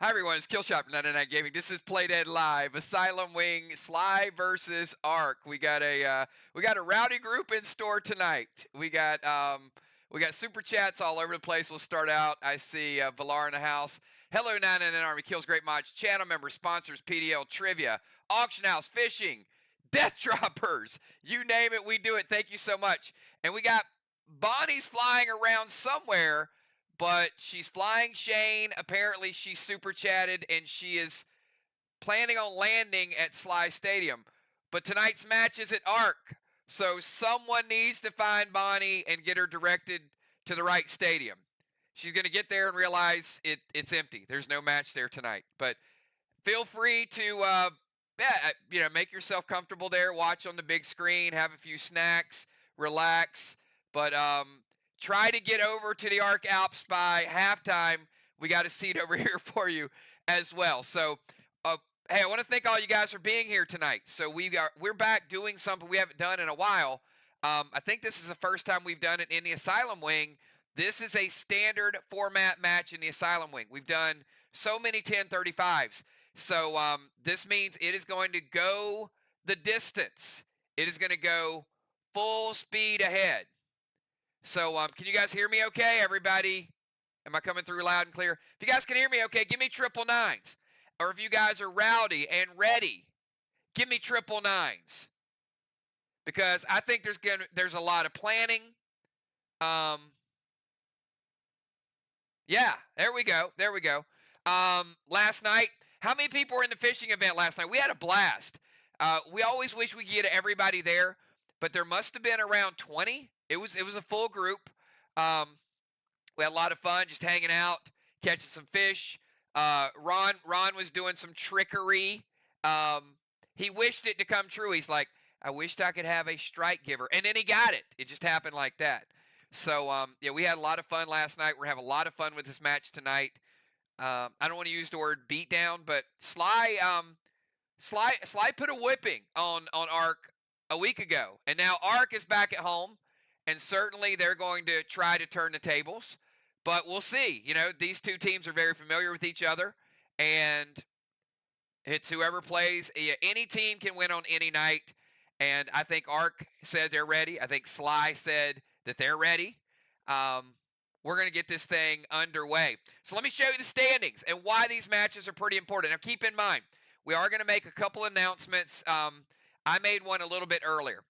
Hi everyone, it's Killshot from 99 Gaming. This is Playdead Live. Asylum Wing, SLY versus Arc. We got a rowdy group in store tonight. We got super chats all over the place. We'll start out. I see Valar in the house. Hello 99 Army Kills, great mods, channel members, sponsors, PDL trivia, auction house, fishing, death droppers. You name it, we do it. Thank you so much. And we got Bonnie's flying around somewhere. But she's flying Shane. Apparently, she's super chatted, and she is planning on landing at SLY Stadium. But tonight's match is at Arc. So someone needs to find Bonnie and get her directed to the right stadium. She's going to get there and realize it's empty. There's no match there tonight. But feel free to, make yourself comfortable there. Watch on the big screen. Have a few snacks. Relax. But, try to get over to the Arc Alps by halftime. We got a seat over here for you as well. So, hey, I want to thank all you guys for being here tonight. So we're back doing something we haven't done in a while. I think this is the first time we've done it in the Asylum Wing. This is a standard format match in the Asylum Wing. We've done so many 1035s. So this means it is going to go the distance. It is going to go full speed ahead. So, can you guys hear me okay, everybody? Am I coming through loud and clear? If you guys can hear me okay, give me 999s. Or if you guys are rowdy and ready, give me 999s. Because I think there's a lot of planning. Yeah, there we go. Last night, how many people were in the fishing event last night? We had a blast. We always wish we could get everybody there, but there must have been around 20. It was a full group. We had a lot of fun just hanging out, catching some fish. Ron was doing some trickery. He wished it to come true. He's like, I wished I could have a strike giver. And then he got it. It just happened like that. So, we had a lot of fun last night. We're having a lot of fun with this match tonight. I don't want to use the word beatdown, but SLY put a whipping on Arc a week ago. And now Arc is back at home. And certainly they're going to try to turn the tables. But we'll see. You know, these two teams are very familiar with each other. And it's whoever plays. Any team can win on any night. And I think Arc said they're ready. I think SLY said that they're ready. We're going to get this thing underway. So let me show you the standings and why these matches are pretty important. Now keep in mind, we are going to make a couple announcements. I made one a little bit earlier.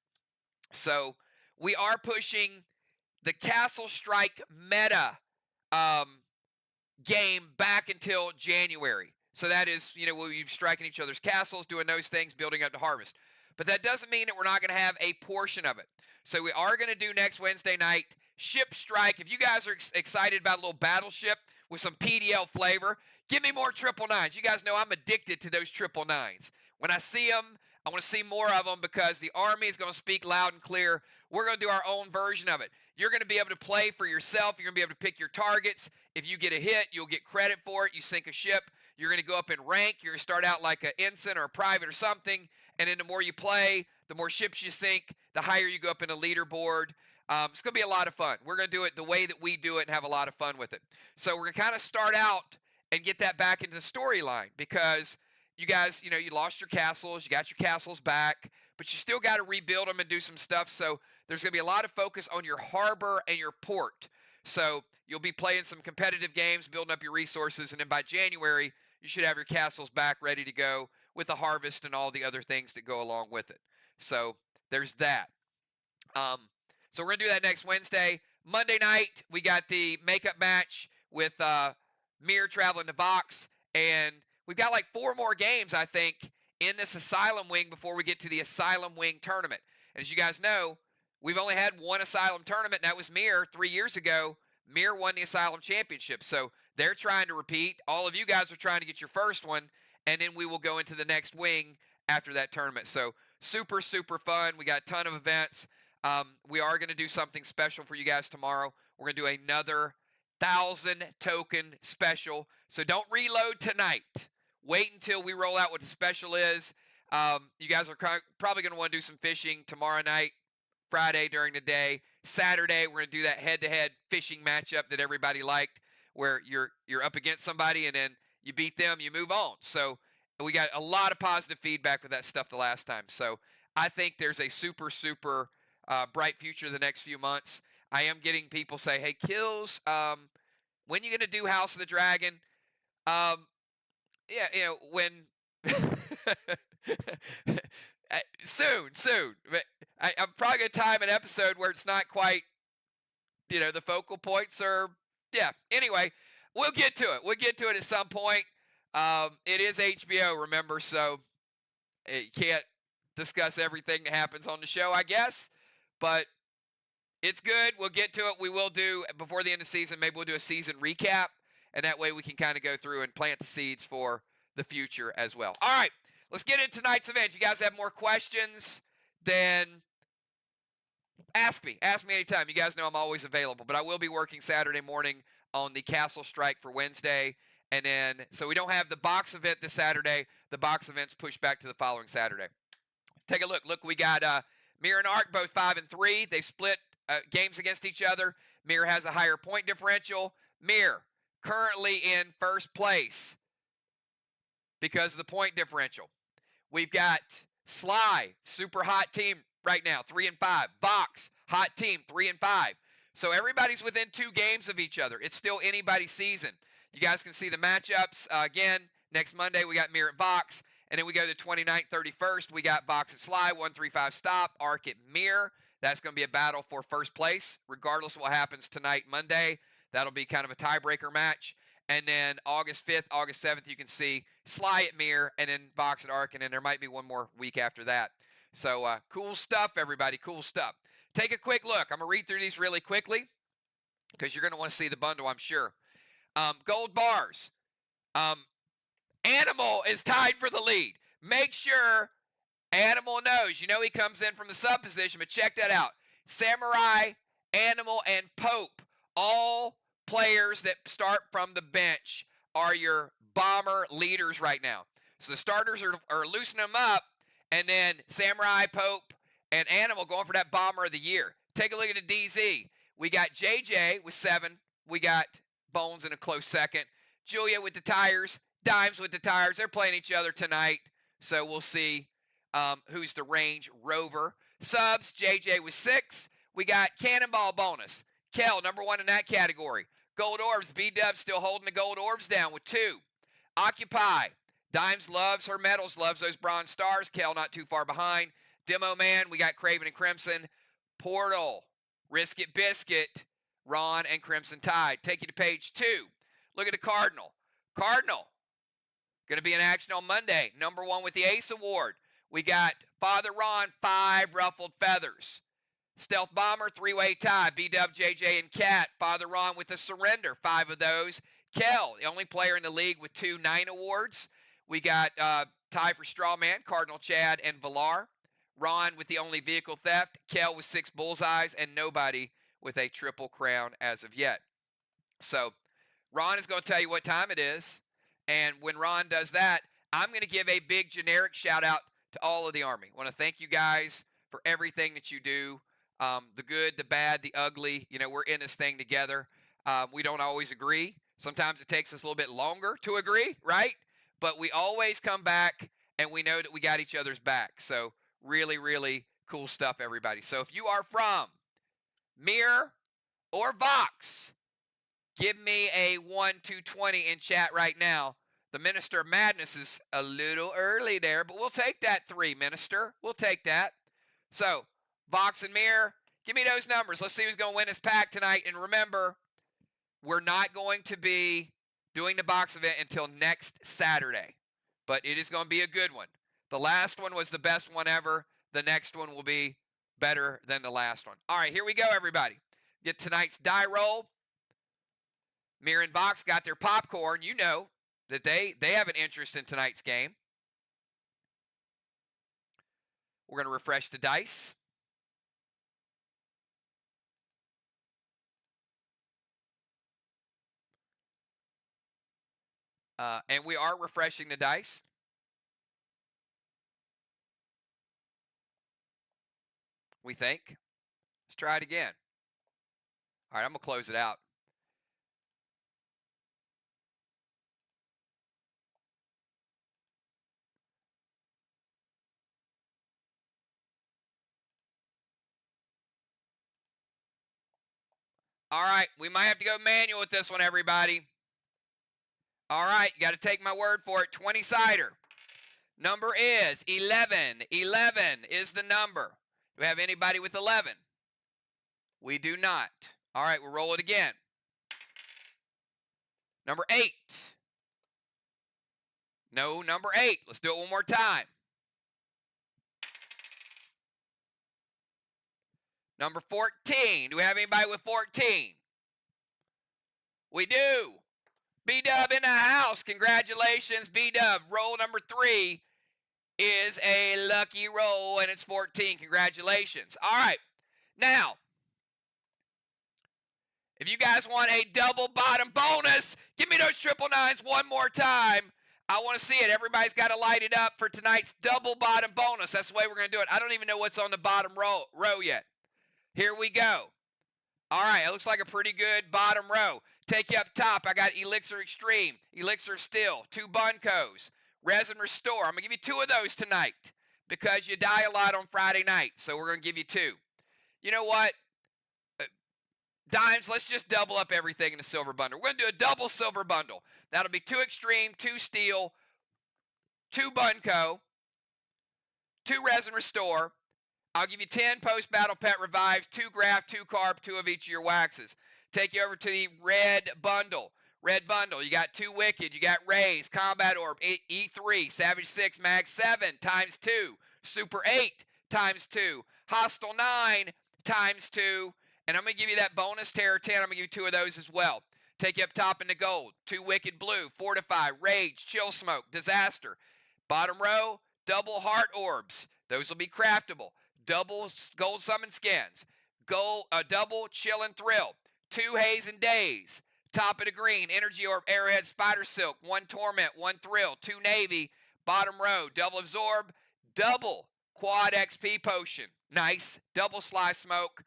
So we are pushing the Castle Strike meta game back until January. So that is, we'll be striking each other's castles, doing those things, building up to harvest. But that doesn't mean that we're not going to have a portion of it. So we are going to do next Wednesday night Ship Strike. If you guys are excited about a little battleship with some PDL flavor, give me more 999s. You guys know I'm addicted to those 999s. When I see them, I want to see more of them because the Army is going to speak loud and clear. We're going to do our own version of it. You're going to be able to play for yourself. You're going to be able to pick your targets. If you get a hit, you'll get credit for it. You sink a ship. You're going to go up in rank. You're going to start out like an ensign or a private or something. And then the more you play, the more ships you sink, the higher you go up in the leaderboard. It's going to be a lot of fun. We're going to do it the way that we do it and have a lot of fun with it. So we're going to kind of start out and get that back into the storyline because you guys, you lost your castles. You got your castles back, but you still got to rebuild them and do some stuff. So there's going to be a lot of focus on your harbor and your port. So you'll be playing some competitive games, building up your resources, and then by January, you should have your castles back ready to go with the harvest and all the other things that go along with it. So there's that. So we're going to do that next Wednesday. Monday night, we got the makeup match with Mir traveling to Vox. And we've got like 4 more games, I think, in this Asylum Wing before we get to the Asylum Wing tournament. And as you guys know, we've only had one Asylum tournament, and that was Mir 3 years ago. Mir won the Asylum Championship. So they're trying to repeat. All of you guys are trying to get your first one. And then we will go into the next wing after that tournament. So super, super fun. We got a ton of events. We are going to do something special for you guys tomorrow. We're going to do another 1,000 token special. So don't reload tonight. Wait until we roll out what the special is. You guys are probably going to want to do some fishing tomorrow night, Friday during the day. Saturday, we're going to do that head-to-head fishing matchup that everybody liked, where you're up against somebody and then you beat them, you move on. So we got a lot of positive feedback with that stuff the last time. So I think there's a super, super bright future the next few months. I am getting people say, hey, Kills, when you going to do House of the Dragon? Yeah, when soon. But I'm probably gonna time an episode where it's not quite, the focal points are. Yeah. Anyway, we'll get to it. We'll get to it at some point. It is HBO, remember, so you can't discuss everything that happens on the show, I guess. But it's good. We'll get to it. We will do before the end of the season. Maybe we'll do a season recap, and that way we can kind of go through and plant the seeds for the future as well. All right, let's get into tonight's event. If you guys have more questions, then ask me. Ask me anytime. You guys know I'm always available, but I will be working Saturday morning on the Castle Strike for Wednesday. And then, so we don't have the box event this Saturday. The box event's pushed back to the following Saturday. Take a look. Look, we got Mir and Ark, both 5-3. They split games against each other. Mir has a higher point differential. Mir currently in first place because of the point differential. We've got SLY, super hot team right now, 3-5. Vox, hot team, 3-5. So everybody's within 2 games of each other. It's still anybody's season. You guys can see the matchups. Again, next Monday we got Mir at Vox. And then we go to 29th, 31st. We got Vox at SLY, 1-3-5 stop. Ark at Mir. That's going to be a battle for first place, regardless of what happens tonight, Monday. That'll be kind of a tiebreaker match. And then August 5th, August 7th, you can see SLY at Mir, and then Vox at Ark, and then there might be one more week after that. So cool stuff, everybody, cool stuff. Take a quick look. I'm going to read through these really quickly because you're going to want to see the bundle, I'm sure. Gold bars. Animal is tied for the lead. Make sure Animal knows. You know he comes in from the sub position, but check that out. Samurai, Animal, and Pope, all players that start from the bench, are your bomber leaders right now. So the starters are loosening them up, and then Samurai, Pope, and Animal going for that bomber of the year. Take a look at the DZ. We got JJ with 7. We got Bones in a close second. Julia with the tires. Dimes with the tires. They're playing each other tonight, so we'll see who's the range rover. Subs, JJ with 6. We got Cannonball bonus. Kel, number 1 in that category. Gold Orbs, B-Dub still holding the Gold Orbs down with 2. Occupy. Dimes loves her medals, loves those bronze stars. Kel not too far behind. Demo Man, we got Craven and Crimson. Portal, Risk It Biscuit, Ron and Crimson Tide. Take you to page 2. Look at the Cardinal. Cardinal, going to be in action on Monday. Number 1 with the Ace Award. We got Father Ron, 5 ruffled feathers. Stealth Bomber, 3-way tie. B-Dub, JJ, and Cat. Father Ron with a surrender, 5 of those. Kel, the only player in the league with 2 9 awards. We got tie for Strawman, Cardinal Chad, and Villar. Ron with the only vehicle theft. Kel with 6 bullseyes, and nobody with a triple crown as of yet. So Ron is going to tell you what time it is. And when Ron does that, I'm going to give a big generic shout out to all of the Army. I want to thank you guys for everything that you do. The good, the bad, the ugly. We're in this thing together. We don't always agree. Sometimes it takes us a little bit longer to agree, right? But we always come back, and we know that we got each other's back. So really, really cool stuff, everybody. So if you are from Mir or Vox, give me a 1-2-20 in chat right now. The Minister of Madness is a little early there, but we'll take that 3, Minister. We'll take that. So, Vox and Mir, give me those numbers. Let's see who's going to win this pack tonight. And remember, we're not going to be doing the box event until next Saturday, but it is going to be a good one. The last one was the best one ever. The next one will be better than the last one. All right, here we go, everybody. Get tonight's die roll. Mir and Vox got their popcorn. You know that they have an interest in tonight's game. We're going to refresh the dice. And we are refreshing the dice. We think. Let's try it again. All right, I'm going to close it out. All right, we might have to go manual with this one, everybody. All right, you got to take my word for it. 20-sider. Number is 11. 11 is the number. Do we have anybody with 11? We do not. All right, we'll roll it again. Number 8. No, number 8. Let's do it one more time. Number 14. Do we have anybody with 14? We do. B-Dub in the house. Congratulations, B-Dub. Roll number 3 is a lucky roll, and it's 14. Congratulations. All right. Now, if you guys want a double bottom bonus, give me those 999s one more time. I want to see it. Everybody's got to light it up for tonight's double bottom bonus. That's the way we're going to do it. I don't even know what's on the bottom row yet. Here we go. All right, it looks like a pretty good bottom row. Take you up top. I got Elixir Extreme, Elixir Still, 2 Buncos, Resin Restore. I'm going to give you 2 of those tonight because you die a lot on Friday night, so we're going to give you 2. You know what? Dimes, let's just double up everything in the silver bundle. We're going to do a double silver bundle. That'll be 2 Extreme, 2 Steel, 2 Bunco, 2 Resin Restore. I'll give you 10 post-battle pet revives, 2 graft, 2 carb, 2 of each of your waxes. Take you over to the red bundle. Red bundle, you got 2 Wicked, you got Rays, Combat Orb, E3, Savage 6, Mag 7, times 2, Super 8, times 2, Hostile 9, times 2, and I'm going to give you that bonus Terror 10. I'm going to give you 2 of those as well. Take you up top in the gold. 2 Wicked Blue, Fortify, Rage, Chill Smoke, Disaster. Bottom row, double Heart Orbs. Those will be craftable. Double Gold Summon Skins. Double Chill and Thrill. 2 Haze and Days. Top of the green, Energy Orb, Arrowhead, Spider Silk. 1 Torment, 1 Thrill. 2 Navy. Bottom row, double Absorb. Double Quad XP Potion. Nice. Double Sly Smoke.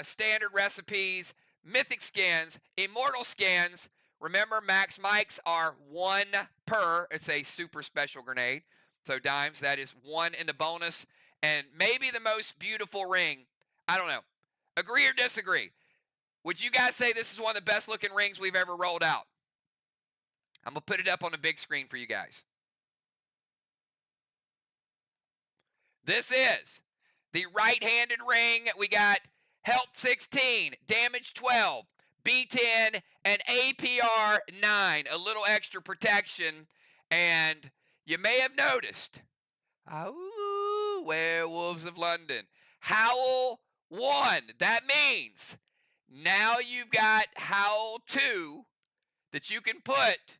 Standard recipes, mythic skins, immortal skins. Remember, max mics are 1 per. It's a super special grenade. So dimes, that is 1 in the bonus. And maybe the most beautiful ring. I don't know. Agree or disagree? Would you guys say this is one of the best looking rings we've ever rolled out? I'm going to put it up on the big screen for you guys. This is the right-handed ring. We got Health 16, Damage 12, B10, and APR 9. A little extra protection. And you may have noticed, Werewolves of London, Howl 1. That means now you've got Howl 2 that you can put.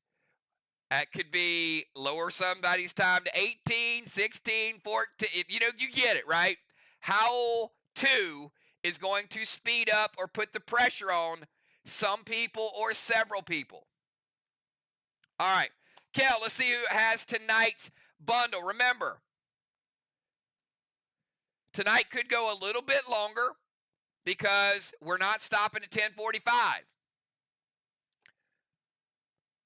That could be lower somebody's time to 18, 16, 14. You know, you get it, right? Howl 2 is going to speed up or put the pressure on some people or several people. All right. Kel, let's see who has tonight's bundle. Remember, tonight could go a little bit longer because we're not stopping at 10:45.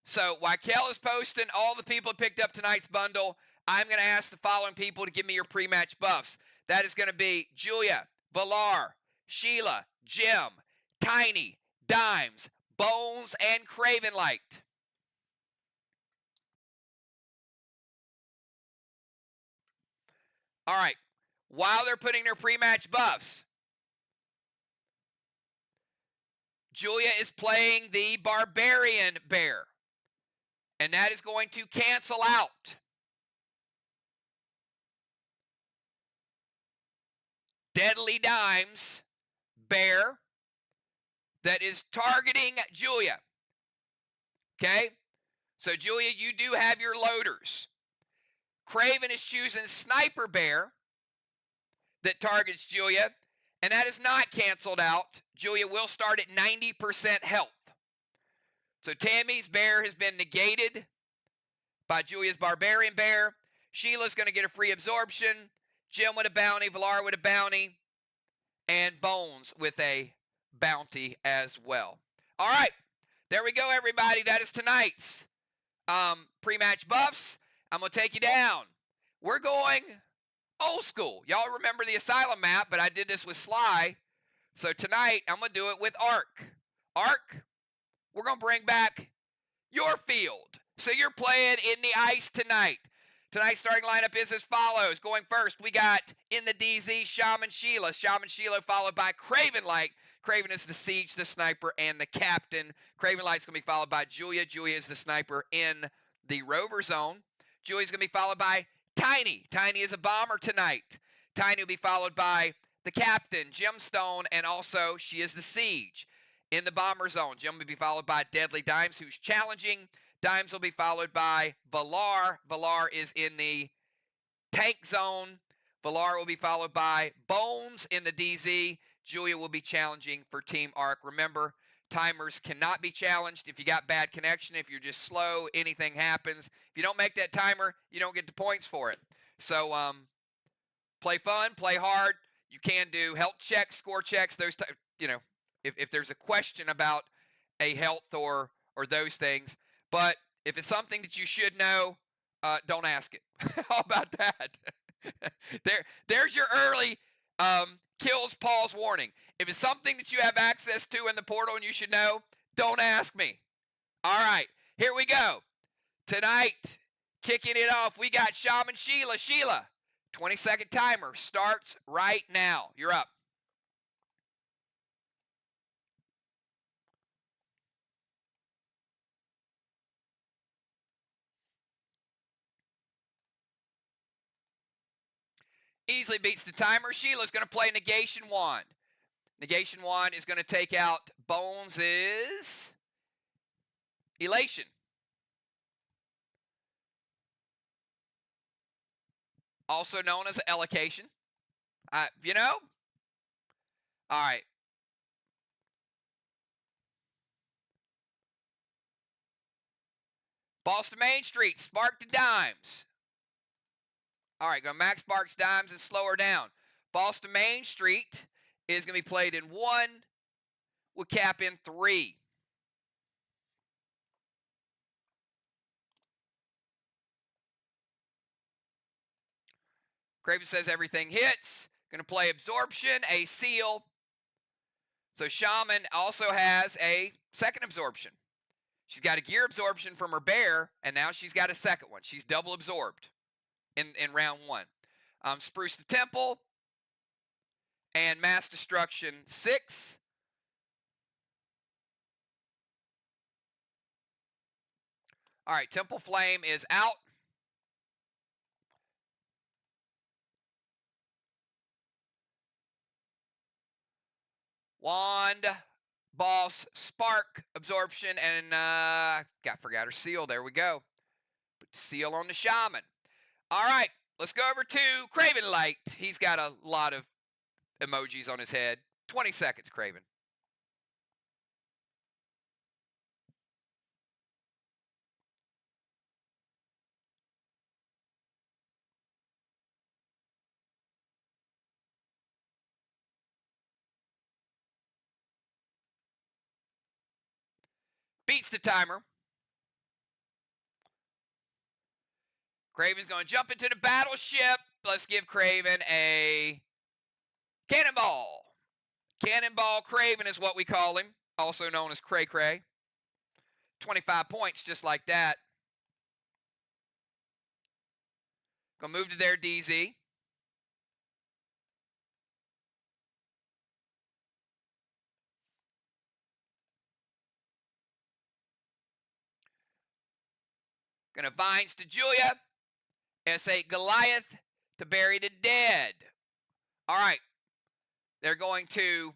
So while Kel is posting all the people who picked up tonight's bundle, I'm going to ask the following people to give me your pre-match buffs. That is going to be Julia, Valar, Sheila, Jim, Tiny, Dimes, Bones, and Craven Light. All right. While they're putting their pre-match buffs, Julia is playing the Barbarian Bear. And that is going to cancel out Deadly Dimes Bear that is targeting Julia. Okay? So, Julia, you do have your loaders. Craven is choosing Sniper Bear that targets Julia, and that is not canceled out. Julia will start at 90% health. So Tammy's Bear has been negated by Julia's Barbarian Bear. Sheila's going to get a free absorption. Jim with a bounty, Valar with a bounty, and Bones with a bounty as well. All right, there we go, everybody. That is tonight's pre-match buffs. I'm going to take you down. We're going old school. Y'all remember the Asylum map, but I did this with SLY. So tonight, I'm going to do it with Arc. Arc, we're going to bring back your field. So you're playing in the ice tonight. Tonight's starting lineup is as follows. Going first, we got in the DZ, Shaman Sheila. Shaman Sheila followed by Craven Light. Craven is the Siege, the Sniper, and the Captain. Craven Light's going to be followed by Julia. Julia is the Sniper in the Rover Zone. Julia's going to be followed by Tiny. Tiny is a Bomber tonight. Tiny will be followed by the Captain, Gemstone, and also she is the Siege. In the Bomber Zone, Jim will be followed by Deadly Dimes, who's challenging. Dimes will be followed by Valar. Valar is in the Tank Zone. Valar will be followed by Bones in the DZ. Julia will be challenging for Team Arc. Remember, timers cannot be challenged if you got bad connection. If you're just slow, anything happens. If you don't make that timer, you don't get the points for it. So, play fun, play hard. You can do health checks, score checks, those, if there's a question about a health or those things. But if it's something that you should know, don't ask it. How about that? There's your early kills pause warning. If it's something that you have access to in the portal and you should know, don't ask me. All right, here we go. Tonight, kicking it off, we got Shaman Sheila. Sheila, 20-second timer starts right now. You're up. Easily beats the timer. Sheila's going to play Negation Wand. Negation Wand is going to take out Bones' Elation. Also known as Elocation. All right. Boston Main Street, Spark to Dimes. All right, go max Sparks, Dimes, and slow her down. Boston Main Street is going to be played in 1 with cap in 3. Craven says everything hits. Going to play Absorption, a Seal. So Shaman also has a second Absorption. She's got a Gear Absorption from her bear, and now she's got a second one. She's double absorbed in round 1. Spruce the Temple and Mass Destruction 6. All right, Temple Flame is out. Wand, Boss, Spark, Absorption, and forgot her Seal. There we go. Put the Seal on the Shaman. All right, let's go over to Craven Light. He's got a lot of emojis on his head. 20 seconds, Craven. Beats the timer. Craven's going to jump into the battleship. Let's give Craven a Cannonball. Cannonball Craven is what we call him, also known as Cray Cray. 25 points just like that. Going to move to their DZ. Going to Vines to Julia. S8 Goliath to Bury the Dead. All right. They're going to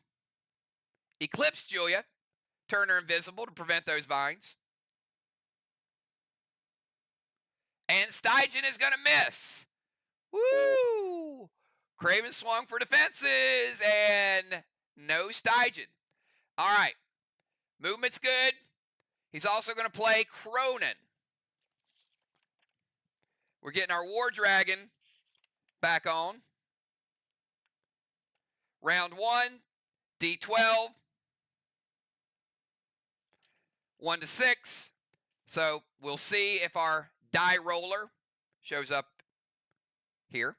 Eclipse Julia. Turn her invisible to prevent those vines. And Stygian is going to miss. Woo! Craven swung for defenses and no Stygian. All right. Movement's good. He's also going to play Cronin. We're getting our War Dragon back on. Round 1, D12. 1 to 6. So we'll see if our die roller shows up here.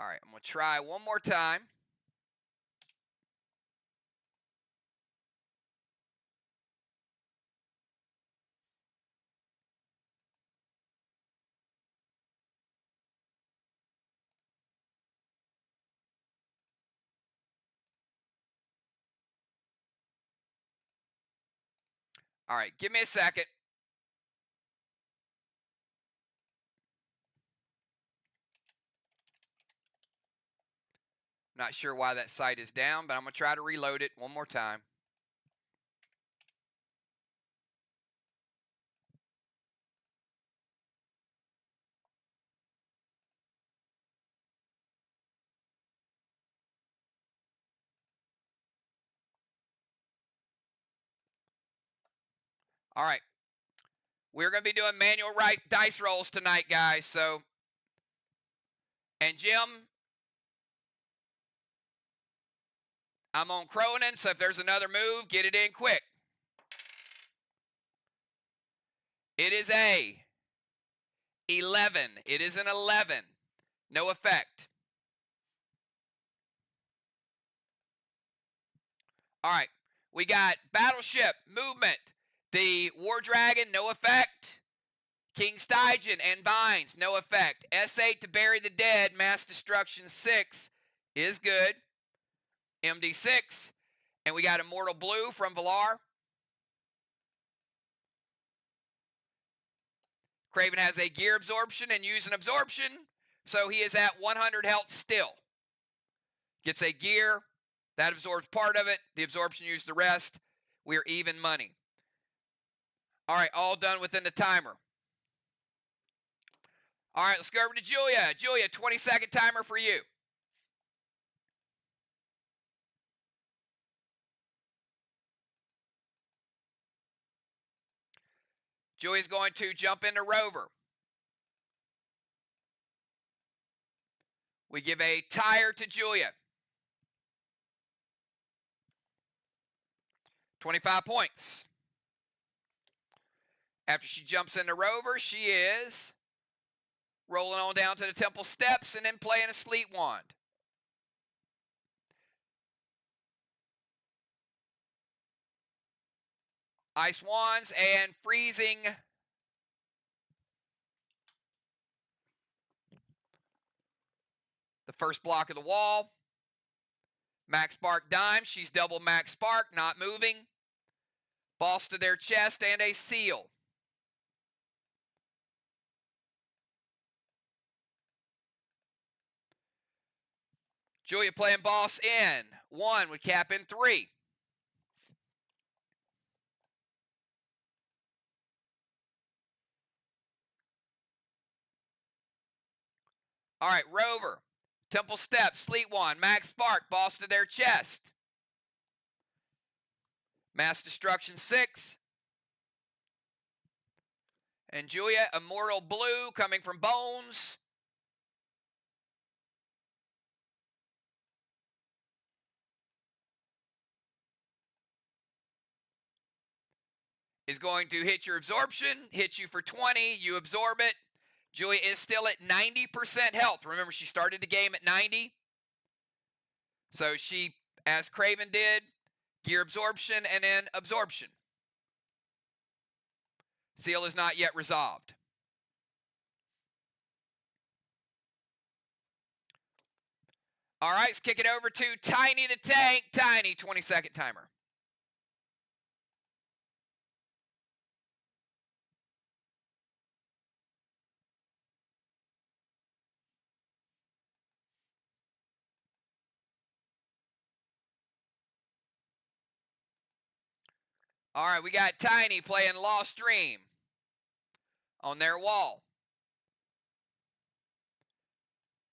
All right, I'm going to try one more time. All right, give me a second. Not sure why that site is down, but I'm going to try to reload it one more time. All right. We're going to be doing manual dice rolls tonight, guys. So, and Jim, I'm on Cronin, so if there's another move, get it in quick. It is a 11. It is an 11. No effect. All right. We got Battleship, Movement, the War Dragon, no effect. King Stygian and Vines, no effect. S8 to Bury the Dead, Mass Destruction 6 is good. MD6. And we got Immortal Blue from Valar. Craven has a gear absorption and use an absorption, so he is at 100 health still. Gets a gear, that absorbs part of it. The absorption used the rest. We're even money. All right, all done within the timer. All right, let's go over to Julia. Julia, 20-second timer for you. Julia's going to jump into Rover. We give a tire to Julia. 25 points. After she jumps into Rover, she is rolling on down to the temple steps and then playing a sleet wand. Ice wands and freezing. The first block of the wall. Max Spark dime. She's double Max Spark, not moving. Boss to their chest and a seal. Julia playing boss in. 1 with cap in 3. All right, Rover. Temple Steps, Sleet Wand, Max Spark, boss to their chest. Mass Destruction 6. And Julia, Immortal Blue coming from Bones. Is going to hit your absorption, hit you for 20, you absorb it. Julia is still at 90% health. Remember, she started the game at 90. So she, as Craven did, gear absorption and then absorption. Seal is not yet resolved. All right, let's kick it over to Tiny the Tank. Tiny, 20-second timer. All right, we got Tiny playing Lost Dream on their wall.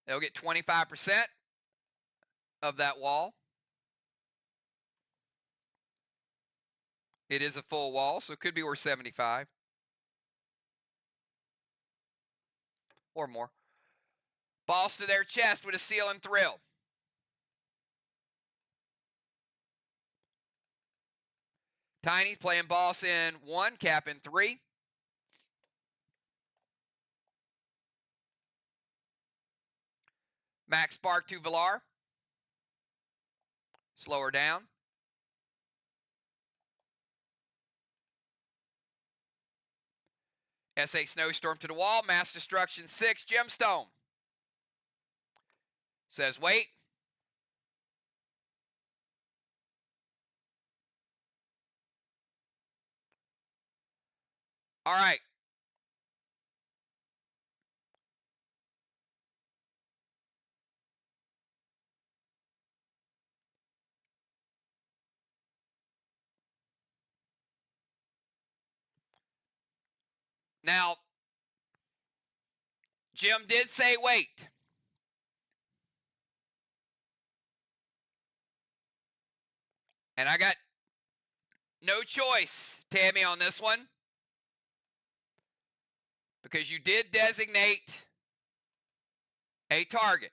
They'll get 25% of that wall. It is a full wall, so it could be worth 75 or more. Boss to their chest with a seal and thrill. Tiny's playing boss in 1, cap in 3. Max Spark to Villar. Slow her down. S8 Snowstorm to the wall. Mass Destruction 6. Gemstone. Says wait. All right. Now, Jim did say wait. And I got no choice, Tammy, on this one. Because you did designate a target.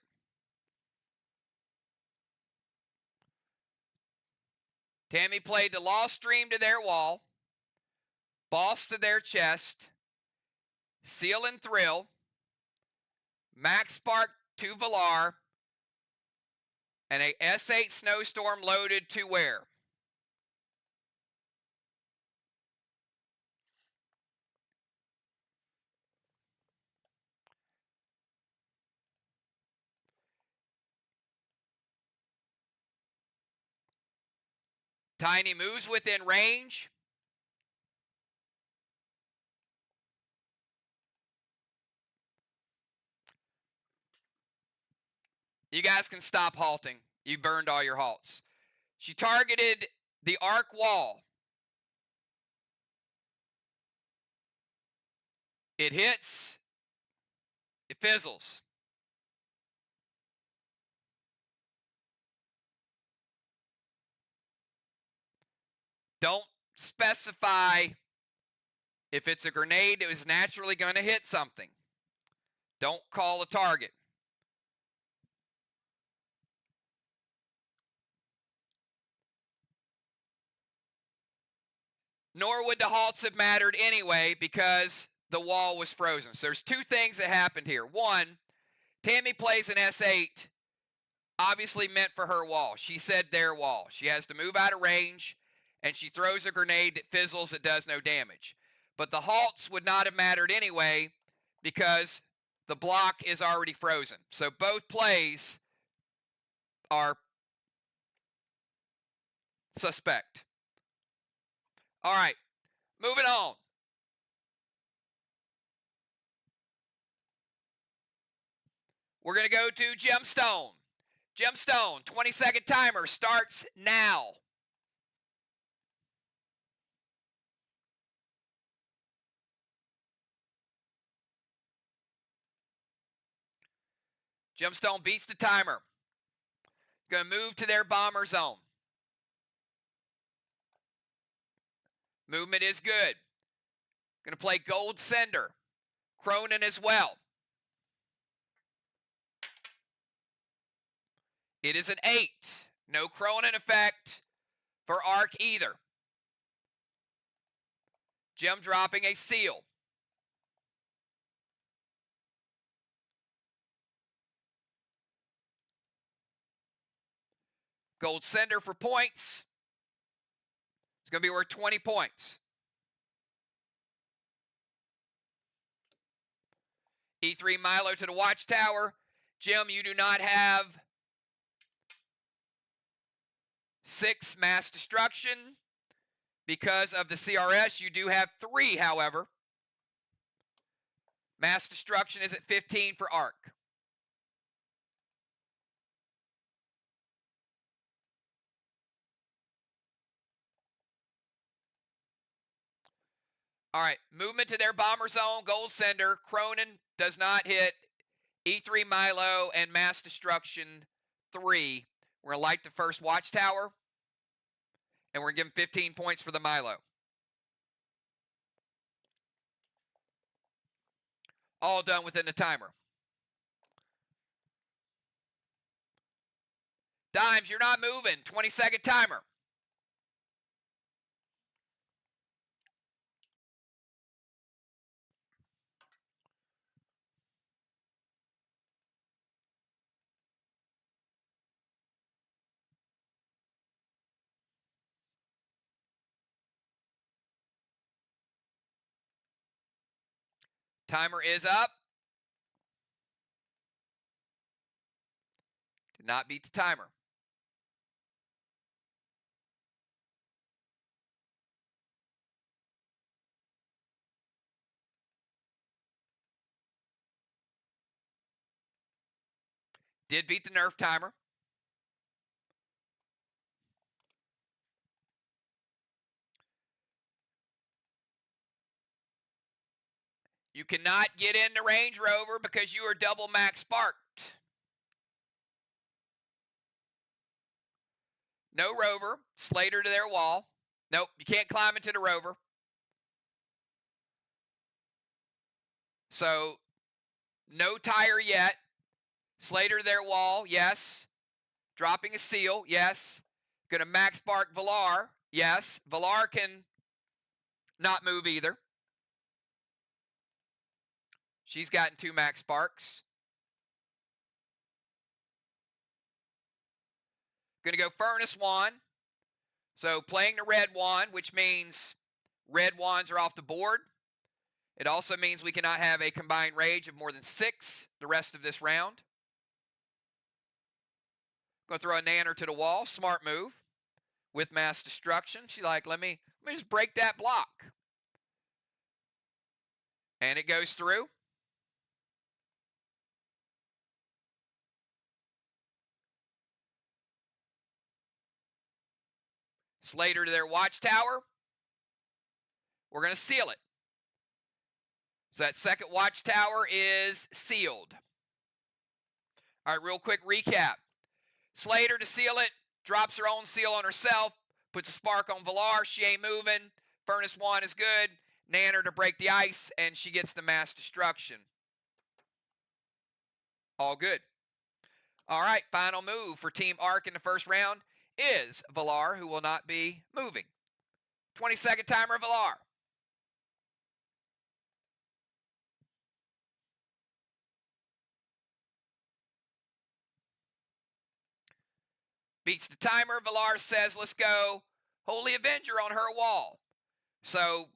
Tammy played the Lost Stream to their wall, Boss to their chest, Seal and Thrill, Max Spark to Villar, and a S8 Snowstorm loaded to where? Tiny moves within range. You guys can stop halting. You burned all your halts. She targeted the arc wall. It hits. It fizzles. Don't specify if it's a grenade that is naturally going to hit something. Don't call a target. Nor would the halts have mattered anyway because the wall was frozen. So there's two things that happened here. One, Tammy plays an S8, obviously meant for her wall. She said their wall. She has to move out of range, and she throws a grenade that fizzles that does no damage. But the halts would not have mattered anyway because the block is already frozen. So both plays are suspect. All right, moving on. We're going to go to Gemstone. Gemstone, 20-second timer starts now. Gemstone beats the timer. Going to move to their bomber zone. Movement is good. Going to play Gold Sender. Cronin as well. It is an 8. No Cronin effect for Arc either. Gem dropping a Seal. Gold Sender for points. It's going to be worth 20 points. E3 Milo to the Watchtower. Jim, you do not have 6 mass destruction because of the CRS. You do have 3, however. Mass destruction is at 15 for Arc. All right, movement to their bomber zone, Gold Sender. Cronin does not hit. E3 Milo and mass destruction 3. We're going to light the first Watchtower, and we're going to give him 15 points for the Milo. All done within the timer. Dimes, you're not moving. 20-second timer. Timer is up. Did not beat the timer. Did beat the nerf timer. You cannot get into Range Rover because you are double max sparked. No Rover. Slater to their wall. Nope, you can't climb into the Rover. So, no tire yet. Slater to their wall, yes. Dropping a seal, yes. Gonna max spark Villar, yes. Villar can not move either. She's gotten 2 max sparks. Gonna go Furnace Wand. So playing the red wand, which means red wands are off the board. It also means we cannot have a combined rage of more than 6 the rest of this round. Gonna throw a nanner to the wall. Smart move. With mass destruction. She's like, let me just break that block. And it goes through. Slater to their watchtower. We're going to seal it. So that second watchtower is sealed. All right, real quick recap. Slater to seal it, drops her own seal on herself, puts a spark on Villar, she ain't moving. Furnace Wand is good. Nanner to break the ice, and she gets the mass destruction. All good. All right, final move for Team Arc in the first round is Villar, who will not be moving. 20-second timer, Villar. Beats the timer. Villar says, let's go Holy Avenger on her wall. So,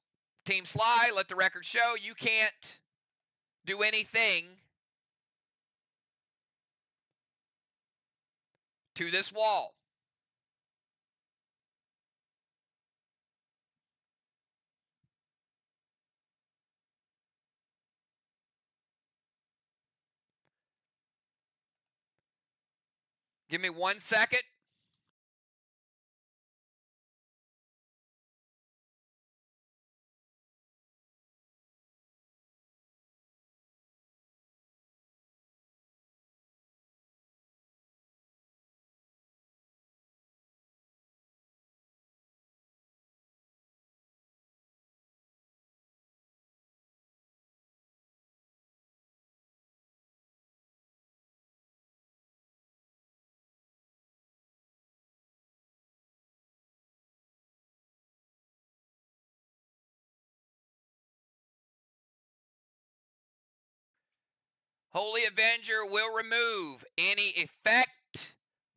Team SLY, let the record show you can't do anything to this wall. Give me 1 second. Holy Avenger will remove any effect,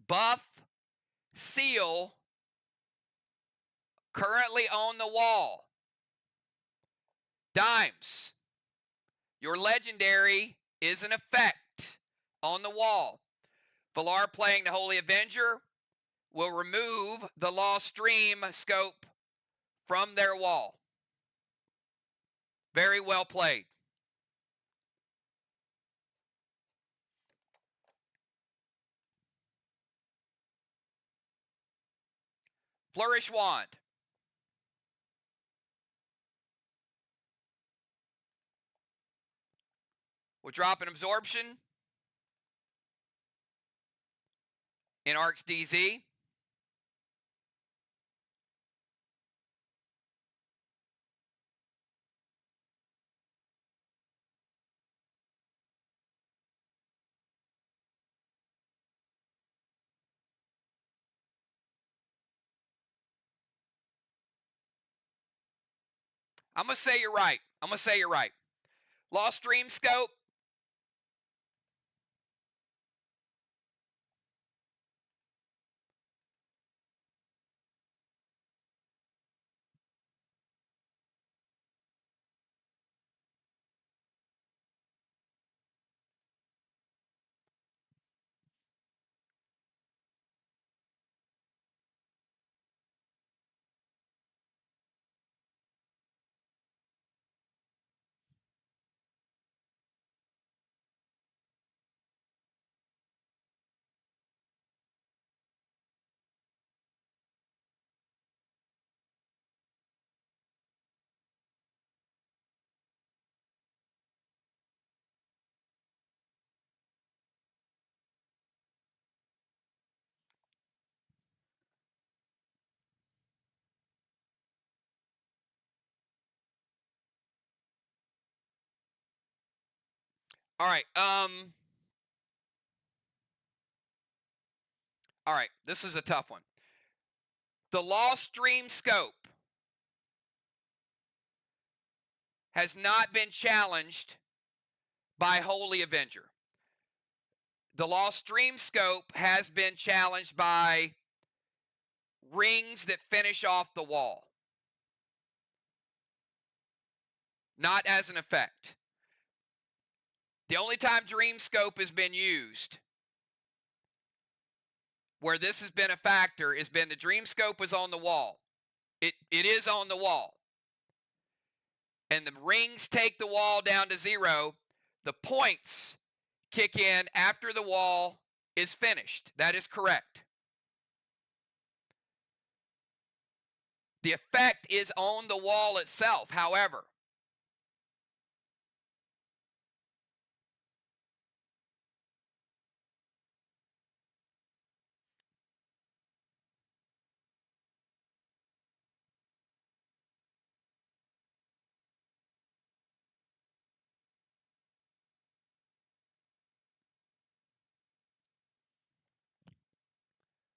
buff, seal currently on the wall. Dimes, your legendary is an effect on the wall. Villar playing the Holy Avenger will remove the Lost Stream scope from their wall. Very well played. Flourish Wand. We'll drop an Absorption in Arc's DZ. I'm going to say you're right. Lost Stream scope. All right. All right. This is a tough one. The Lost Dream scope has not been challenged by Holy Avenger. The Lost Dream scope has been challenged by rings that finish off the wall, not as an effect. The only time Dream scope has been used where this has been a factor has been the Dream scope was on the wall. It is on the wall. And the rings take the wall down to 0. The points kick in after the wall is finished. That is correct. The effect is on the wall itself, however.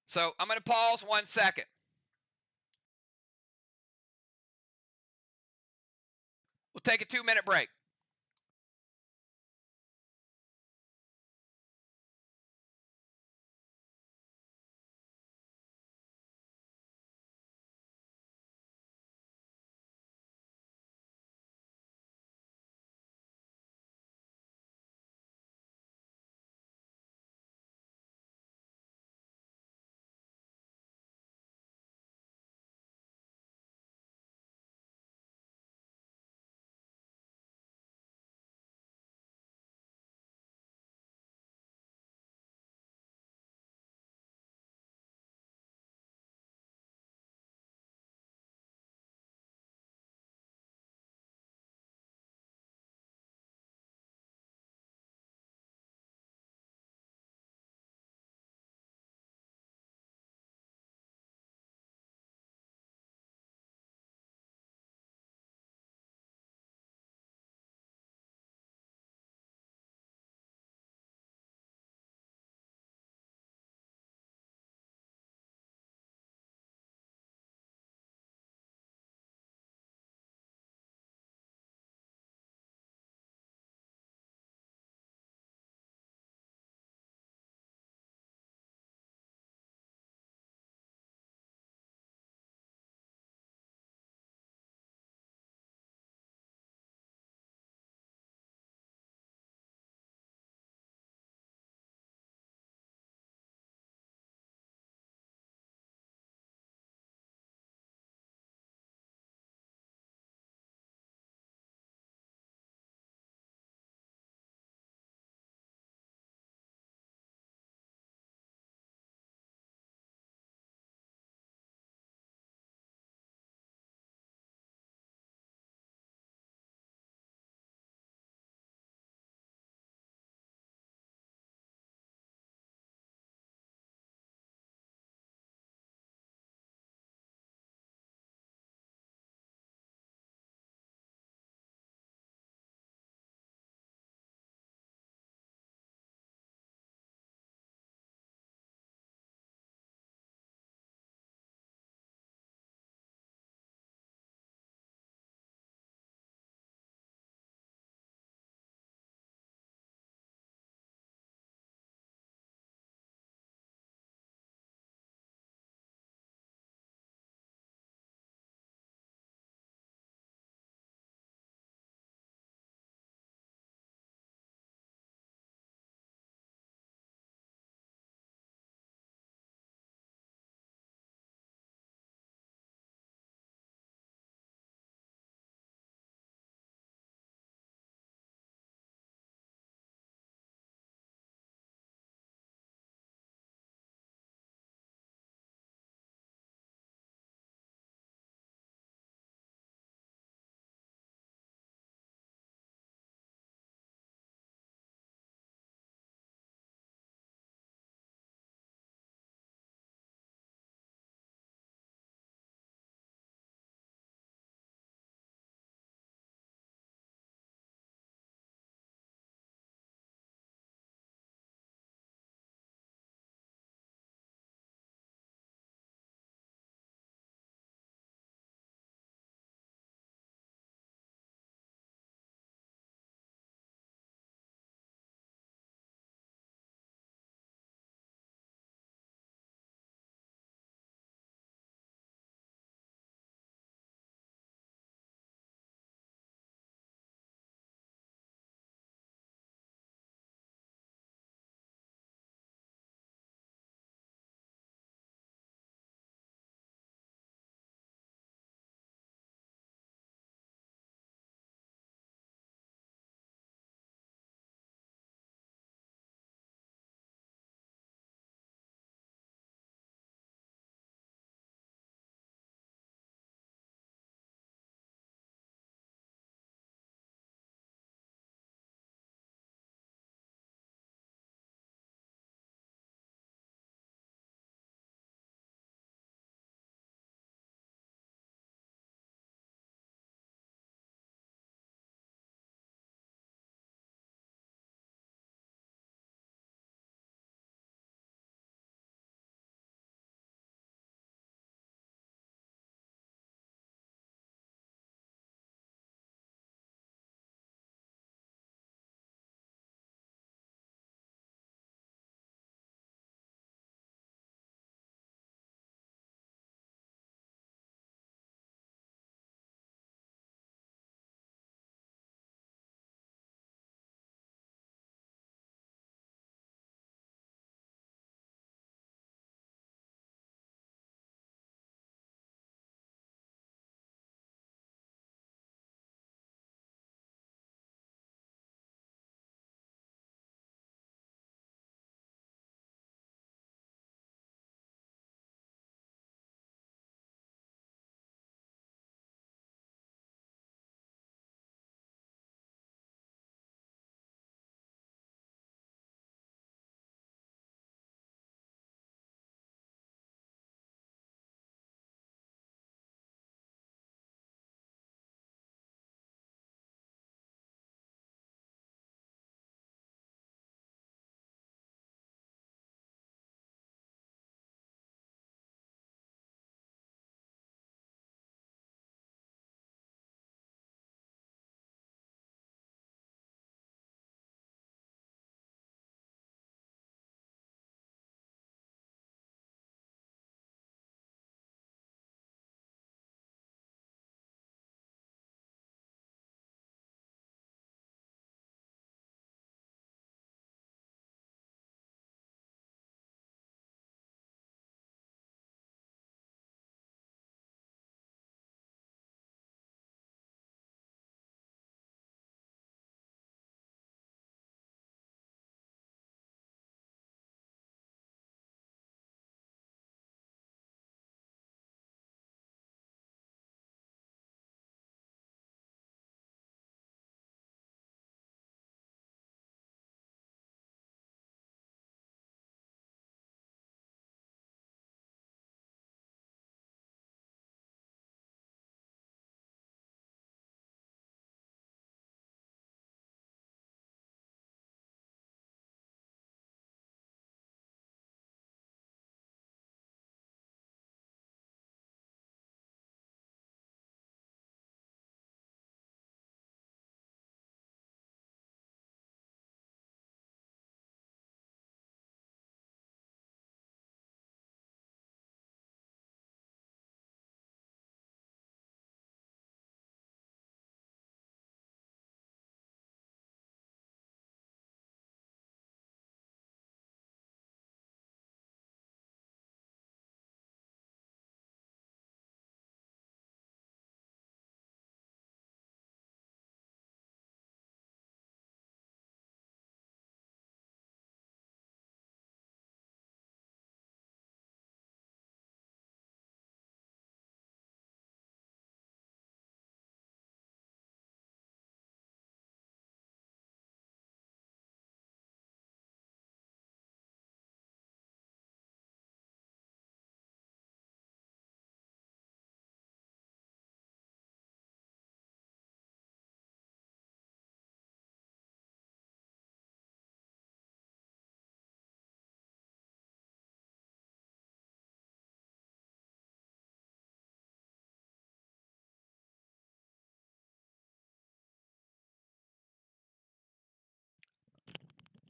So I'm going to pause 1 second. We'll take a 2-minute break.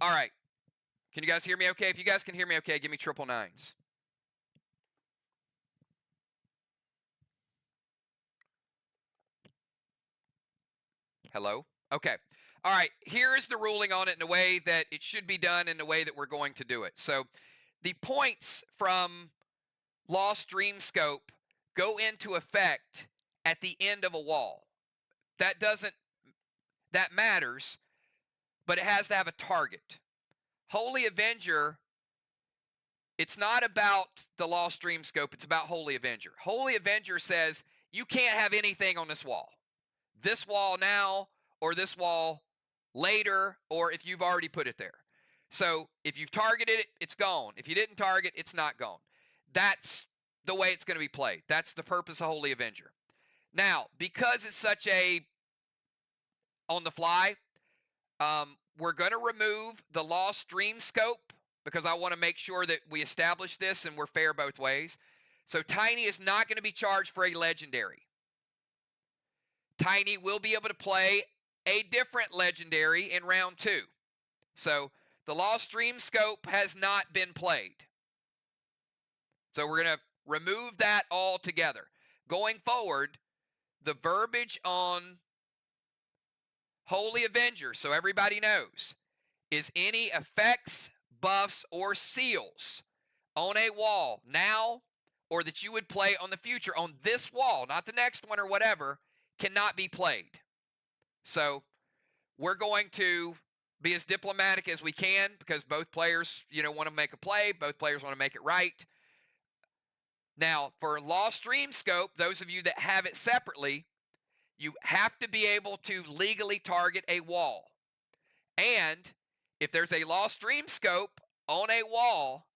All right. Can you guys hear me okay? If you guys can hear me okay, give me triple nines. Hello? Okay. All right. Here is the ruling on it in the way that it should be done in the way that we're going to do it. So the points from Lost Dream Scope go into effect at the end of a wall. That matters, but it has to have a target. Holy Avenger, it's not about the Lost Dream Scope, it's about Holy Avenger. Holy Avenger says you can't have anything on this wall. This wall now, or this wall later, or if you've already put it there. So if you've targeted it, it's gone. If you didn't target, it's not gone. That's the way it's going to be played. That's the purpose of Holy Avenger. Now, because it's such a on the fly, we're going to remove the Lost Dream Scope because I want to make sure that we establish this and we're fair both ways. So Tiny is not going to be charged for a legendary. Tiny will be able to play a different legendary in round 2. So the Lost Dream Scope has not been played. So we're going to remove that altogether. Going forward, the verbiage on Holy Avenger, so everybody knows, is any effects, buffs, or seals on a wall now or that you would play on the future on this wall, not the next one or whatever, cannot be played. So we're going to be as diplomatic as we can because both players, want to make a play. Both players want to make it right. Now, for Lost Dream Scope, those of you that have it separately, you have to be able to legally target a wall. And if there's a Lost Dream Scope on a wall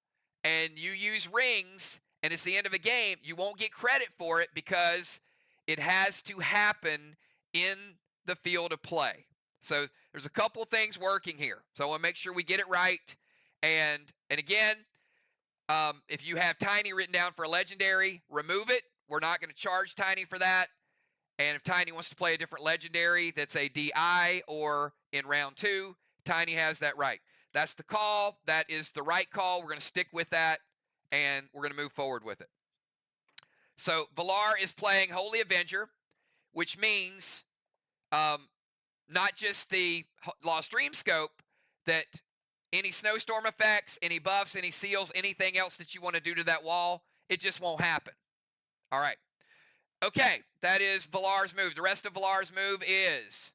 and you use rings and it's the end of a game, you won't get credit for it because it has to happen in the field of play. So there's a couple things working here. So I want to make sure we get it right. And again, if you have Tiny written down for a legendary, remove it. We're not going to charge Tiny for that. And if Tiny wants to play a different legendary that's a DI or in round 2, Tiny has that right. That's the call. That is the right call. We're going to stick with that, and we're going to move forward with it. So Valar is playing Holy Avenger, which means not just the Lost Dream Scope, that any snowstorm effects, any buffs, any seals, anything else that you want to do to that wall, it just won't happen. All right. Okay, that is Valar's move. The rest of Valar's move is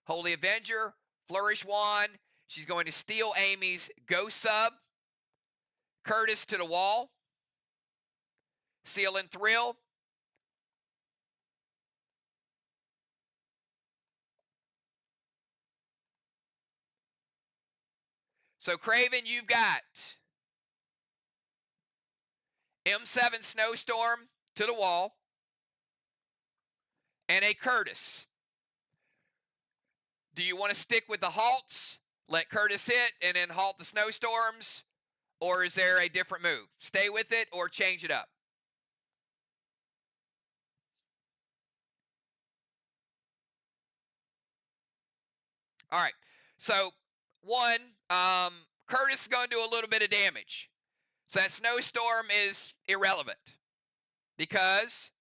Holy Avenger, Flourish Wand. She's going to steal Amy's Ghost Sub, Curtis to the wall, Seal and Thrill. So Craven, you've got M7 Snowstorm to the wall and a Curtis. Do you want to stick with the halts, let Curtis hit, and then halt the snowstorms? Or is there a different move? Stay with it or change it up? All right. So, one, Curtis is going to do a little bit of damage. So that snowstorm is irrelevant because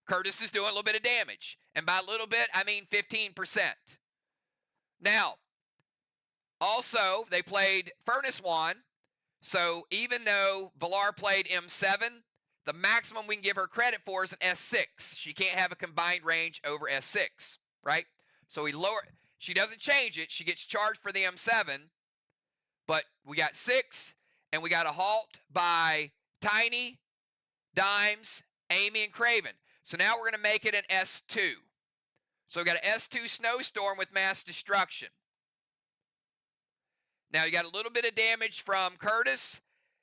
Curtis is doing a little bit of damage. And by a little bit, I mean 15%. Now, also, they played Furnace Wand. So even though Valar played M7, the maximum we can give her credit for is an S6. She can't have a combined range over S6, right? So she doesn't change it. She gets charged for the M7, but we got 6, and we got a halt by Tiny, Dimes, Amy, and Craven. So now we're going to make it an S2. So we got an S2 Snowstorm with Mass Destruction. Now you got a little bit of damage from Curtis.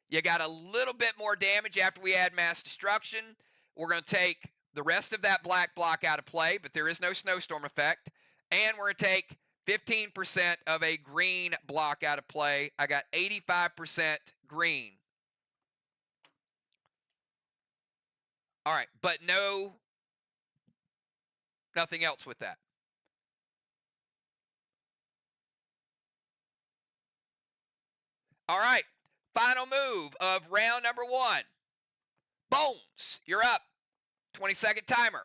You got a little bit more damage after we add Mass Destruction. We're going to take the rest of that black block out of play, but there is no snowstorm effect. And we're going to take 15% of a green block out of play. I got 85% green. All right, but nothing else with that. All right. Final move of round number 1. Bones, you're up. 20-second timer.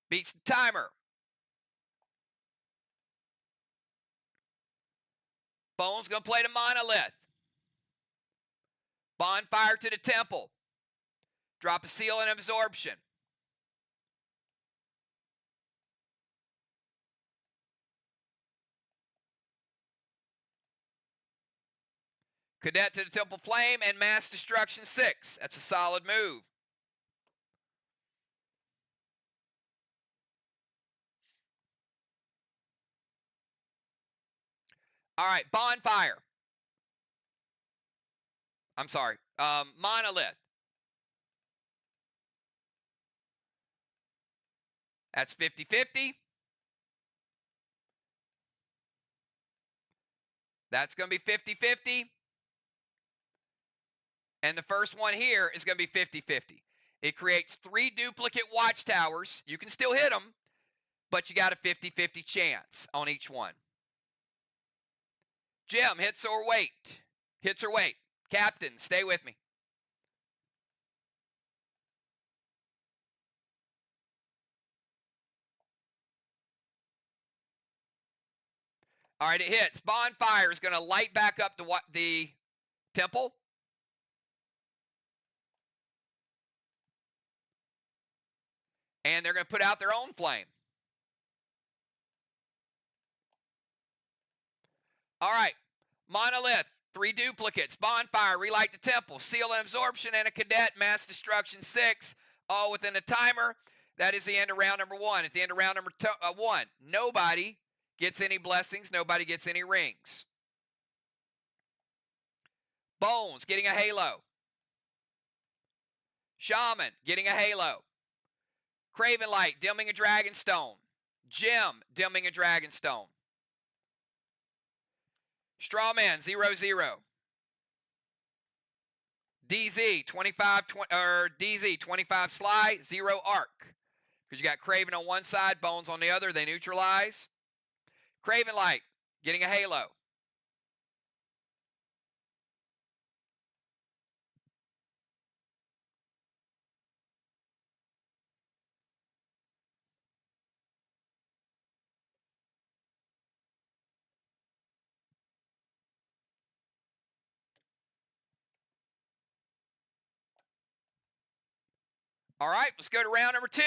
Beats the timer. Bones going to play the monolith. Bonfire to the temple. Drop a seal and absorption. Cadet to the temple flame and mass destruction 6. That's a solid move. All right, bonfire. I'm sorry, monolith. That's 50-50. That's going to be 50-50. And the first one here is going to be 50-50. It creates 3 duplicate watchtowers. You can still hit them, but you got a 50-50 chance on each one. Jim, hits or wait? Hits or wait? Captain, stay with me. All right, it hits. Bonfire is going to light back up the temple. And they're going to put out their own flame. All right, monolith, 3 duplicates, bonfire, relight the temple, seal and absorption, and a cadet, mass destruction 6, all within a timer. That is the end of round number 1. At the end of round number 1, nobody gets any blessings, nobody gets any rings. Bones getting a halo. Shaman getting a halo. Craven Light dimming a Dragonstone. Jim dimming a Dragonstone. Strawman 0-0. DZ 25 DZ 25 Sly, 0 arc. Because you got Craven on one side, Bones on the other, they neutralize. Craven Light getting a halo. All right, let's go to round number 2.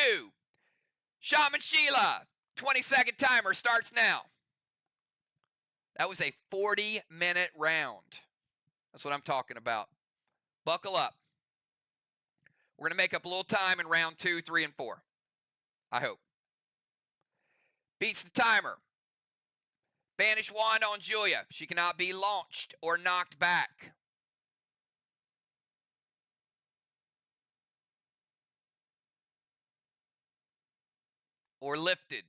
Shaman Sheila, 20-second timer starts now. That was a 40-minute round. That's what I'm talking about. Buckle up. We're going to make up a little time in round 2, 3, and 4. I hope. Beats the timer. Banish Wand on Julia. She cannot be launched or knocked back. Or lifted.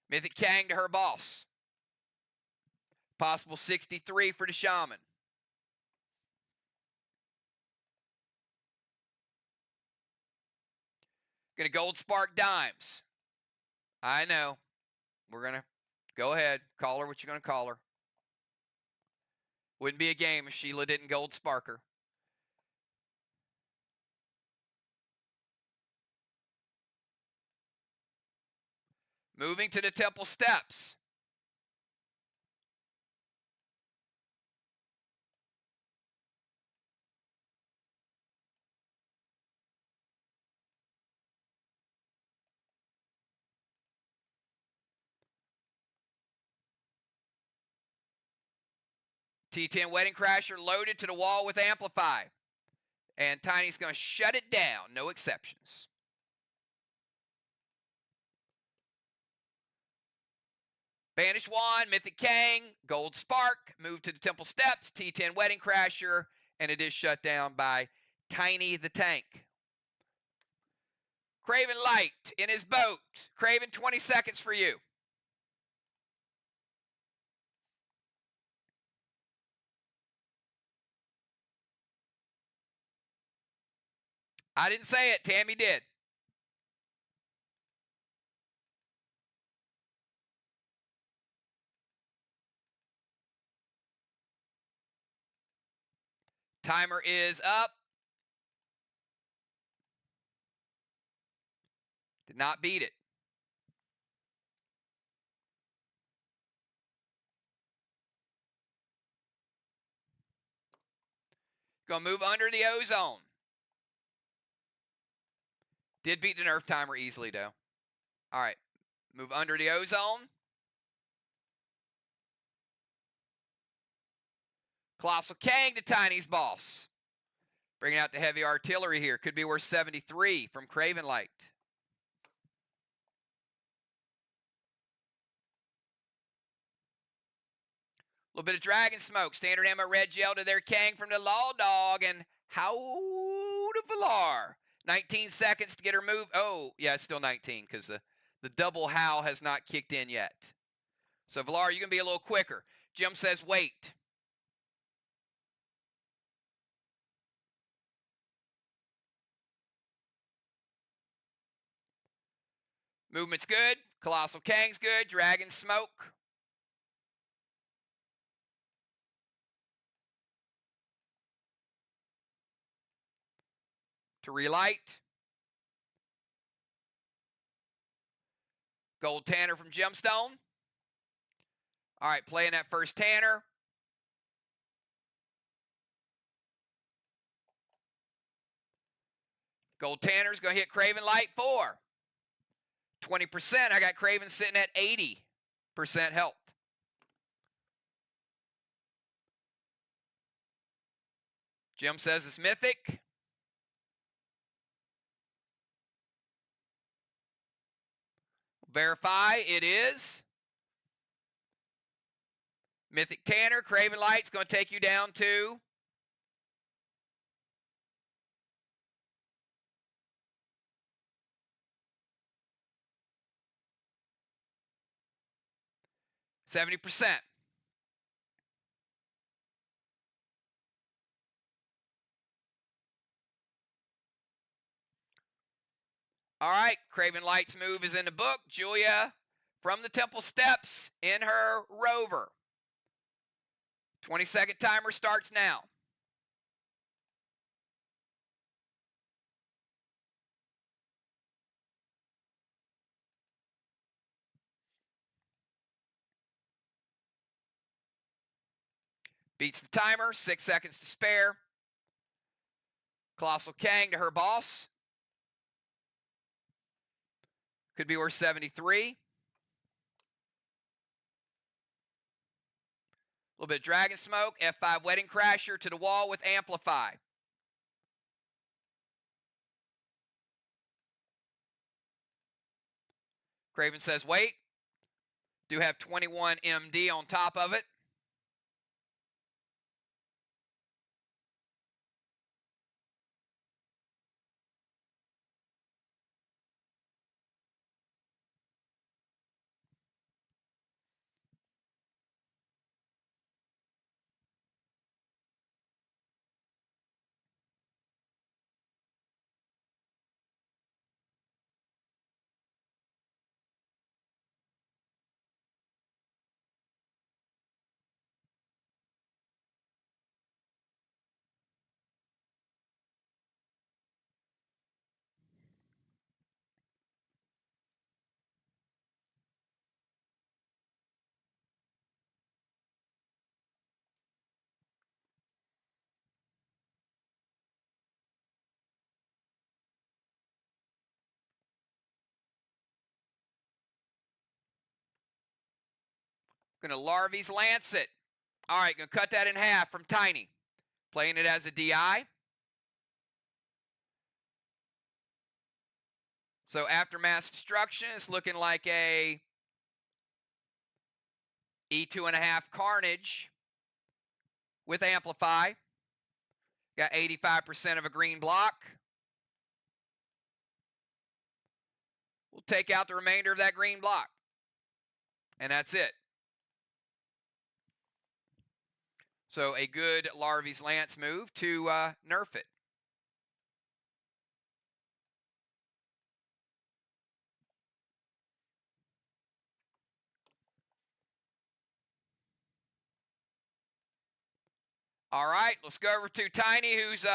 Mythic Kang to her boss. Possible 63 for the Shaman. Gonna Gold Spark Dimes. I know. We're gonna go ahead. Call her what you're gonna call her. Wouldn't be a game if Sheila didn't Gold Spark her. Moving to the temple steps. T10 Wedding Crasher loaded to the wall with Amplify. And Tiny's going to shut it down. No exceptions. Banish Wand, Mythic Kang, Gold Spark, move to the temple steps, T10 Wedding Crasher, and it is shut down by Tiny the Tank. Craven Light in his boat. Craven, 20 seconds for you. I didn't say it. Tammy did. Timer is up. Did not beat it. Gonna move under the ozone. Did beat the nerf timer easily, though. All right. Move under the ozone. Colossal Kang to Tiny's boss. Bringing out the heavy artillery here. Could be worth 73 from Craven Light. A little bit of Dragon Smoke. Standard ammo red gel to their Kang from the Law Dog. And how to Valar. 19 seconds to get her move. Oh, yeah, it's still 19 because the double howl has not kicked in yet. So, Valar, you can be a little quicker. Jim says wait. Movement's good. Colossal Kang's good. Dragon Smoke. To relight. Gold Tanner from Gemstone. All right, playing that first Tanner. Gold Tanner's going to hit Craven Light 4. 20%. I got Craven sitting at 80% health. Jim says it's mythic. Verify it is. Mythic Tanner, Craven Light's going to take you down to %70. All right, Craven Light's move is in the book. Julia from the Temple Steps in her rover. 20-second timer starts now. Beats the timer, 6 seconds to spare. Colossal Kang to her boss. Could be worth 73. A little bit of Dragon Smoke. F5 Wedding Crasher to the wall with Amplify. Craven says wait. Do have 21 MD on top of it. Gonna Larvies Lance it. All right, gonna cut that in half from Tiny. Playing it as a DI. So after mass destruction, it's looking like a E2.5 Carnage with Amplify. Got 85% of a green block. We'll take out the remainder of that green block. And that's it. So a good Larvies Lance move to nerf it. All right, let's go over to Tiny, who's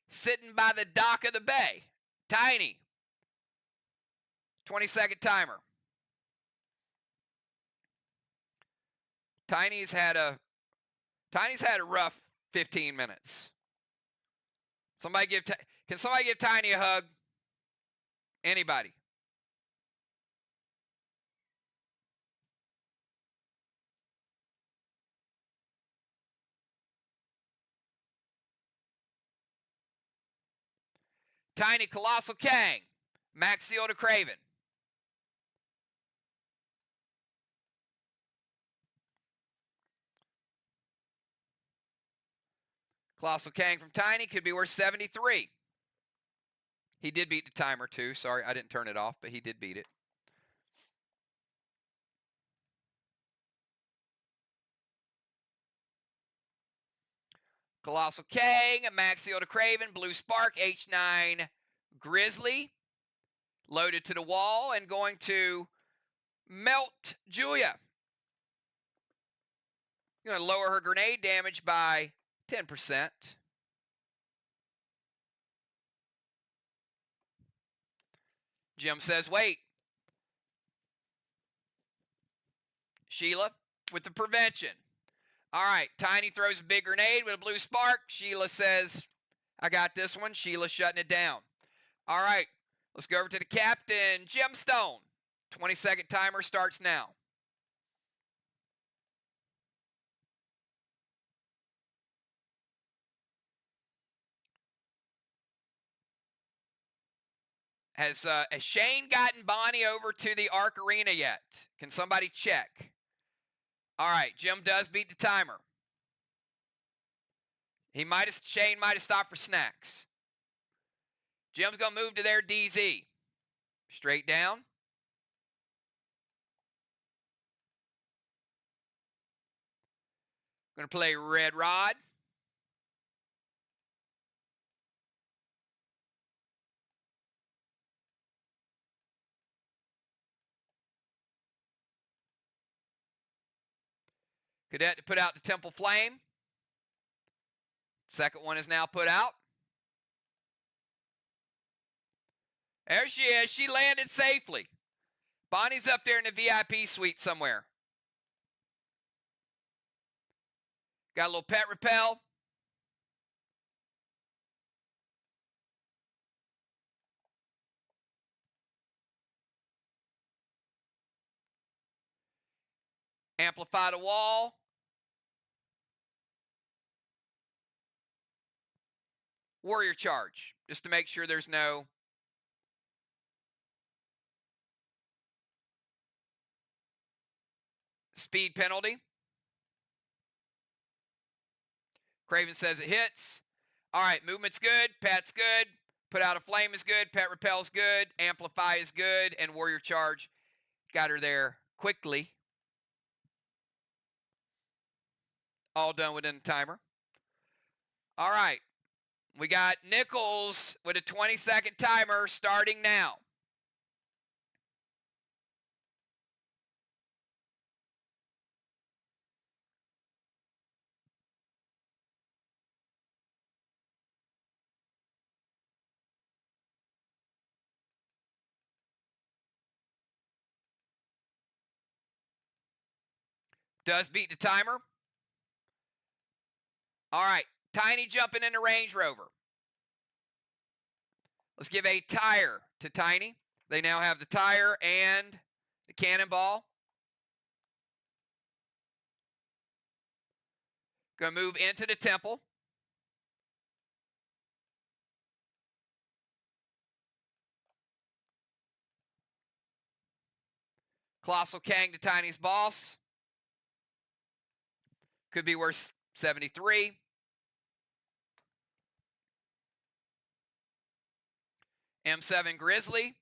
sitting by the dock of the bay. Tiny, 20-second timer. Tiny's had a rough 15 minutes. Can somebody give Tiny a hug? Anybody? Tiny, Colossal Kang, Max Seal to Craven. Colossal Kang from Tiny could be worth 73. He did beat the timer too. Sorry, I didn't turn it off, but he did beat it. Colossal Kang, Max Seal to Craven, Blue Spark, H9 Grizzly, loaded to the wall and going to melt Julia. Going to lower her grenade damage by 10%. Jim says, wait. Sheila with the prevention. All right, Tiny throws a big grenade with a blue spark. Sheila says, I got this one. Sheila shutting it down. All right, let's go over to the captain, Gemstone. 20-second timer starts now. Has Shane gotten Bonnie over to the Arc Arena yet? Can somebody check? All right, Jim does beat the timer. Shane might have stopped for snacks. Jim's going to move to their DZ. Straight down. Going to play Red Rod. Cadet to put out the Temple Flame. Second one is now put out. There she is. She landed safely. Bonnie's up there in the VIP suite somewhere. Got a little pet repel. Amplify the wall. Warrior charge, just to make sure there's no speed penalty. Craven says it hits. All right, movement's good. Pet's good. Put out a flame is good. Pet repel's good. Amplify is good. And warrior charge got her there quickly. All done within the timer. All right. We got Nichols with a 20-second timer starting now. Does beat the timer. All right, Tiny jumping in the Range Rover. Let's give a tire to Tiny. They now have the tire and the cannonball. Going to move into the temple. Colossal Kang to Tiny's boss. Could be worth 73. M7 Grizzly.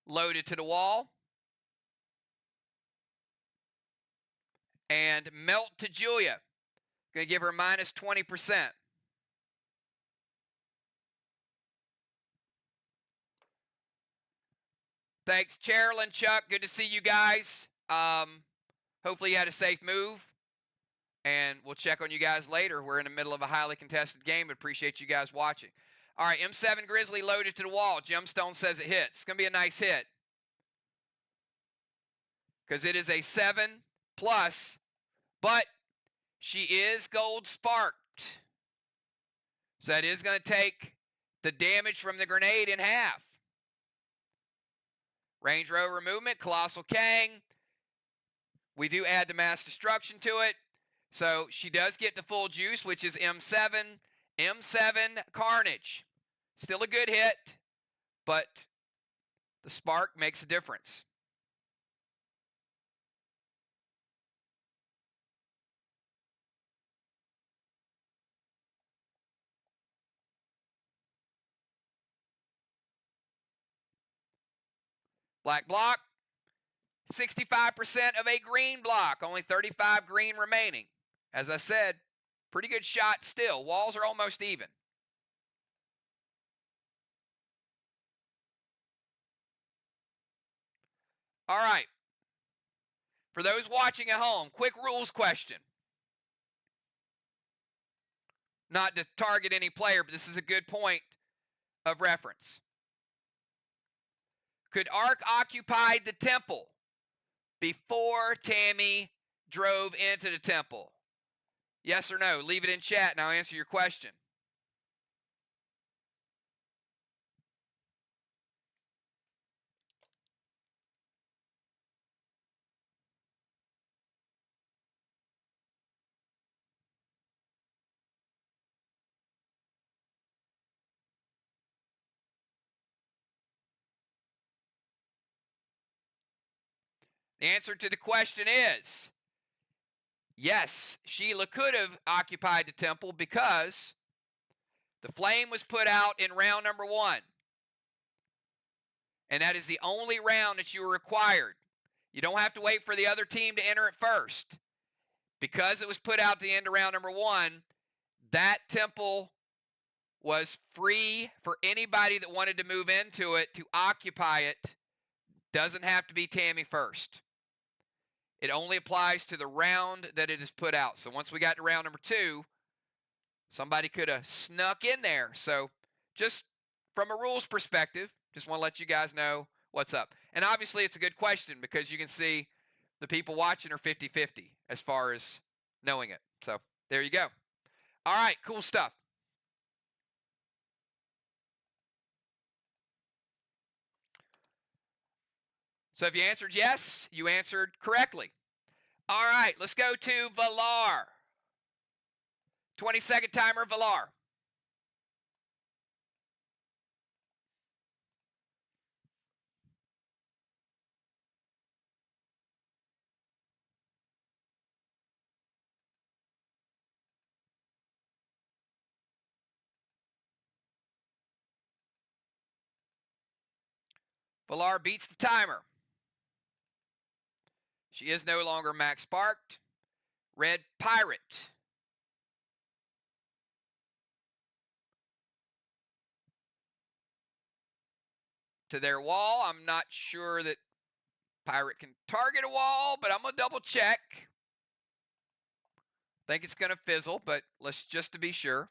Loaded to the wall. And melt to Julia. Going to give her minus 20%. Thanks, Cheryl and Chuck. Good to see you guys. Hopefully you had a safe move. And we'll check on you guys later. We're in the middle of a highly contested game, but appreciate you guys watching. All right, M7 Grizzly loaded to the wall. Gemstone says it hits. It's going to be a nice hit. Because it is a 7+, but she is gold sparked. So that is going to take the damage from the grenade in half. Range Rover movement, Colossal Kang. We do add the mass destruction to it. So she does get the full juice, which is M7. M7 Carnage. Still a good hit, but the spark makes a difference. Black block, 65% of a green block, only 35 green remaining. As I said, pretty good shot still. Walls are almost even. All right. For those watching at home, quick rules question. Not to target any player, but this is a good point of reference. Could Ark occupy the temple before Tammy drove into the temple? Yes or no? Leave it in chat and I'll answer your question. The answer to the question is yes, Sheila could have occupied the temple because the flame was put out in round number 1. And that is the only round that you are required. You don't have to wait for the other team to enter it first. Because it was put out at the end of round number 1, that temple was free for anybody that wanted to move into it to occupy it. Doesn't have to be Tammy first. It only applies to the round that it is put out. So once we got to round number 2, somebody could have snuck in there. So just from a rules perspective, just want to let you guys know what's up. And obviously it's a good question because you can see the people watching are 50-50 as far as knowing it. So there you go. All right, cool stuff. So if you answered yes, you answered correctly. All right, let's go to Valar. 20-second timer, Valar. Valar beats the timer. She is no longer max sparked. Red Pirate. To their wall. I'm not sure that Pirate can target a wall, but I'm going to double check. Think it's going to fizzle, but let's just to be sure.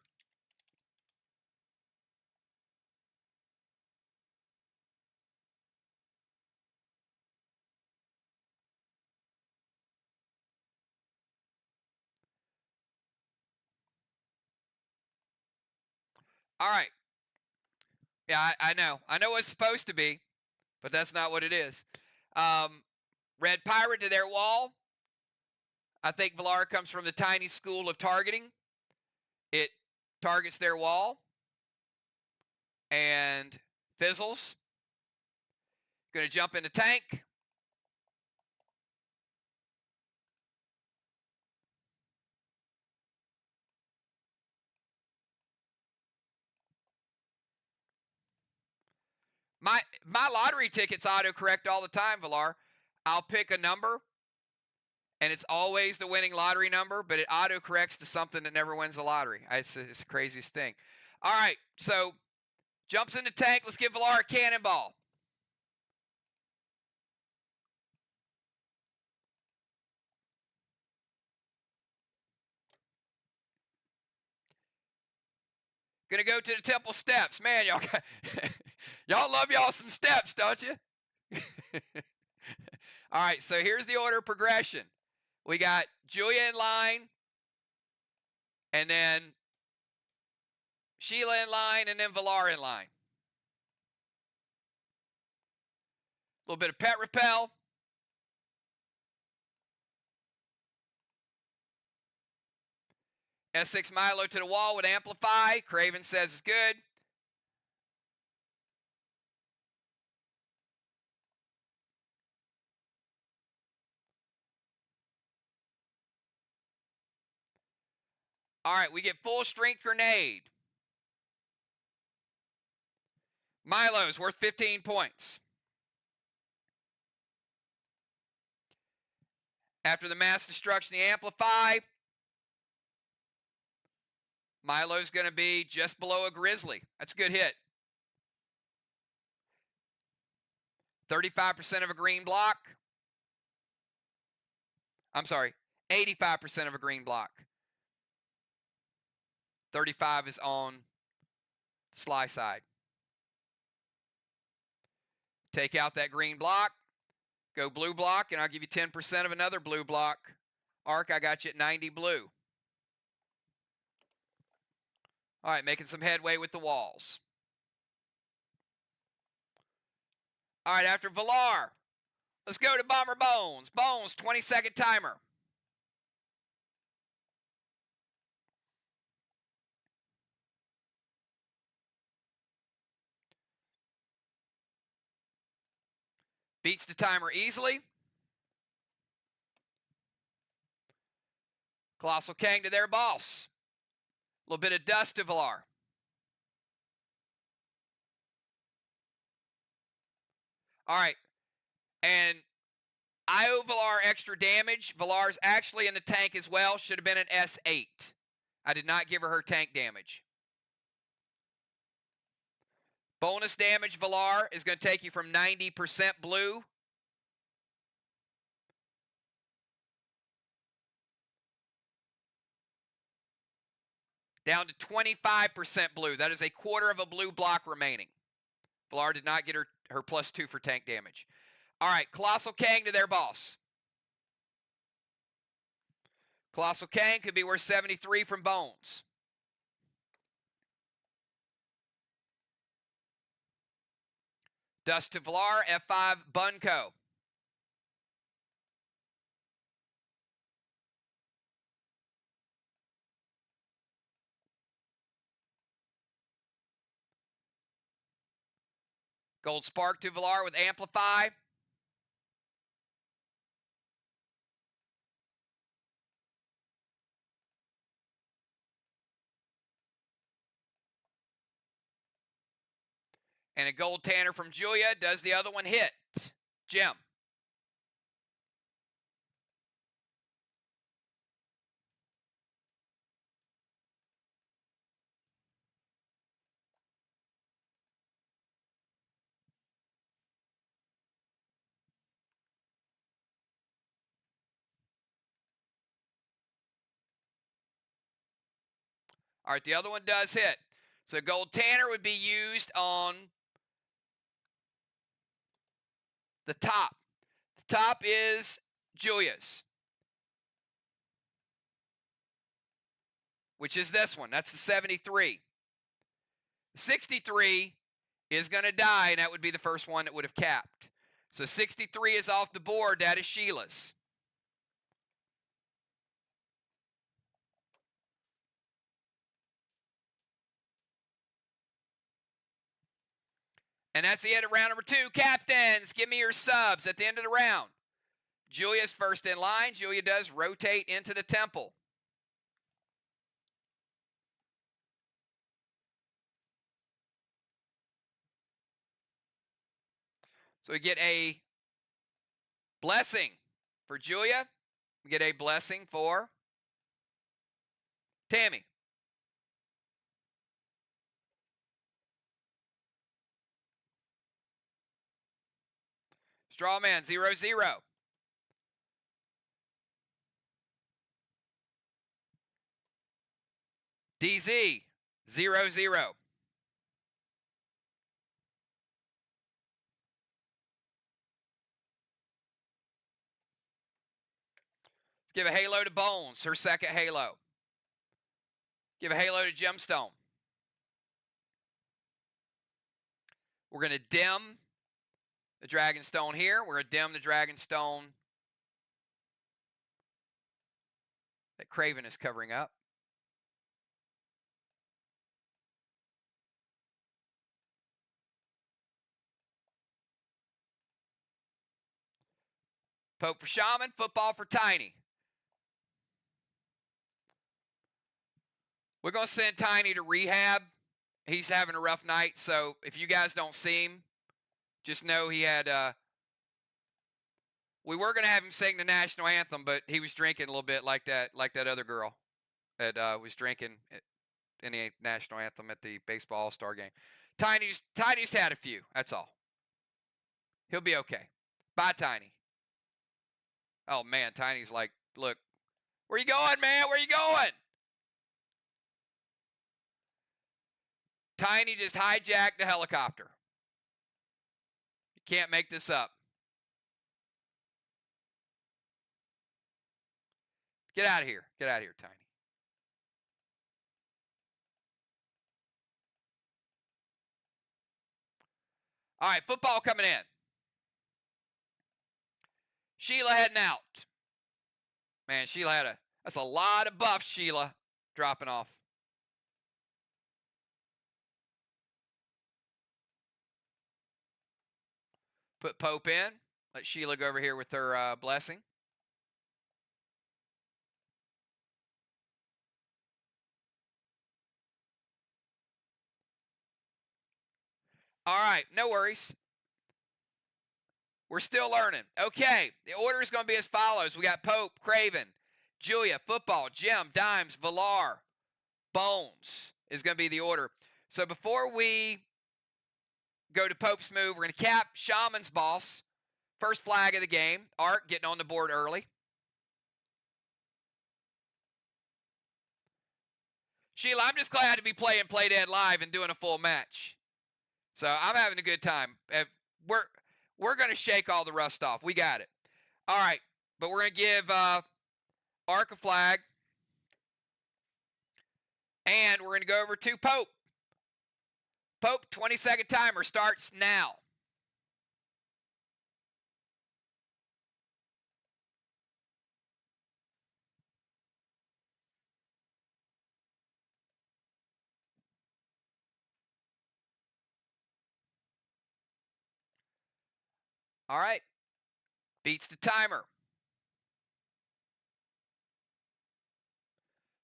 All right. Yeah, I know. I know it's supposed to be, but that's not what it is. Red Pirate to their wall. I think Valar comes from the tiny school of targeting. It targets their wall and fizzles. Going to jump in the tank. My lottery tickets autocorrect all the time, Valar. I'll pick a number, and it's always the winning lottery number, but it autocorrects to something that never wins the lottery. It's the craziest thing. All right, so jumps in the tank. Let's give Valar a cannonball. Gonna go to the temple steps. Man, y'all y'all love y'all some steps, don't you? All right, so here's the order of progression. We got Julia in line, and then Sheila in line, and then Villar in line. A little bit of pet repel. S6 Milo to the wall with amplify. Craven says it's good. All right, we get full strength grenade. Milo's worth 15 points. After the mass destruction, the amplify, Milo's going to be just below a grizzly. That's a good hit. 35% of a green block. I'm sorry, 85% of a green block. 35 is on SLY side. Take out that green block. Go blue block, and I'll give you 10% of another blue block. Arc, I got you at 90 blue. All right, making some headway with the walls. All right, after Villar, let's go to Bomber Bones. Bones, 20-second timer. Beats the timer easily. Colossal Kang to their boss. A little bit of dust to Villar. All right, and I owe Villar extra damage. Villar's actually in the tank as well. Should have been an S8. I did not give her tank damage. Bonus damage, Villar, is going to take you from 90% blue down to 25% blue. That is a quarter of a blue block remaining. Villar did not get her +2 for tank damage. All right, Colossal Kang to their boss. Colossal Kang could be worth 73 from Bones. Dust to Villar, F5 Bunko. Gold Spark to Villar with Amplify. And a Gold Tanner from Julia. Does the other one hit? Jim. All right, the other one does hit. So Gold Tanner would be used on the top. The top is Julia's, which is this one. That's the 73. 63 is going to die, and that would be the first one that would have capped. So 63 is off the board. That is Sheila's. And that's the end of round number 2. Captains, give me your subs at the end of the round. Julia's first in line. Julia does rotate into the temple. So we get a blessing for Julia. We get a blessing for Tammy. Strawman 0-0. DZ 0-0. Let's give a halo to Bones, her second halo. Give a halo to Gemstone. We're going to dim the Dragonstone here. We're going to dim the Dragonstone that Craven is covering up. Pope for Shaman, football for Tiny. We're going to send Tiny to rehab. He's having a rough night, so if you guys don't see him, just know he had, we were going to have him sing the national anthem, but he was drinking a little bit like that other girl that was drinking in the national anthem at the baseball all-star game. Tiny's had a few, that's all. He'll be okay. Bye, Tiny. Oh, man, Tiny's like, look, where you going, man? Where you going? Tiny just hijacked the helicopter. You can't make this up. Get out of here. Get out of here, Tiny. All right, football coming in. Sheila heading out. Man, Sheila that's a lot of buffs, Sheila, dropping off. Put Pope in. Let Sheila go over here with her blessing. All right, no worries. We're still learning. Okay, the order is going to be as follows. We got Pope, Craven, Julia, Football, Jim, Dimes, Villar, Bones is going to be the order. So before we go to Pope's move, we're going to cap Shaman's boss. First flag of the game. Art getting on the board early. Sheila, I'm just glad to be playing Play Dead live and doing a full match. So I'm having a good time. We're going to shake all the rust off. We got it. All right, but we're going to give Ark a flag. And we're going to go over to Pope. Pope, 20-second timer starts now. All right. Beats the timer.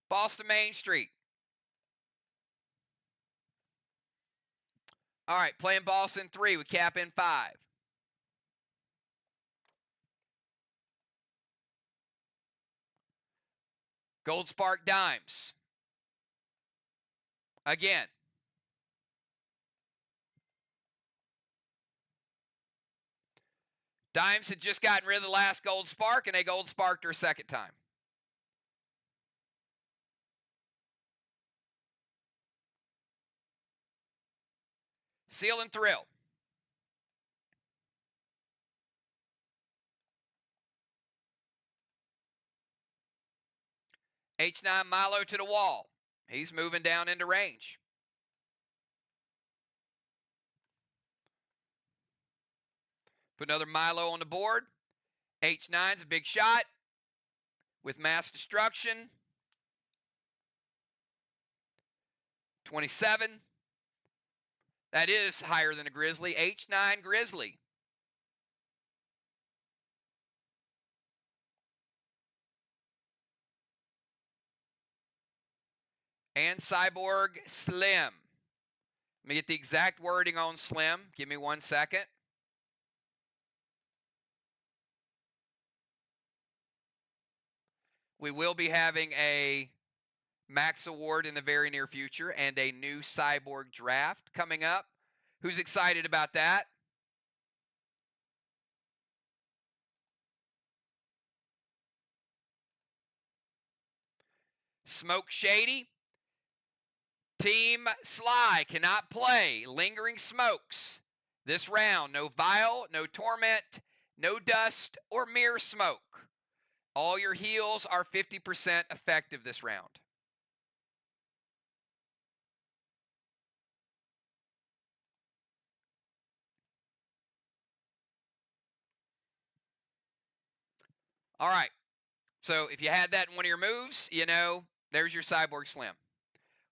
Boston Main Street. All right, playing Boston 3 with cap in 5. Gold Spark Dimes. Again. Dimes had just gotten rid of the last Gold Spark, and they Gold Sparked her a second time. Seal and Thrill. H9 Milo to the wall. He's moving down into range. Put another Milo on the board. H9's a big shot with mass destruction. 27. That is higher than a Grizzly. H9 Grizzly. And Cyborg Slim. Let me get the exact wording on Slim. Give me 1 second. We will be having a Max Award in the very near future and a new Cyborg draft coming up. Who's excited about that? Smoke Shady. Team SLY cannot play Lingering Smokes this round. No Vial, no Torment, no Dust, or Mirror Smoke. All your heals are 50% effective this round. All right. So if you had that in one of your moves, you know, there's your Cyborg Slim.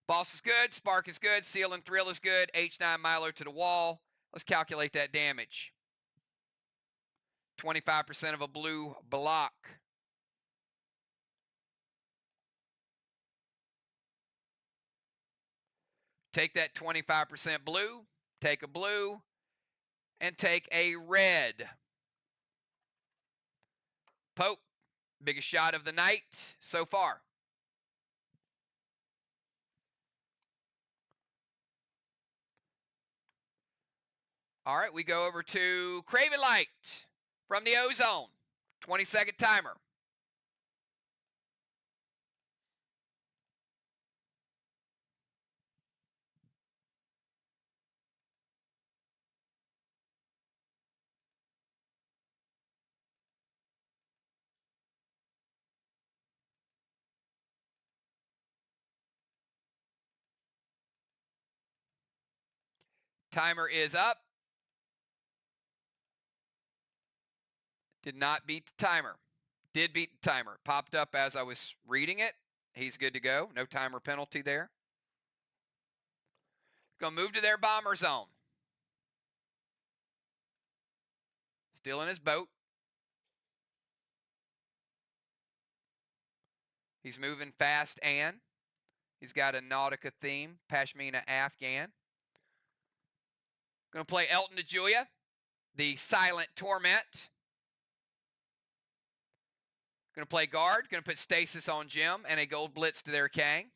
Boss is good. Spark is good. Seal and Thrill is good. H9 Milo to the wall. Let's calculate that damage. 25% of a blue block. Take that 25% blue, take a blue, and take a red. Pope, biggest shot of the night so far. All right, we go over to Craven Light from the Ozone. 20-second timer. Timer is up. Did not beat the timer. Did beat the timer. Popped up as I was reading it. He's good to go. No timer penalty there. Going to move to their bomber zone. Still in his boat. He's moving fast and he's got a Nautica theme. Pashmina Afghan. Going to play Elton to Julia. The Silent Torment. Going to play guard. Going to put Stasis on Jim and a Gold Blitz to their Kang.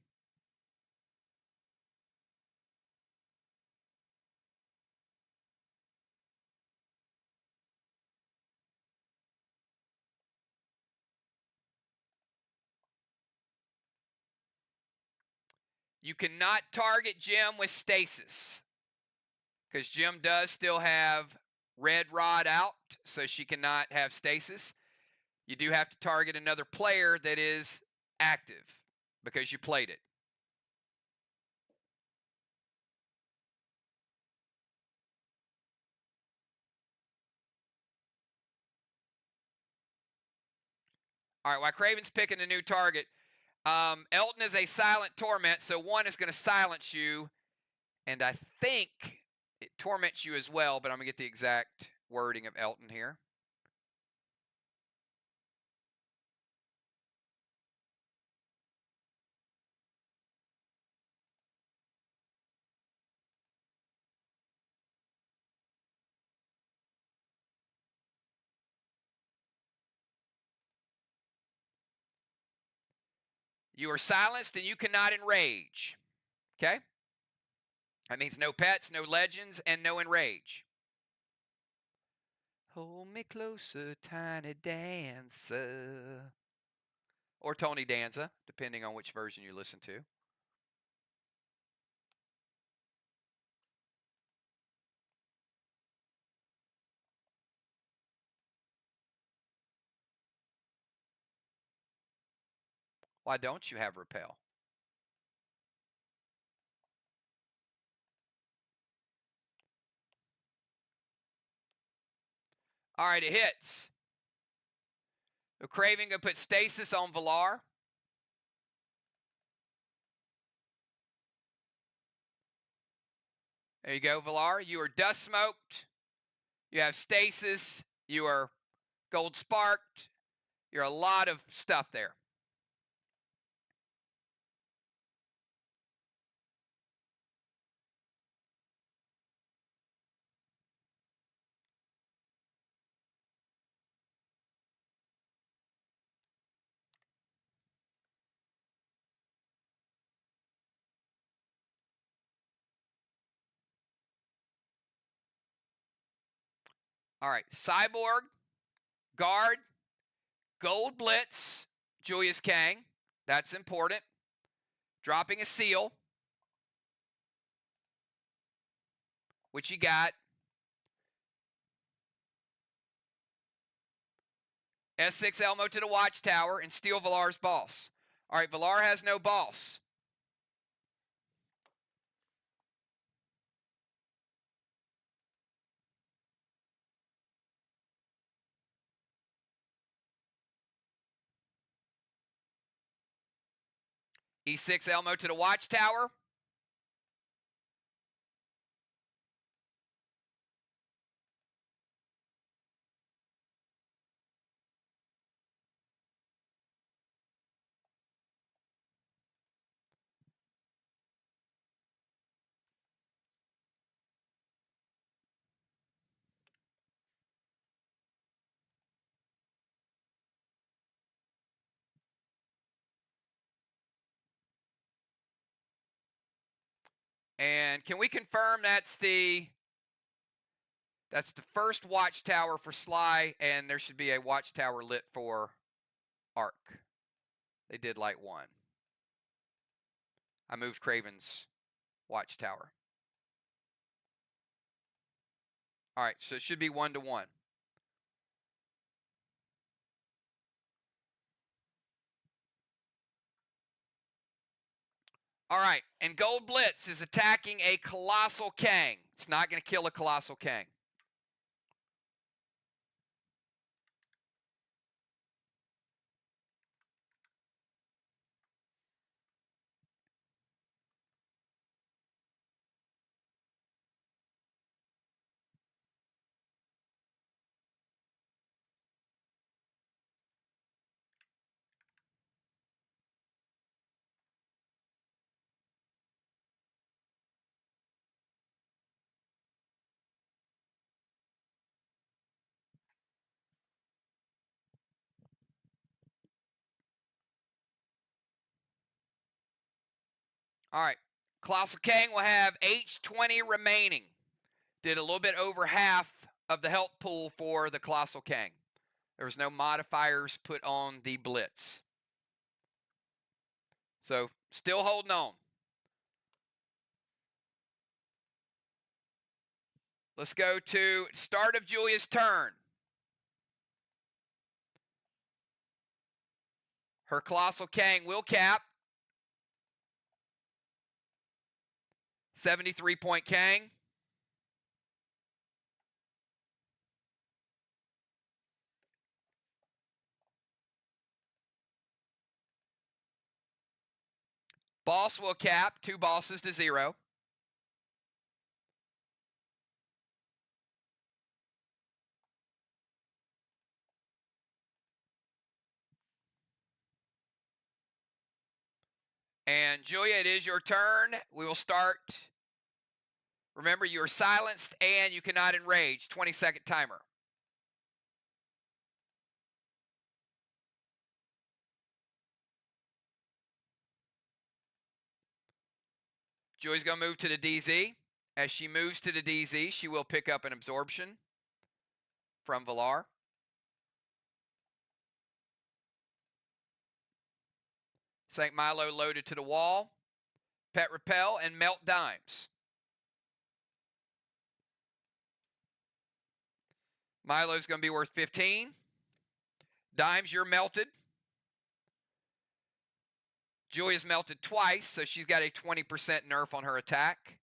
You cannot target Jim with Stasis because Jim does still have Red Rod out, so she cannot have Stasis. You do have to target another player that is active because you played it. All right, while Craven's picking a new target, Elton is a Silent Torment, so one is going to silence you, and I think it torments you as well, but I'm going to get the exact wording of Elton here. You are silenced and you cannot enrage. Okay? That means no pets, no legends, and no enrage. Hold me closer, tiny dancer. Or Tony Danza, depending on which version you listen to. Why don't you have repel? All right, it hits. The Craven going to put Stasis on Valar. There you go, Valar. You are dust smoked. You have Stasis. You are gold sparked. You're a lot of stuff there. All right, Cyborg, Guard, Gold Blitz, Julius Kang. That's important. Dropping a seal. What you got? S6 Elmo to the Watchtower and steal Villar's boss. All right, Villar has no boss. E6 Elmo to the Watchtower. And can we confirm that's the first Watchtower for SLY, and there should be a Watchtower lit for Arc. They did light one. I moved Craven's Watchtower. All right, so it should be 1-1. All right, and Gold Blitz is attacking a Colossal Kang. It's not going to kill a Colossal Kang. All right, Colossal Kang will have H20 remaining. Did a little bit over half of the health pool for the Colossal Kang. There was no modifiers put on the Blitz. So, still holding on. Let's go to start of Julia's turn. Her Colossal Kang will cap. 73-point Kang. Boss will cap 2 bosses to 0. And Julia, it is your turn. We will start. Remember, you are silenced and you cannot enrage. 20-second timer. Julia's going to move to the DZ. As she moves to the DZ, she will pick up an absorption from Villar. St. Milo loaded to the wall. Pet Repel and Melt Dimes. Milo's going to be worth 15. Dimes, you're melted. Julia's melted twice, so she's got a 20% nerf on her attack.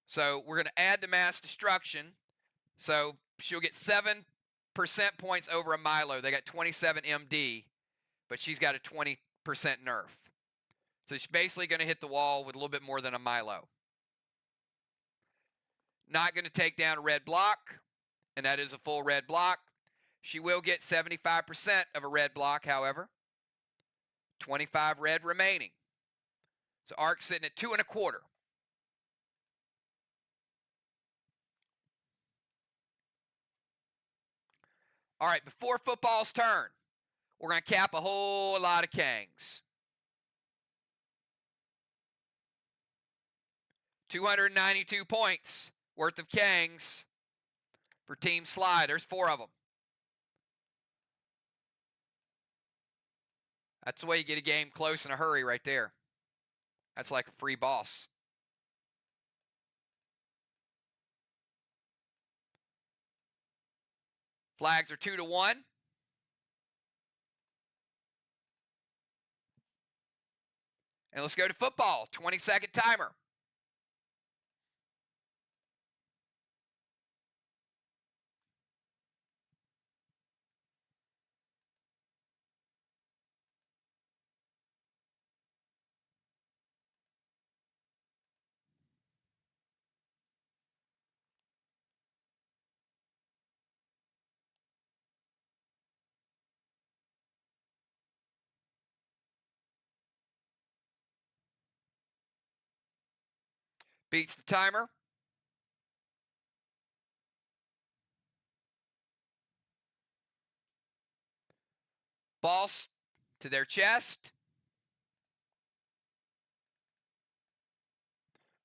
So we're going to add the mass destruction. So she'll get 7% points over a Milo. They got 27 MD, but she's got a 20% nerf. So she's basically going to hit the wall with a little bit more than a Milo. Not going to take down a red block, and that is a full red block. She will get 75% of a red block, however. 25 red remaining. So Arc's sitting at 2 1/4. All right, before football's turn, we're going to cap a whole lot of Kangs. 292 points worth of Kangs for Team SLY. There's 4 of them. That's the way you get a game close in a hurry right there. That's like a free boss. Flags are 2-1. And let's go to football. 20-second timer. Beats the timer. Boss to their chest.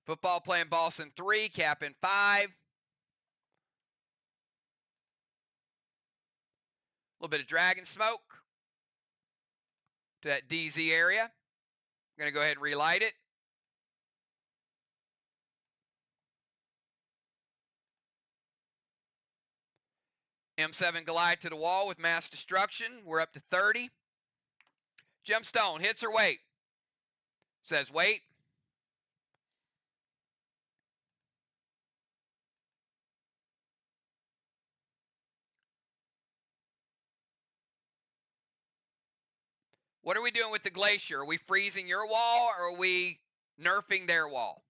Football playing boss in 3, cap in 5. A little bit of dragon smoke to that DZ area. I'm going to go ahead and relight it. M7 Goliath to the wall with mass destruction. We're up to 30. Gemstone hits her wait. Says wait. What are we doing with the glacier? Are we freezing your wall or are we nerfing their wall?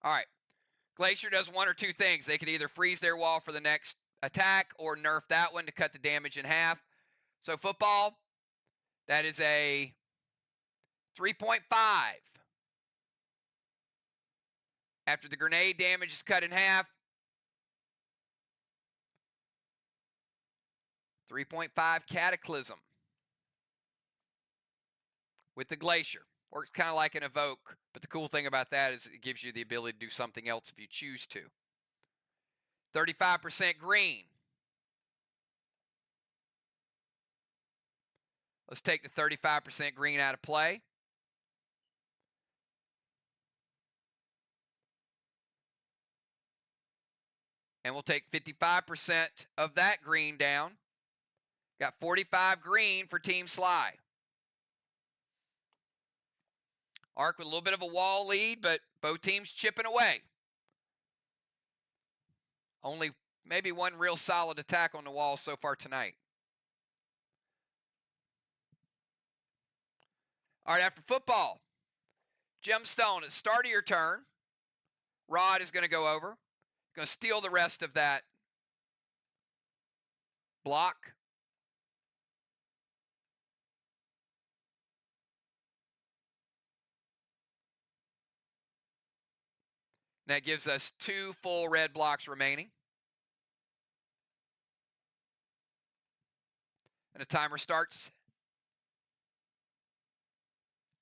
All right. Glacier does one or two things. They could either freeze their wall for the next attack or nerf that one to cut the damage in half. So football, that is a 3.5. After the grenade damage is cut in half, 3.5 Cataclysm with the Glacier. Works kind of like an Evoke, but the cool thing about that is it gives you the ability to do something else if you choose to. 35% green. Let's take the 35% green out of play. And we'll take 55% of that green down. Got 45 green for Team SLY. Arc with a little bit of a wall lead, but both teams chipping away. Only maybe one real solid attack on the wall so far tonight. All right, after football, Gemstone, at the start of your turn, Rod is going to go over. Going to steal the rest of that block. That gives us 2 full red blocks remaining. And the timer starts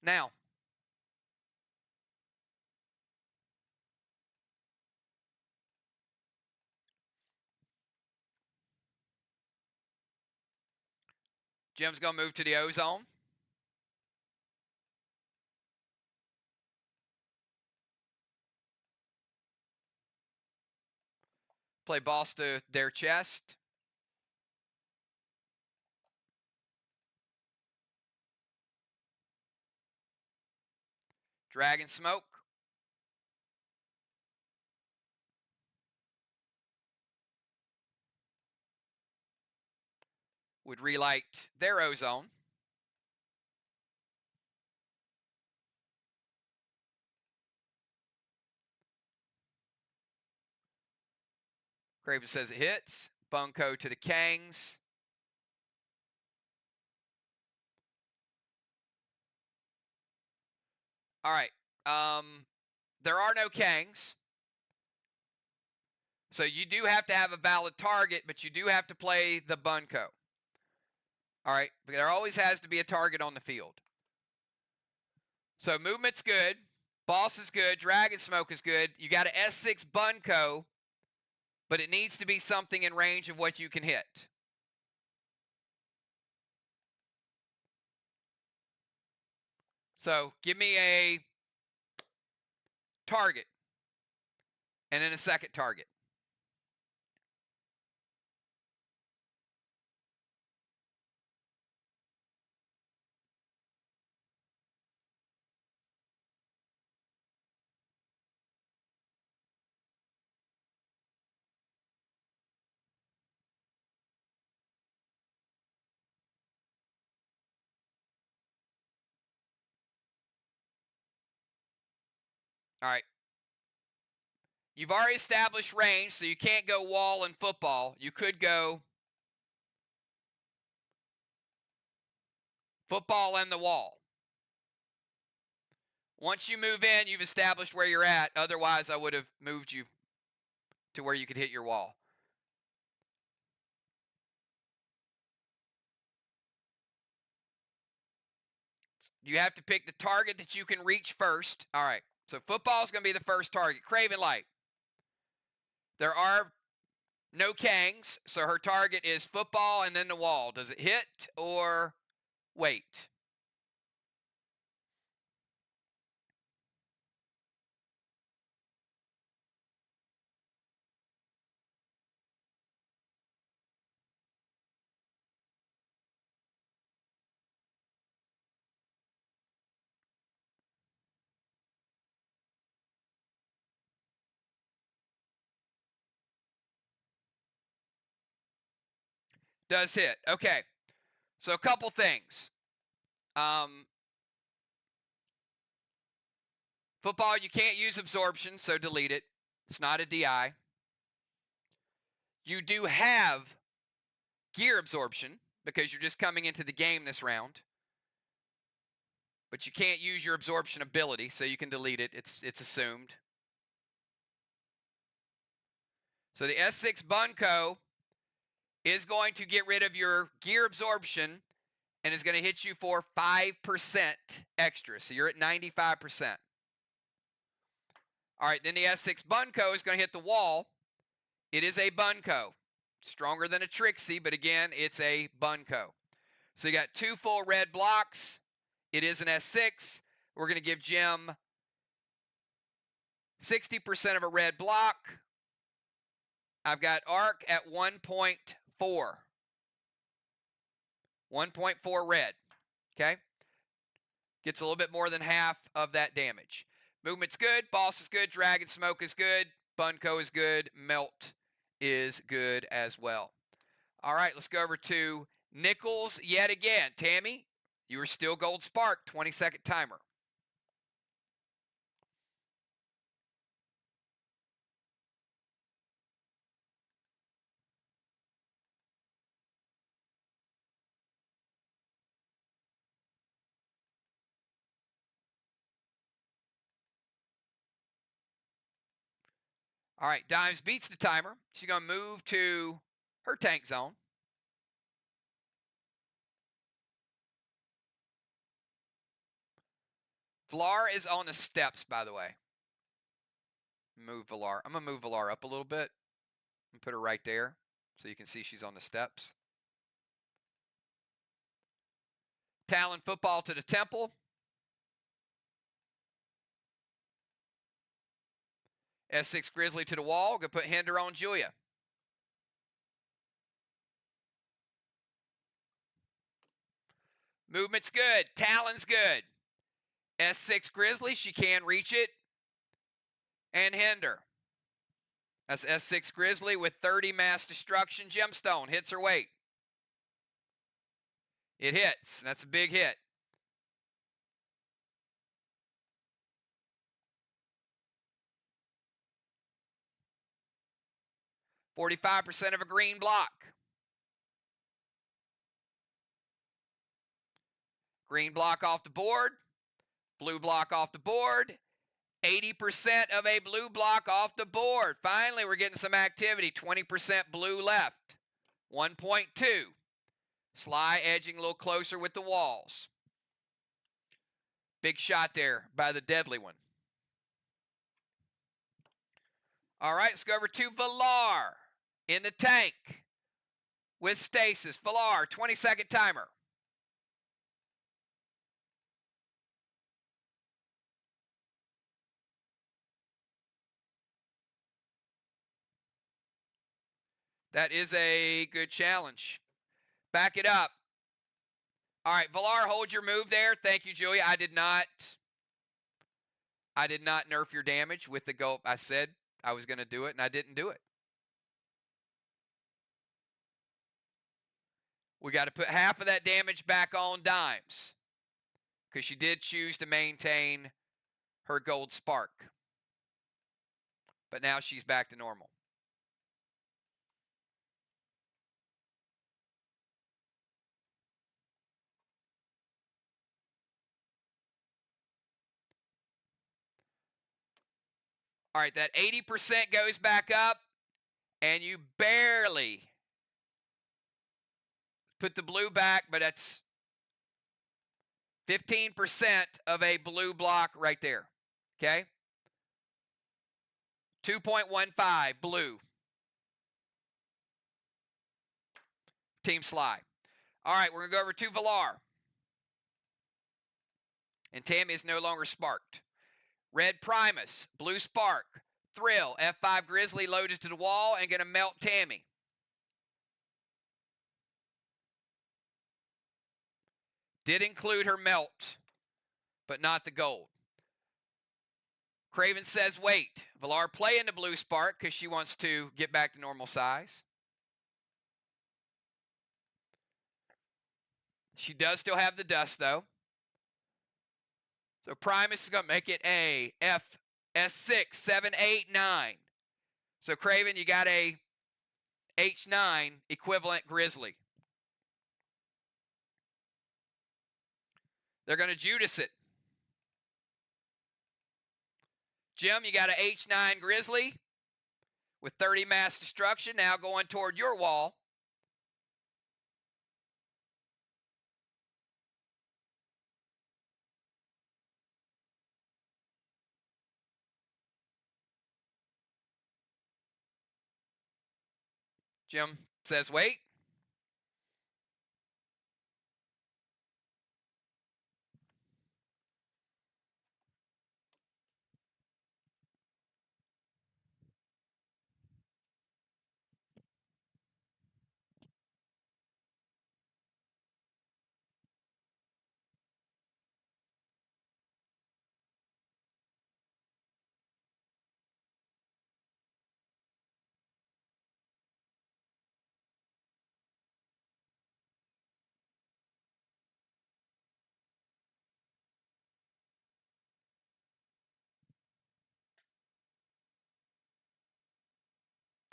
now. Jim's going to move to the ozone. Play boss to their chest. Dragon smoke. Would relight their ozone. Craven says it hits. Bunko to the Kangs. All right. There are no Kangs. So you do have to have a valid target, but you do have to play the Bunko. All right. But there always has to be a target on the field. So movement's good. Boss is good. Dragon Smoke is good. You got an S6 Bunko, but it needs to be something in range of what you can hit. So give me a target and then a second target. All right. You've already established range, so you can't go wall and football. You could go football and the wall. Once you move in, you've established where you're at. Otherwise, I would have moved you to where you could hit your wall. You have to pick the target that you can reach first. All right. So football is going to be the first target. Craven Light. There are no Kangs, so her target is football and then the wall. Does it hit or wait? Does hit. Okay. So a couple things. Football, you can't use absorption, so delete it. It's not a DI. You do have gear absorption because you're just coming into the game this round. But you can't use your absorption ability, so you can delete it. It's assumed. So the S6 Bunko is going to get rid of your gear absorption and is going to hit you for 5% extra. So you're at 95%. All right, then the S6 Bunko is going to hit the wall. It is a Bunko. Stronger than a Trixie, but again, it's a Bunko. So you got 2 full red blocks. It is an S6. We're going to give Jim 60% of a red block. I've got arc at 1.4. 1.4 red. Okay? Gets a little bit more than half of that damage. Movement's good. Boss is good. Dragon Smoke is good. Bunko is good. Melt is good as well. All right, let's go over to Nichols yet again. Tammy, you are still Gold Spark. 20-second timer. All right, Dimes beats the timer. She's going to move to her tank zone. Vlar is on the steps, by the way. Move Vlar. I'm going to move Vlar up a little bit and put her right there so you can see she's on the steps. Talon football to the temple. S6 Grizzly to the wall. Going to put Hinder on Julia. Movement's good. Talon's good. S6 Grizzly, she can reach it. And Hinder. That's S6 Grizzly with 30 mass destruction. Gemstone hits her weight. It hits. That's a big hit. %45 of a green block. Green block off the board. Blue block off the board. 80% of a blue block off the board. Finally, we're getting some activity. 20% blue left. 1.2. SLY edging a little closer with the walls. Big shot there by the deadly one. All right, let's go over to Valar in the tank with stasis. Valar, 20-second timer. That is a good challenge. Back it up. All right, Valar, hold your move there. Thank you, Julia. I did not nerf your damage with the go. I said I was going to do it, and I didn't do it. We got to put half of that damage back on Dimes because she did choose to maintain her gold spark. But now she's back to normal. All right, that 80% goes back up, and you barely put the blue back, but that's 15% of a blue block right there, okay? 2.15 blue. Team SLY. All right, we're going to go over to Valar. And Tammy is no longer sparked. Red Primus, blue spark, Thrill, F5 Grizzly loaded to the wall and going to melt Tammy. Did include her melt, but not the gold. Craven says wait. Valar playing the blue spark because she wants to get back to normal size. She does still have the dust though. So Primus is going to make it a F, S6, 7, 8, 9. So Craven, you got a H9 equivalent Grizzly. They're going to Judas it. Jim, you got an H9 Grizzly with 30 mass destruction now going toward your wall. Jim says wait.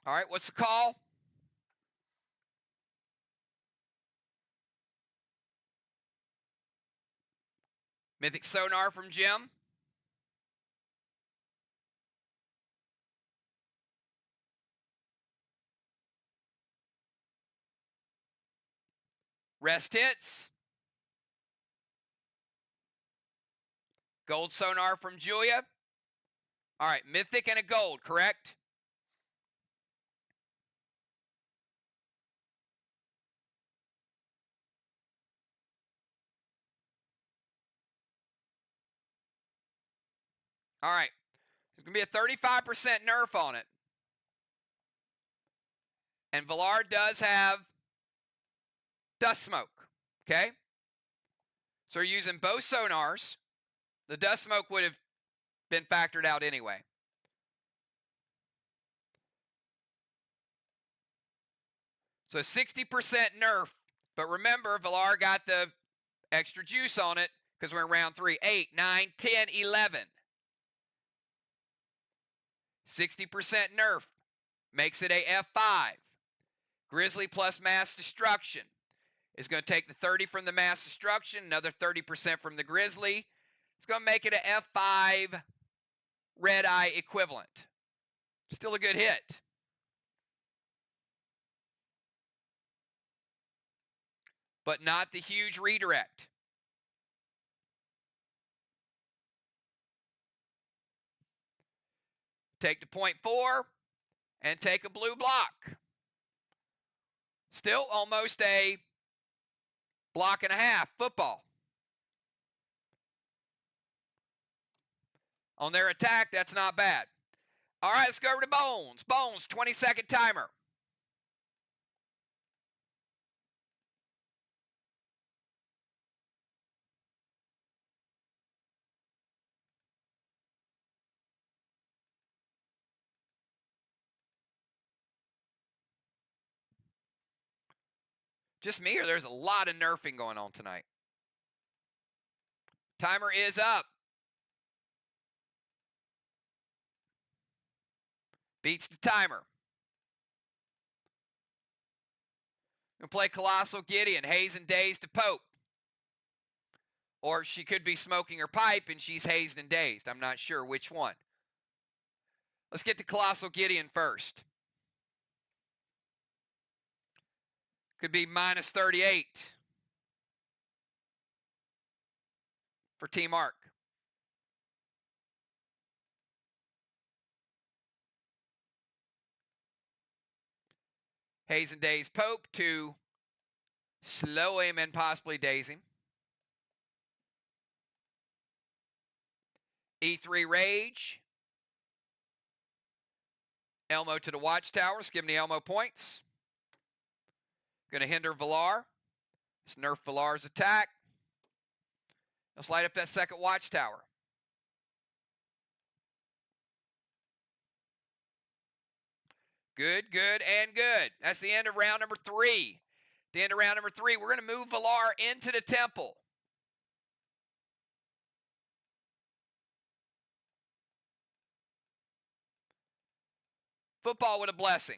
All right, what's the call? Mythic Sonar from Jim. Rest hits. Gold Sonar from Julia. All right, Mythic and a gold, correct? All right, there's going to be a 35% nerf on it. And Valar does have dust smoke, okay? So we're using both sonars. The dust smoke would have been factored out anyway. So 60% nerf. But remember, Valar got the extra juice on it because we're in round 3. 8, 9, 10, 11. 60% nerf makes it a F5. Grizzly plus mass destruction is going to take the 30 from the mass destruction, another 30% from the Grizzly. It's going to make it a F5 red eye equivalent. Still a good hit. But not the huge redirect. Take the 0.4 and take a blue block. Still almost a block and a half football. On their attack, that's not bad. All right, let's go over to Bones. Bones, 20-second timer. Just me, or there's a lot of nerfing going on tonight? Timer is up. Beats the timer. Gonna play Colossal Gideon, hazed and dazed to Pope. Or she could be smoking her pipe and she's hazed and dazed. I'm not sure which one. Let's get to Colossal Gideon first. Could be minus 38 for Team Arc. Haze and daze Pope to slow him and possibly daze him. E3 Rage. Elmo to the Watchtowers. Give him the Elmo points. Going to hinder Villar. Let's nerf Villar's attack. Let's light up that second Watchtower. Good, good, and good. That's the end of round number 3. The end of round number 3, we're going to move Villar into the temple. Football with a blessing.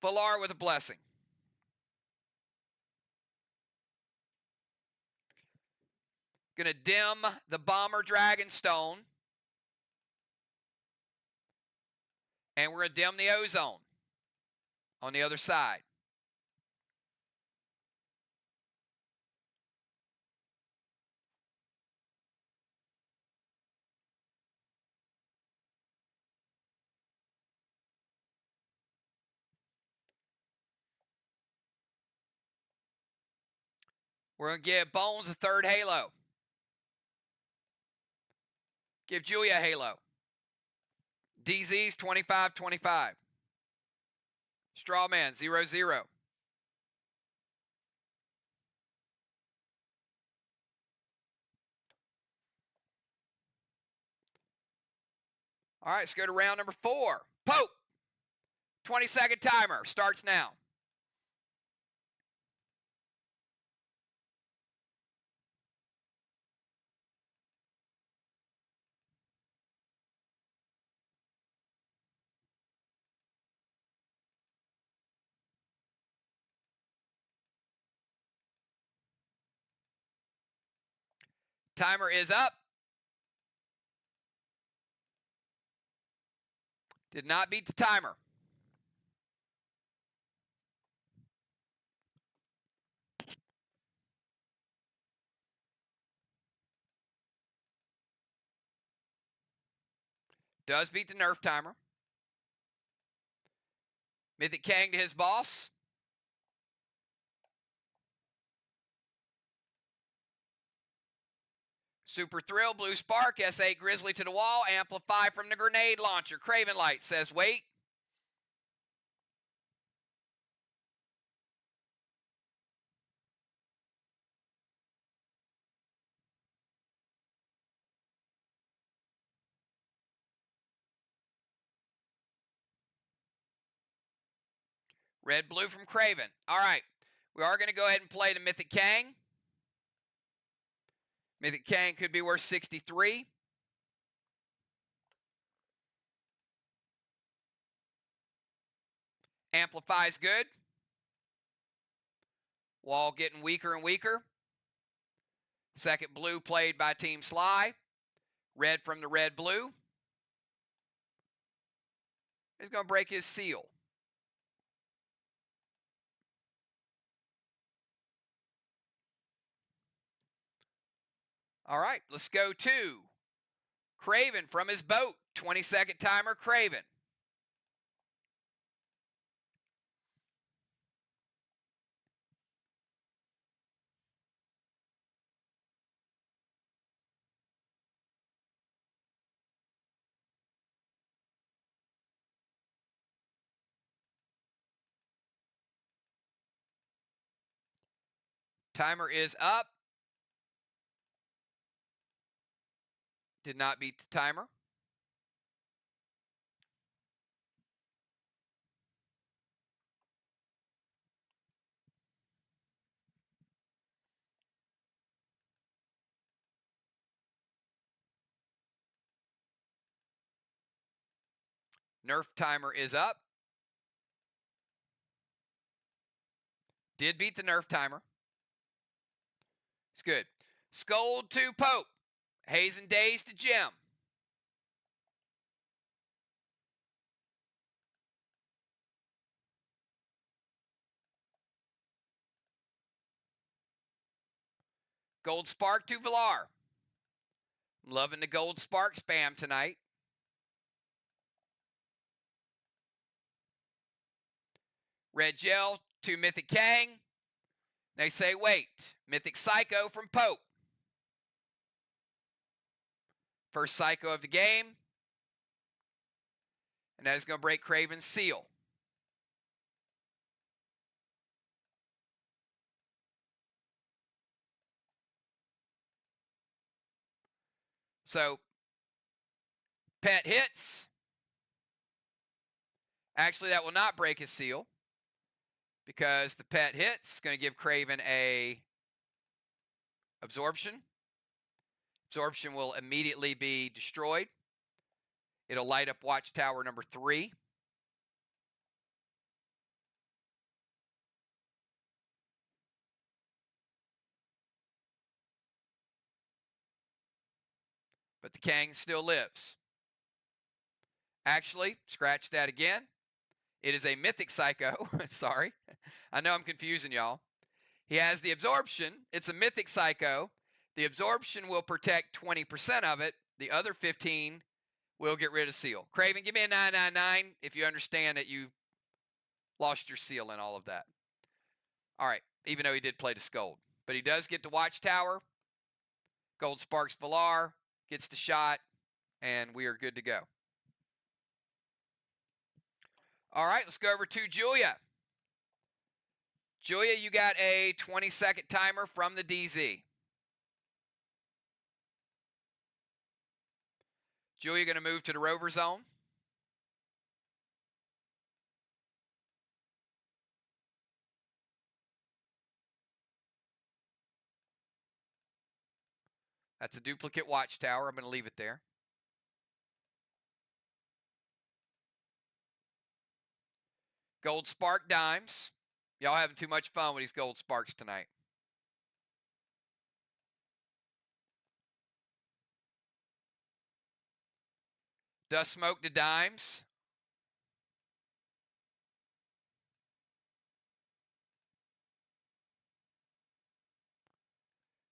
Villar with a blessing. Going to dim the Bomber Dragon Stone. And we're going to dim the Ozone on the other side. We're going to give Bones a third halo. Give Julia a halo. DZ's 25-25. Strawman 0-0. All right, let's go to round number 4. Pope. 20-second timer starts now. Timer is up. Did not beat the timer. Does beat the nerf timer. Mythic Kang to his boss. Super Thrill, Blue Spark, S8 Grizzly to the wall, amplify from the grenade launcher. Craven Light says wait. Red Blue from Craven. All right, we are going to go ahead and play the Mythic Kang. Mythic Kang could be worth 63. Amplify's good. Wall getting weaker and weaker. Second blue played by Team SLY. Red from the red blue. He's going to break his seal. All right, let's go to Craven from his boat. 20-second timer, Craven. Timer is up. Did not beat the timer. Nerf timer is up. Did beat the Nerf timer. It's good. Scold to Pope. Haze and Days to Jim. Gold Spark to Villar. I'm loving the Gold Spark spam tonight. Red Gel to Mythic Kang. They say wait. Mythic Psycho from Pope. First Psycho of the game. And that is going to break Craven's seal. So, pet hits. Actually, that will not break his seal, because the pet hits going to give Craven a absorption. Absorption will immediately be destroyed. It'll light up Watchtower number 3. But the Kang still lives. Actually, scratch that again. It is a Mythic Psycho. Sorry. I know I'm confusing y'all. He has the absorption. It's a Mythic Psycho. The absorption will protect 20% of it. The other 15 will get rid of seal. Craven, give me a 999 if you understand that you lost your seal and all of that. All right, even though he did play to Scold. But he does get the Watchtower. Gold Sparks Villar gets the shot, and we are good to go. All right, let's go over to Julia. Julia, you got a 20-second timer from the DZ. Julia going to move to the rover zone. That's a duplicate Watchtower. I'm going to leave it there. Gold Spark Dimes. Y'all having too much fun with these Gold Sparks tonight. Dust Smoke to Dimes.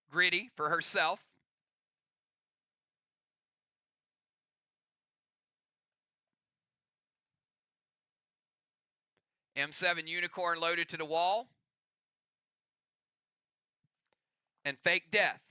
Gritty for herself. M7 Unicorn loaded to the wall. And Fake Death.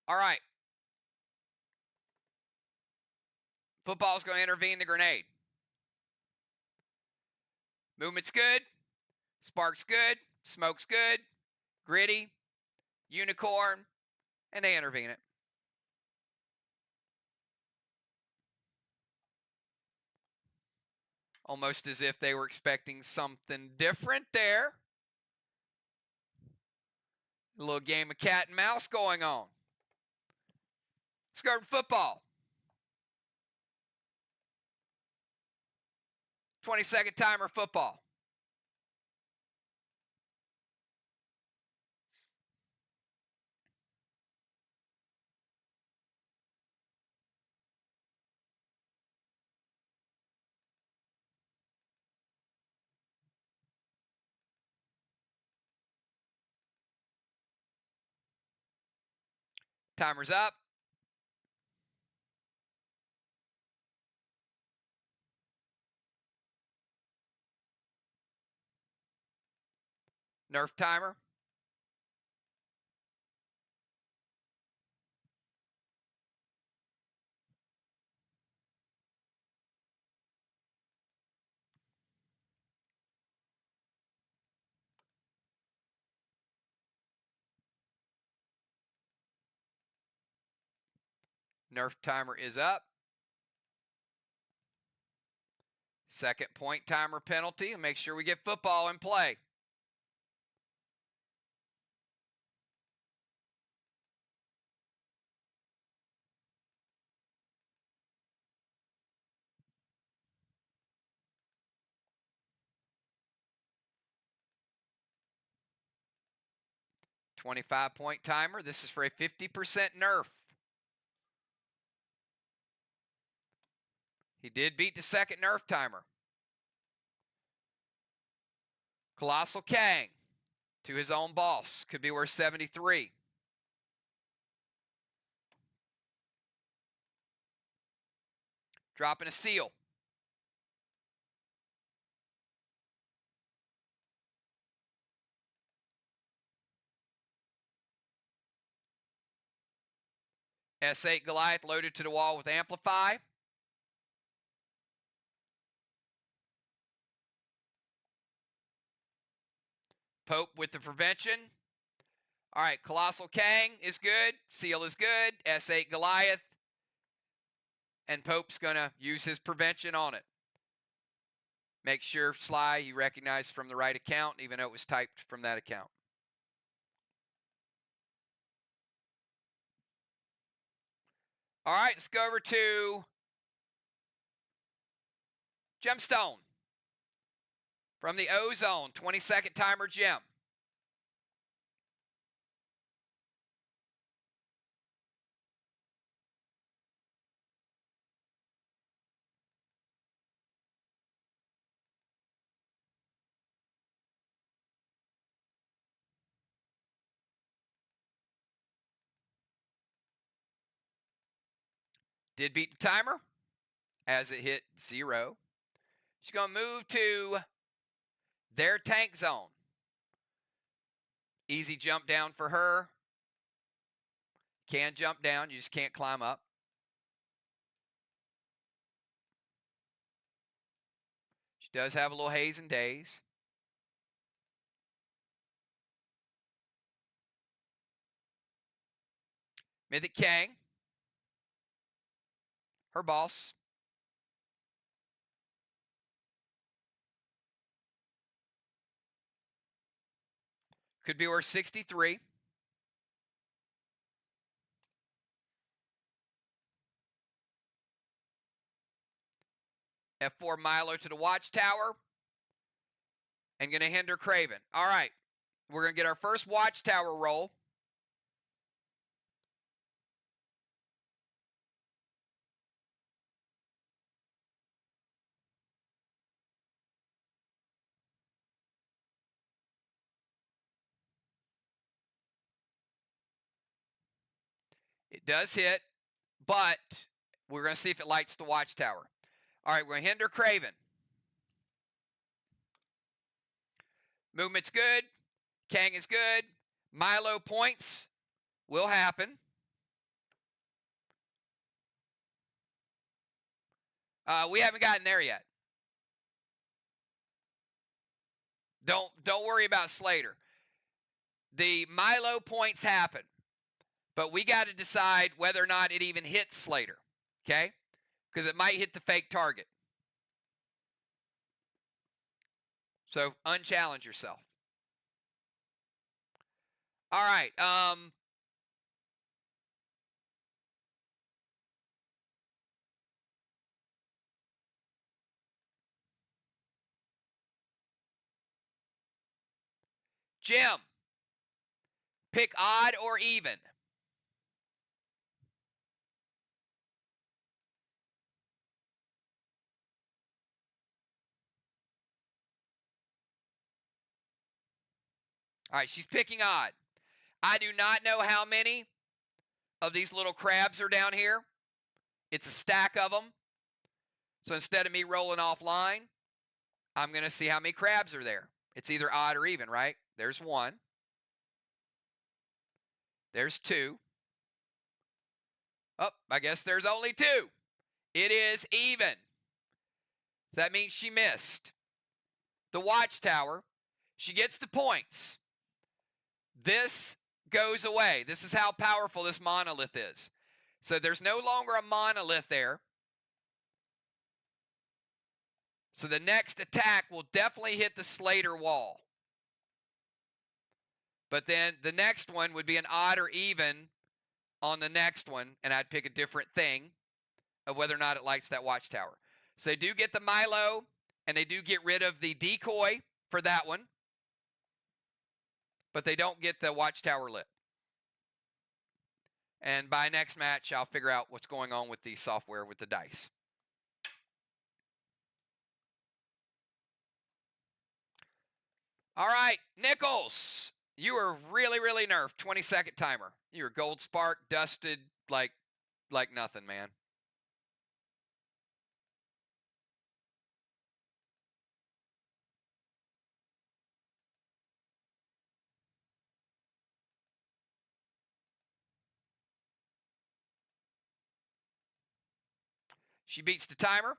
All right. Football's going to intervene the grenade. Movement's good. Spark's good. Smoke's good. Gritty, Unicorn, and they intervene it. Almost as if they were expecting something different there. A little game of cat and mouse going on. Let's go to football. 20-second timer football. Timer's up. Nerf timer. Nerf timer is up. Second point timer penalty, and make sure we get football in play. $25-point timer. This is for a 50% nerf. He did beat the second nerf timer. Colossal Kang to his own boss. Could be worth 73. Dropping a seal. S8 Goliath loaded to the wall with Amplify. Pope with the prevention. All right, Colossal Kang is good. Seal is good. S8 Goliath. And Pope's going to use his prevention on it. Make sure SLY you recognize from the right account, even though it was typed from that account. All right, let's go over to Gemstone. From the Ozone, 20-second timer gem. Did beat the timer as it hit 0. She's going to move to their tank zone. Easy jump down for her. Can jump down, you just can't climb up. She does have a little haze and daze. Mythic Kang. Her boss. Could be worth 63. F4 Milo to the Watchtower. And going to hinder Craven. All right. We're going to get our first Watchtower roll. It does hit, but we're going to see if it lights the Watchtower. All right, we're going to hinder Craven. Movement's good. Kang is good. Milo points will happen. We haven't gotten there yet. Don't worry about Slater. the Milo points happen, but we got to decide whether or not it even hits Slater, okay? Because it might hit the fake target. So unchallenge yourself. All right. Jim, pick odd or even. All right, she's picking odd. I do not know how many of these little crabs are down here. It's a stack of them. So instead of me rolling offline, I'm going to see how many crabs are there. It's either odd or even, right? There's one. There's two. Oh, I guess there's only two. It is even. So that means she missed. The watchtower, she gets the points. This goes away. This is how powerful this monolith is. So there's no longer a monolith there. So the next attack will definitely hit the Slater wall. But then the next one would be an odd or even on the next one, and I'd pick a different thing of whether or not it likes that watchtower. So they do get the Milo, and they do get rid of the decoy for that one, but they don't get the watchtower lit. And by next match, I'll figure out what's going on with the software with the dice. All right, Nichols, you were really, really nerfed. 20-second timer. You were gold spark, dusted like nothing, man. She beats the timer.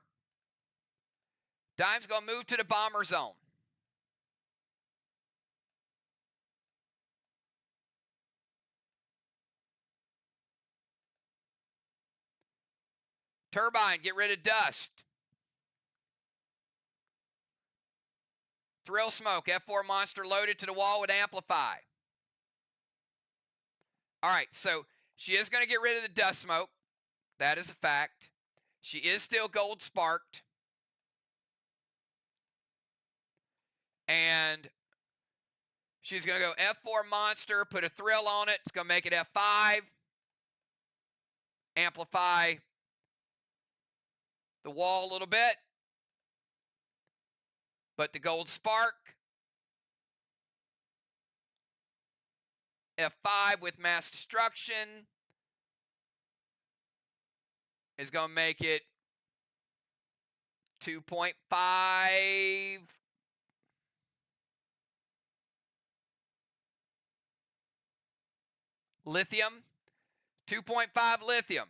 Dime's going to move to the bomber zone. Turbine, get rid of dust. Thrill smoke, F4 monster loaded to the wall with amplify. All right, so she is going to get rid of the dust smoke. That is a fact. She is still gold sparked. And she's going to go F4 monster, put a thrill on it. It's going to make it F5. Amplify the wall a little bit. But the gold spark, F5 with mass destruction is going to make it 2.5. Lithium, 2.5 lithium.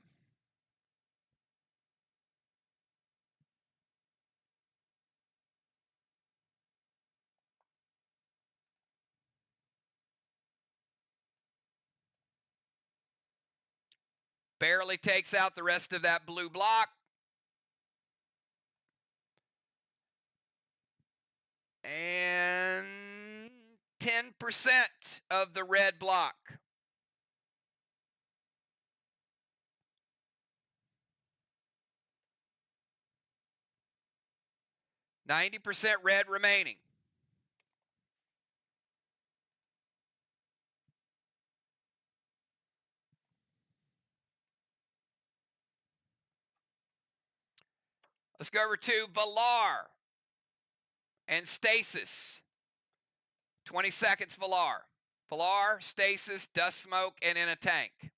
Barely takes out the rest of that blue block. And 10% of the red block. %90 red remaining. Let's go over to Valar and Stasis. 20 seconds, Valar. Valar, Stasis, dust smoke, and in a tank.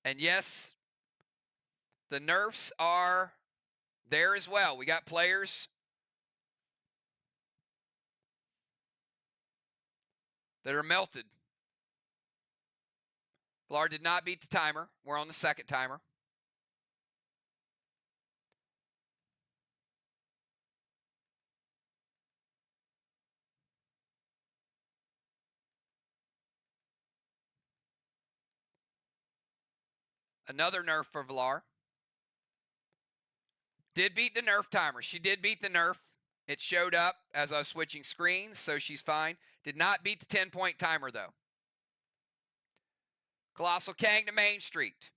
And yes, the nerfs are there as well. We got players that are melted. Valar did not beat the timer. We're on the second timer. Another nerf for Villar. Did beat the nerf timer. She did beat the nerf. It showed up as I was switching screens, so she's fine. Did not beat the 10-point timer, though. Colossal Kang to Main Street.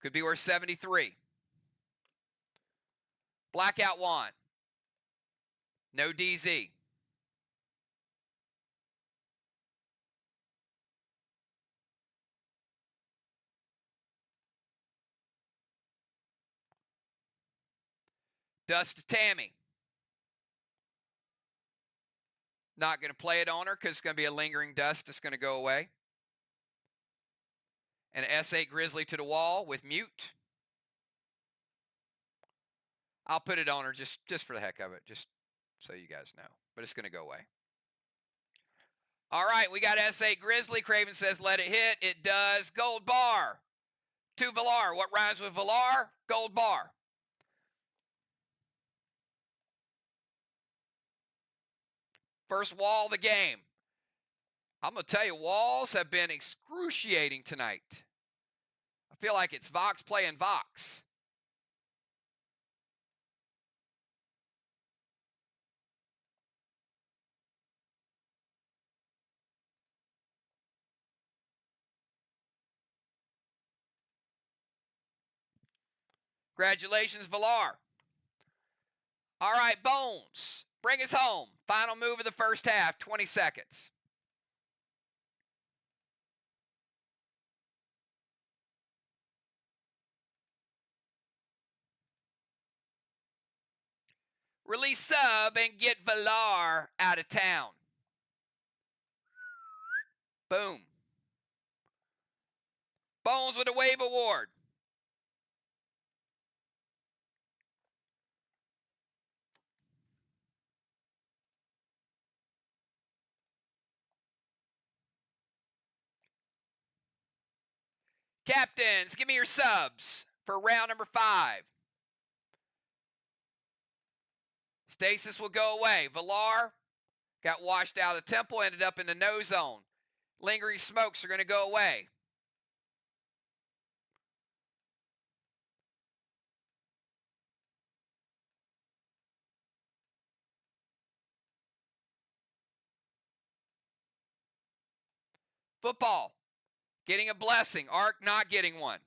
Could be worth 73. Blackout Wand. No DZ. Dust to Tammy. Not going to play it on her because it's going to be a lingering dust. It's going to go away. An S8 Grizzly to the wall with mute. I'll put it on her just for the heck of it, just so you guys know. But it's going to go away. All right, we got S8 Grizzly. Craven says, let it hit. It does. Gold bar to Villar. What rhymes with Villar? Gold bar. First wall of the game. I'm going to tell you, walls have been excruciating tonight. I feel like it's Vox playing Vox. Congratulations, Villar. All right, Bones, bring us home. Final move of the first half, 20 seconds. Release sub and get Villar out of town. Boom. Bones with a wave award. Captains, give me your subs for round number 5. Stasis will go away. Villar got washed out of the temple, ended up in the no zone. Lingering smokes are going to go away. Football, getting a blessing. Arc not getting one.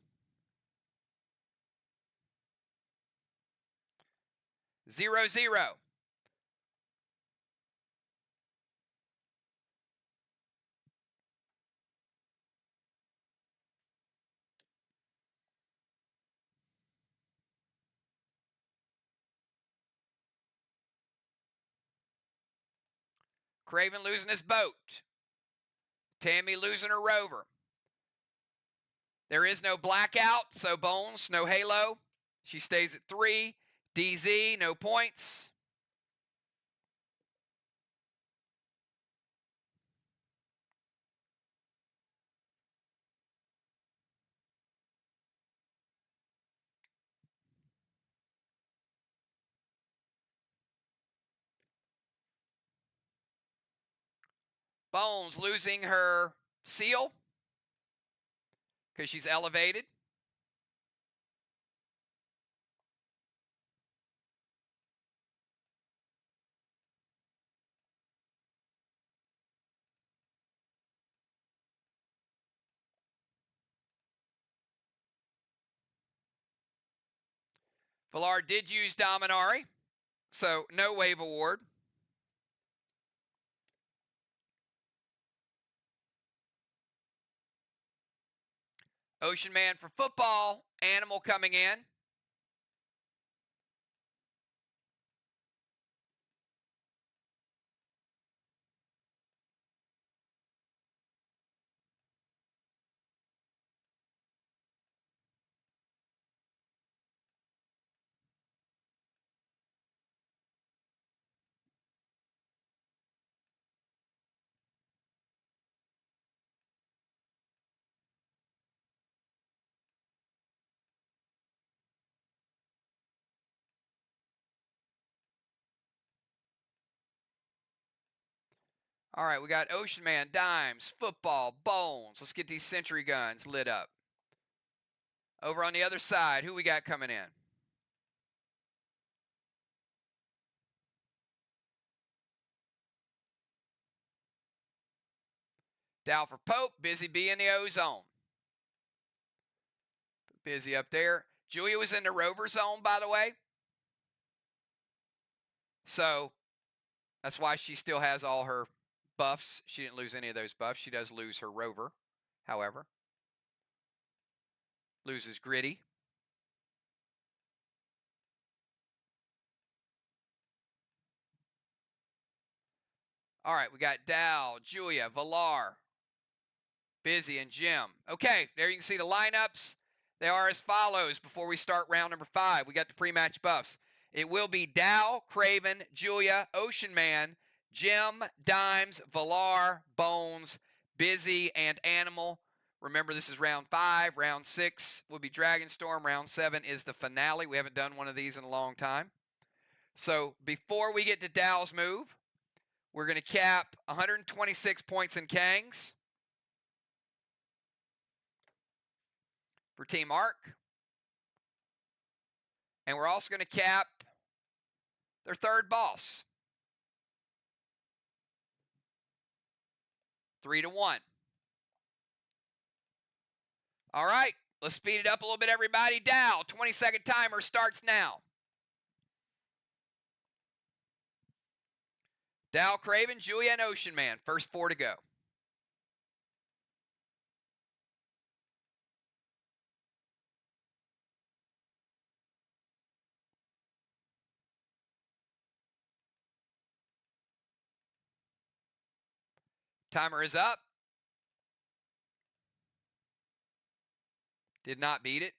0-0. Craven losing his boat. Tammy losing her rover. There is no blackout, so Bones, no halo. She stays at 3. DZ, no points. Bones losing her seal because she's elevated. Villar did use Dominari, so no wave award. Ocean Man for football. Animal coming in. All right, we got Ocean Man, Dimes, Football, Bones. Let's get these sentry guns lit up. Over on the other side, who we got coming in? Dow for Pope, Busy B in the ozone. Busy up there. Julia was in the rover zone, by the way. So that's why she still has all her buffs. She didn't lose any of those buffs. She does lose her rover, however. Loses Gritty. All right, we got Dow, Julia, Valar, Busy, and Jim. Okay, there you can see the lineups. They are as follows before we start round number 5. We got the pre-match buffs. It will be Dow, Craven, Julia, Ocean Man, Jim, Dimes, Valar, Bones, Busy, and Animal. Remember, this is round 5. Round 6 will be Dragonstorm. Round 7 is the finale. We haven't done one of these in a long time. So before we get to Dow's move, we're going to cap 126 points in Kangs for Team Arc. And we're also going to cap their third boss. 3-1. All right, let's speed it up a little bit, everybody. Dow, 20-second timer starts now. Dow, Craven, Julia, and Ocean Man. First 4 to go. Timer is up. Did not beat it.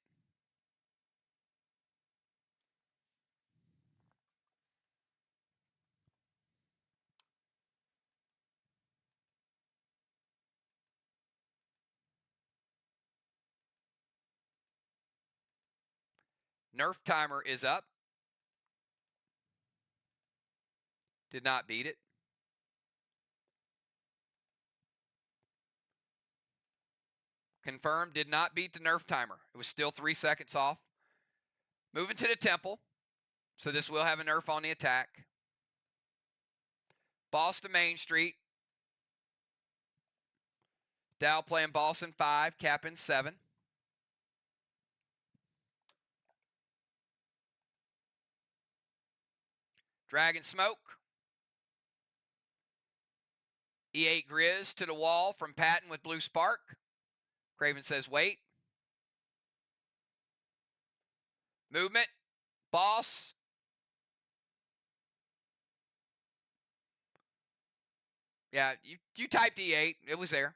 Nerf timer is up. Did not beat it. Confirmed, did not beat the Nerf timer. It was still 3 seconds off. Moving to the Temple. So this will have a Nerf on the attack. Boss to Main Street. Dow playing boss in 5, cap in 7. Dragon Smoke. E8 Grizz to the wall from Patton with Blue Spark. Craven says wait. Movement. Boss. Yeah, you typed E8. It was there.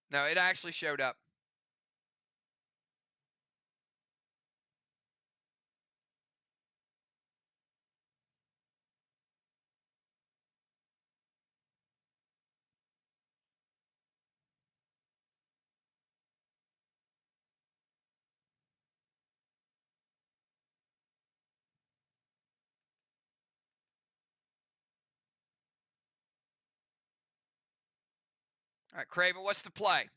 No, it actually showed up. All right, Craven, what's the play?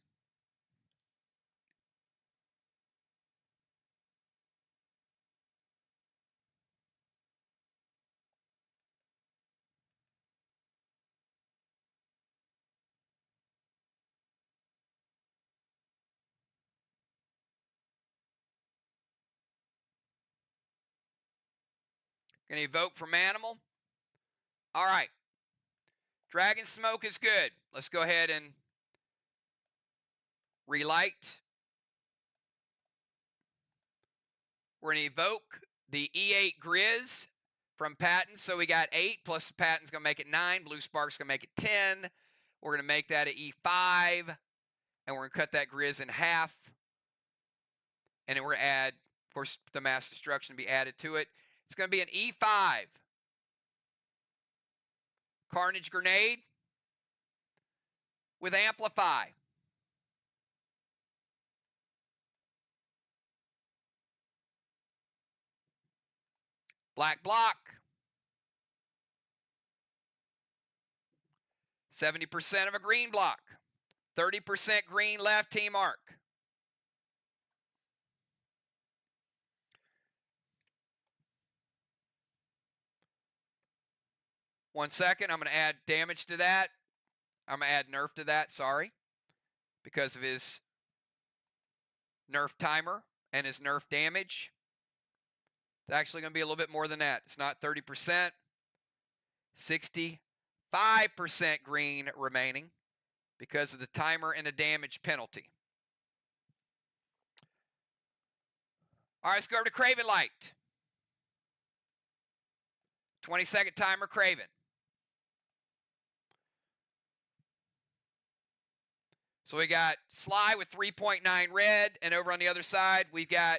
Gonna evoke from Animal. All right. Dragon Smoke is good. Let's go ahead and relight. We're going to evoke the E8 Grizz from Patton. So we got 8 plus Patton's going to make it 9. Blue Spark's going to make it 10. We're going to make that an E5. And we're going to cut that Grizz in half. And then we're going to add, of course, the Mass Destruction to be added to it. It's going to be an E5. Carnage Grenade with Amplify. Black block. 70% of a green block. 30% green left, Team Arc. One second, I'm going to add damage to that. I'm going to add nerf to that, sorry, because of his nerf timer and his nerf damage. It's actually going to be a little bit more than that. It's not 30%. 65% green remaining because of the timer and the damage penalty. All right, let's go over to Craven Light. 20-second timer, Craven. So we got SLY with 3.9 red, and over on the other side, we've got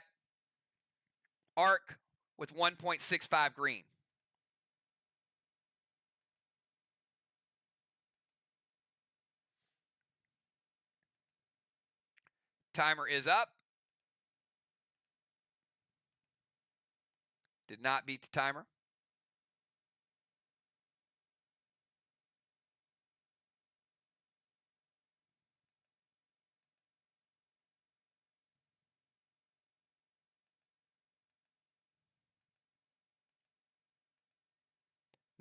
Arc with 1.65 green. Timer is up. Did not beat the timer.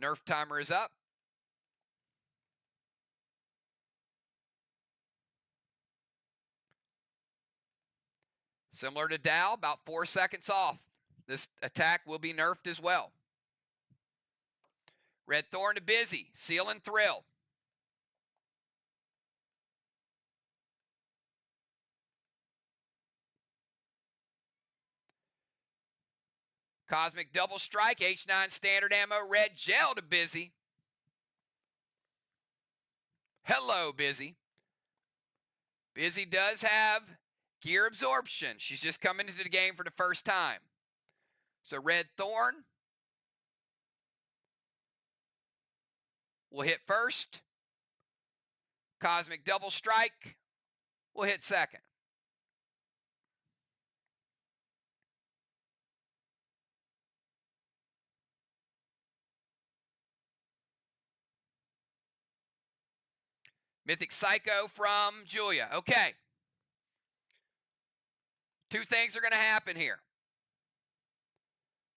Nerf timer is up. Similar to Dow, about 4 seconds off. This attack will be nerfed as well. Red Thorn to Busy, Seal and Thrill. Cosmic Double Strike, H9 Standard Ammo, Red Gel to Busy. Hello, Busy. Busy does have gear absorption. She's just coming into the game for the first time. So Red Thorn will hit first. Cosmic Double Strike will hit second. Mythic Psycho from Julia. Okay. Two things are going to happen here.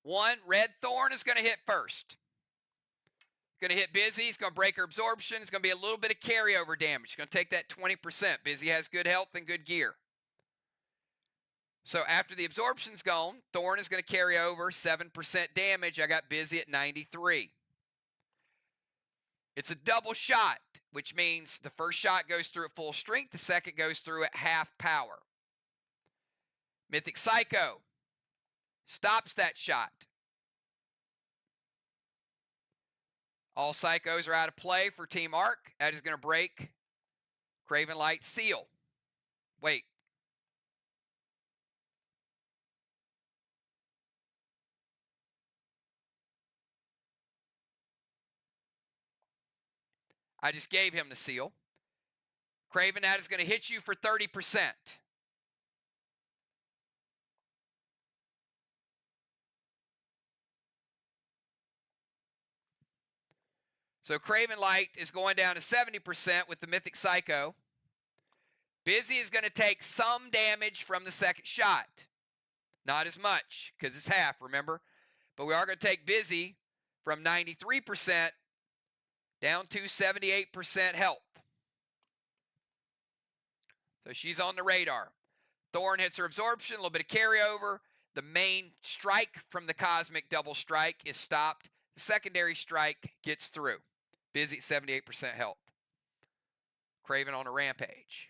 One, Red Thorn is going to hit first. Going to hit Busy. It's going to break her absorption. It's going to be a little bit of carryover damage. It's going to take that 20%. Busy has good health and good gear. So after the absorption's gone, Thorn is going to carry over 7% damage. I got Busy at 93. It's a double shot, which means the first shot goes through at full strength. The second goes through at half power. Mythic Psycho stops that shot. All Psychos are out of play for Team Arc. That is going to break Craven Light Seal. Wait. I just gave him the seal. Craven, that is going to hit you for 30%. So Craven Light is going down to 70% with the Mythic Psycho. Busy is going to take some damage from the second shot. Not as much, because it's half, remember? But we are going to take Busy from 93% down to 78% health. So she's on the radar. Thorn hits her absorption, a little bit of carryover. The main strike from the Cosmic Double Strike is stopped. The secondary strike gets through. Busy at 78% health. Craven on a rampage.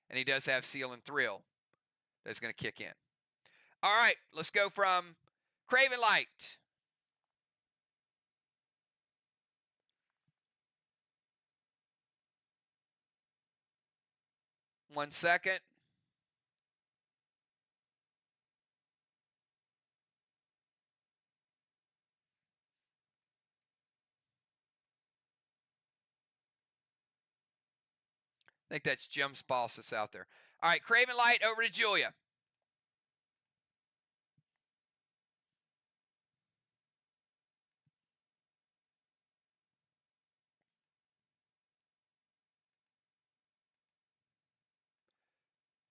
And he does have Seal and Thrill that's going to kick in. All right, let's go from Craven Light. One second. I think that's Jim's boss that's out there. All right, Craven Light over to Julia.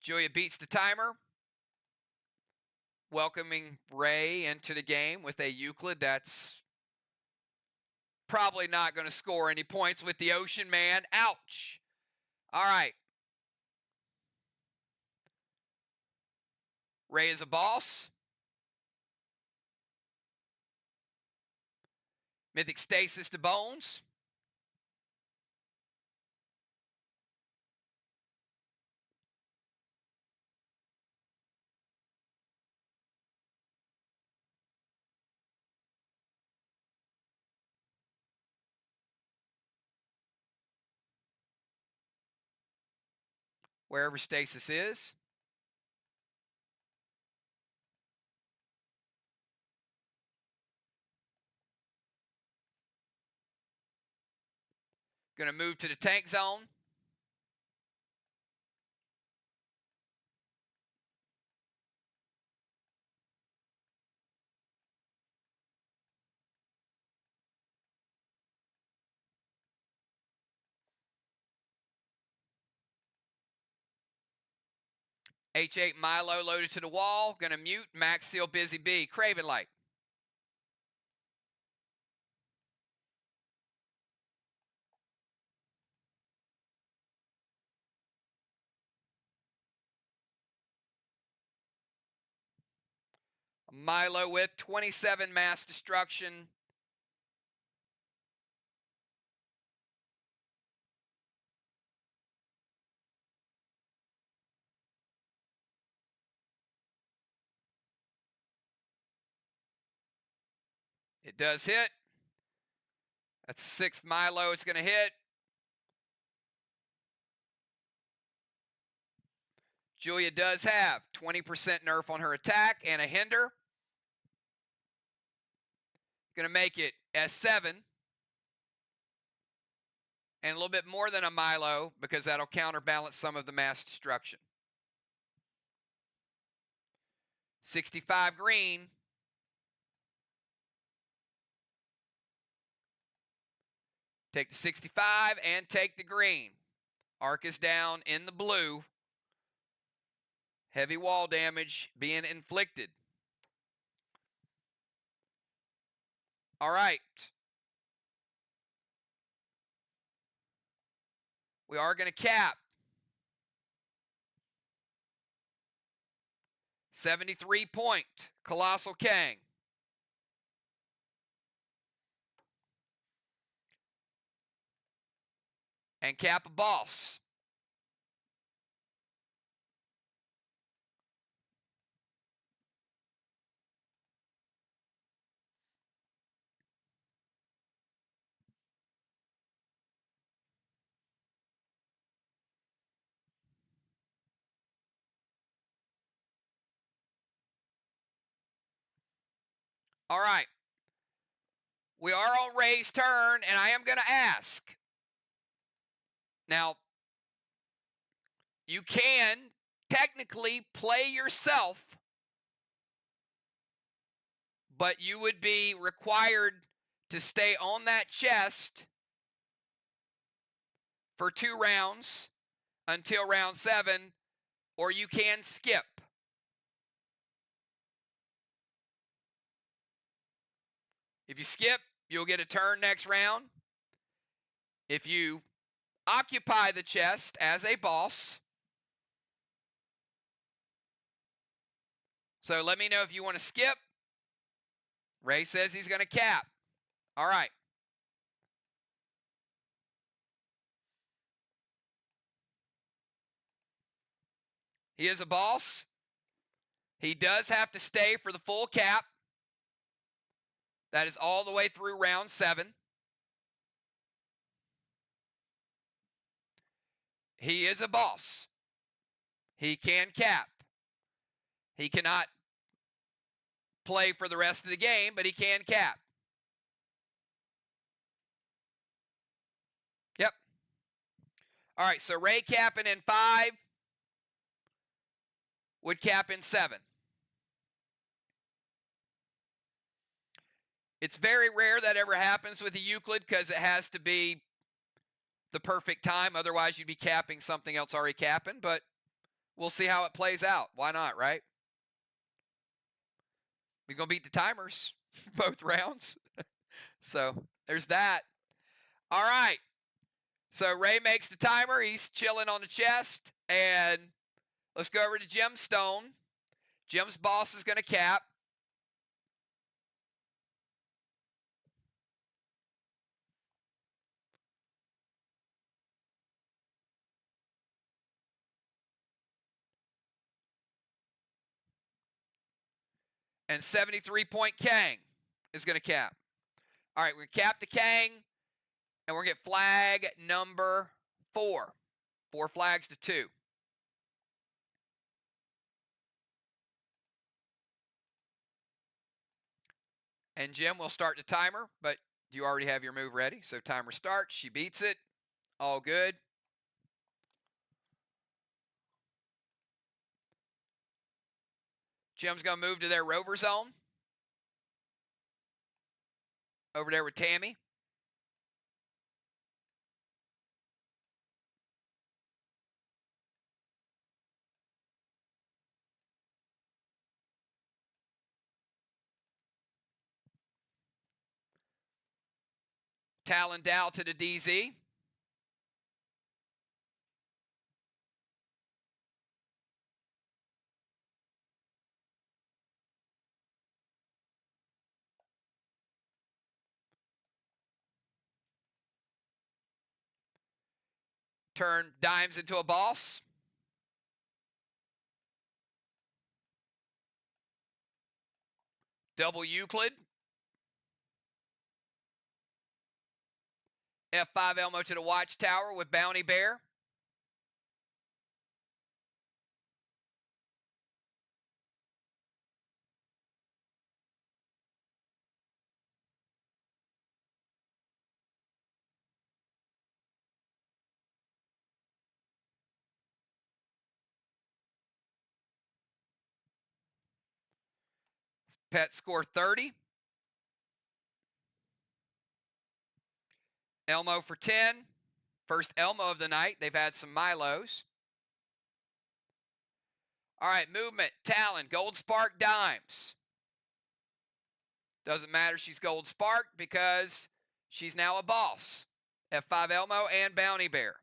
Julia beats the timer. Welcoming Ray into the game with a Euclid that's probably not going to score any points with the Ocean Man. Ouch. All right. Ray is a boss. Mythic Stasis to Bones. Wherever Stasis is. Going to move to the tank zone. H8 Milo loaded to the wall. Going to mute. Max Seal Busy Bee. Craven Light. Milo with 27 mass destruction. It does hit. That's the sixth Milo it's going to hit. Julia does have 20% nerf on her attack and a hinder. Going to make it S7. And a little bit more than a Milo because that'll counterbalance some of the mass destruction. 65 green. Take the 65 and take the green. Arc is down in the blue. Heavy wall damage being inflicted. All right. We are going to cap. 73 point. Colossal Kang. And cap a boss. All right. We are on Ray's turn, and I am going to ask. Now, you can technically play yourself, but you would be required to stay on that chest for 2 rounds until round 7, or you can skip. If you skip, you'll get a turn next round. If you occupy the chest as a boss. So let me know if you want to skip. Ray says he's going to cap. All right. He is a boss. He does have to stay for the full cap. That is all the way through round 7. He is a boss. He can cap. He cannot play for the rest of the game, but he can cap. Yep. All right, so Ray capping in 5 would cap in 7. It's very rare that ever happens with a Euclid because it has to be the perfect time. Otherwise, you'd be capping something else already capping, but we'll see how it plays out. Why not, right? We're going to beat the timers both rounds. So there's that. All right. So Ray makes the timer. He's chilling on the chest. And let's go over to Jim's stone. Jim's boss is going to cap. And 73-point Kang is going to cap. All right, we're going to cap the Kang, and we're going to get flag number 4. 4 flags to 2. And Jim will start the timer, but you already have your move ready. So timer starts. She beats it. All good. Jim's going to move to their rover zone. Over there with Tammy. Talon Dow to the DZ. Turn Dimes into a boss. Double Euclid. F5 Elmo to the Watchtower with Bounty Bear. Pet score 30. Elmo for 10. First Elmo of the night. They've had some Milos. All right, movement. Talon. Gold Spark Dimes. Doesn't matter. She's Gold Spark because she's now a boss. F5 Elmo and Bounty Bear.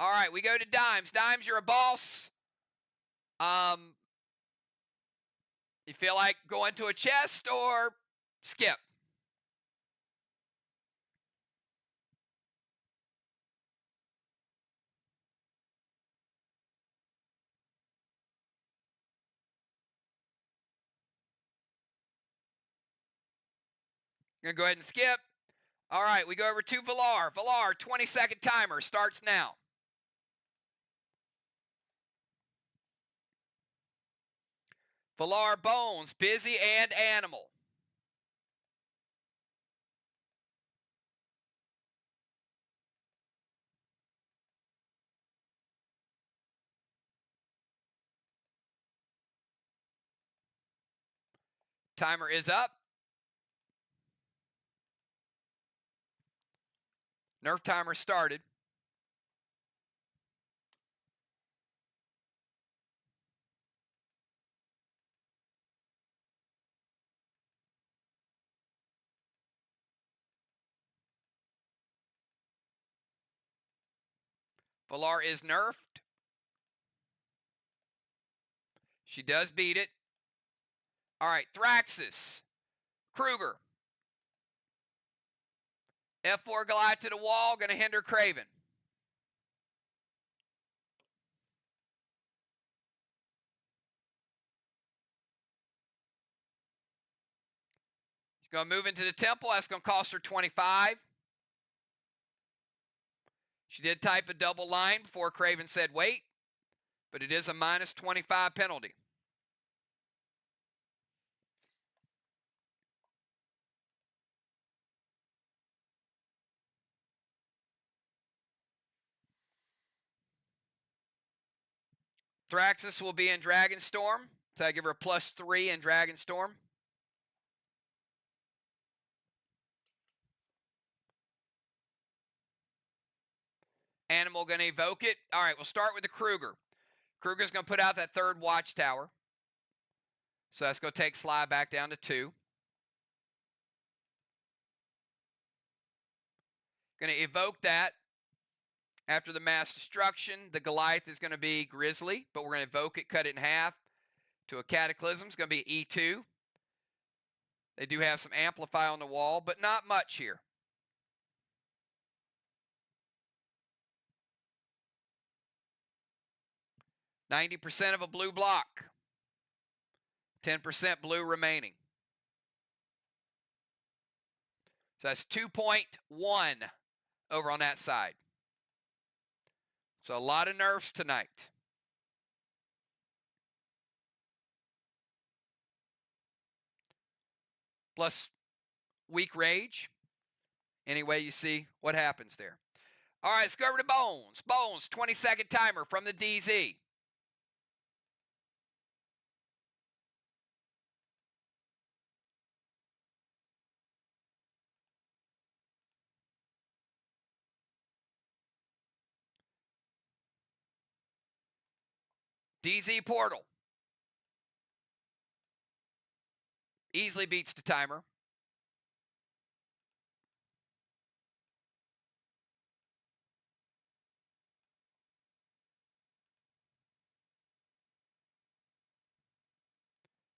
All right, we go to Dimes. Dimes, you're a boss. You feel like going to a chest or skip? Gonna go ahead and skip. All right, we go over to Valar. Valar, 20-second timer starts now. Valar Bones, busy and animal. Timer is up. Nerf timer started. Valar is nerfed. She does beat it. All right, Thraxus. Kruger. F4 Goliath to the wall, going to hinder Craven. She's going to move into the temple. That's going to cost her 25. She did type a double line before Craven said wait, but it is a minus 25 penalty. Thraxus will be in Dragonstorm, so I give her a +3 in Dragonstorm. Animal going to evoke it. All right, we'll start with the Kruger. Kruger's going to put out that third watchtower. So that's going to take SLY back down to 2. Going to evoke that. After the mass destruction, the Goliath is going to be Grizzly, but we're going to evoke it, cut it in half to a Cataclysm. It's going to be E2. They do have some Amplify on the wall, but not much here. %, of a blue block. 10% blue remaining. So that's 2.1 over on that side. So a lot of nerfs tonight. Plus weak rage. Anyway, you see what happens there. All right, let's go over to Bones. Bones, 20-second timer from the DZ. DZ Portal. Easily beats the timer.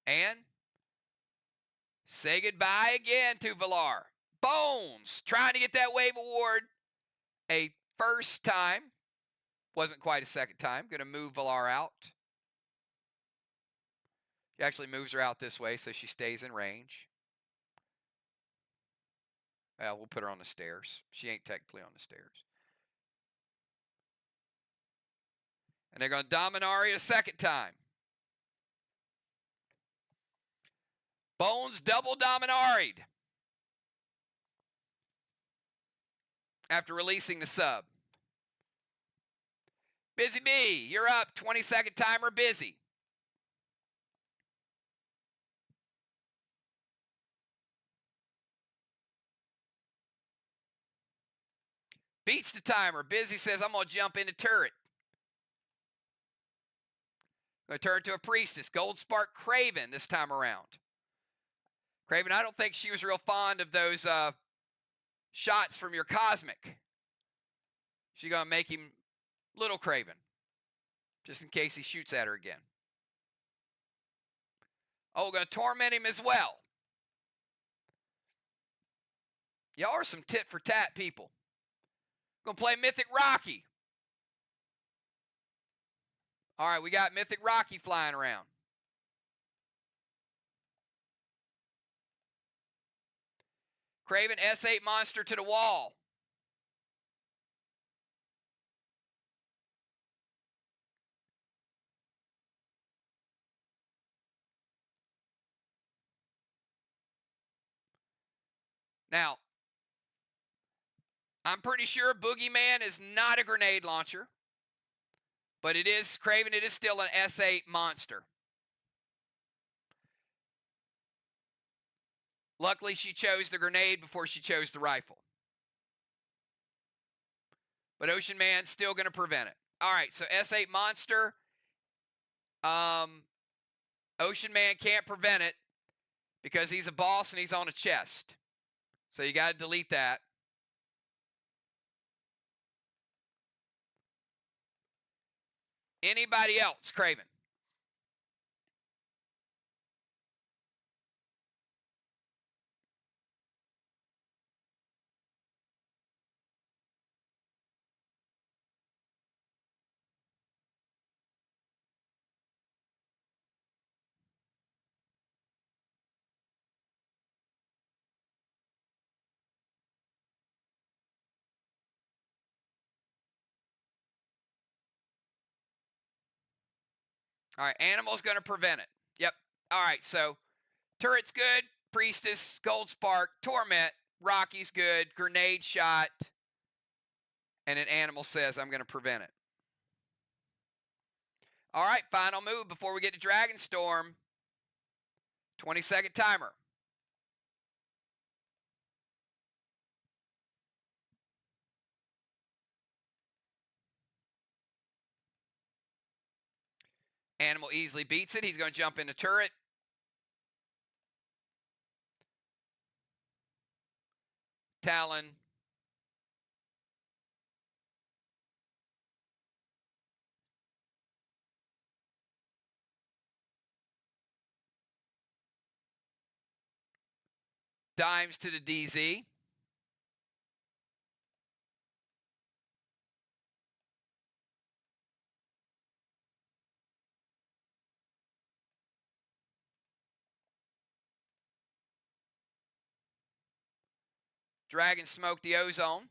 And say goodbye again to Villar. Bones trying to get that wave award a first time. Wasn't quite a second time. Going to move Villar out. She actually moves her out this way so she stays in range. Well, we'll put her on the stairs. She ain't technically on the stairs. And they're going to Dominaria a second time. Bones double Dominaried after releasing the sub. Busy Bee, you're up. 20-second timer, Busy. Beats the timer. Busy says, I'm going to jump into turret. Going to turn to a Priestess. Gold Spark Craven this time around. Craven, I don't think she was real fond of those shots from your Cosmic. She's going to make him Little Craven, just in case he shoots at her again. Oh, we're going to torment him as well. Y'all are some tit-for-tat people. Going to play Mythic Rocky. All right, we got Mythic Rocky flying around. Craven S8 monster to the wall. Now, I'm pretty sure Boogeyman is not a grenade launcher. But it is, Craven, it is still an S8 monster. Luckily, she chose the grenade before she chose the rifle. But Ocean Man's still going to prevent it. All right, so S8 monster. Ocean Man can't prevent it because he's a boss and he's on a chest. So you got to delete that. Anybody else, Craven? All right, Animal's going to prevent it. Yep. All right, so turret's good. Priestess, Gold Spark, Torment, Rocky's good, Grenade Shot, and an Animal says, I'm going to prevent it. All right, final move before we get to Dragonstorm. 20-second timer. Animal easily beats it. He's going to jump into turret. Talon. Dimes to the DZ. Dragon smoked the ozone.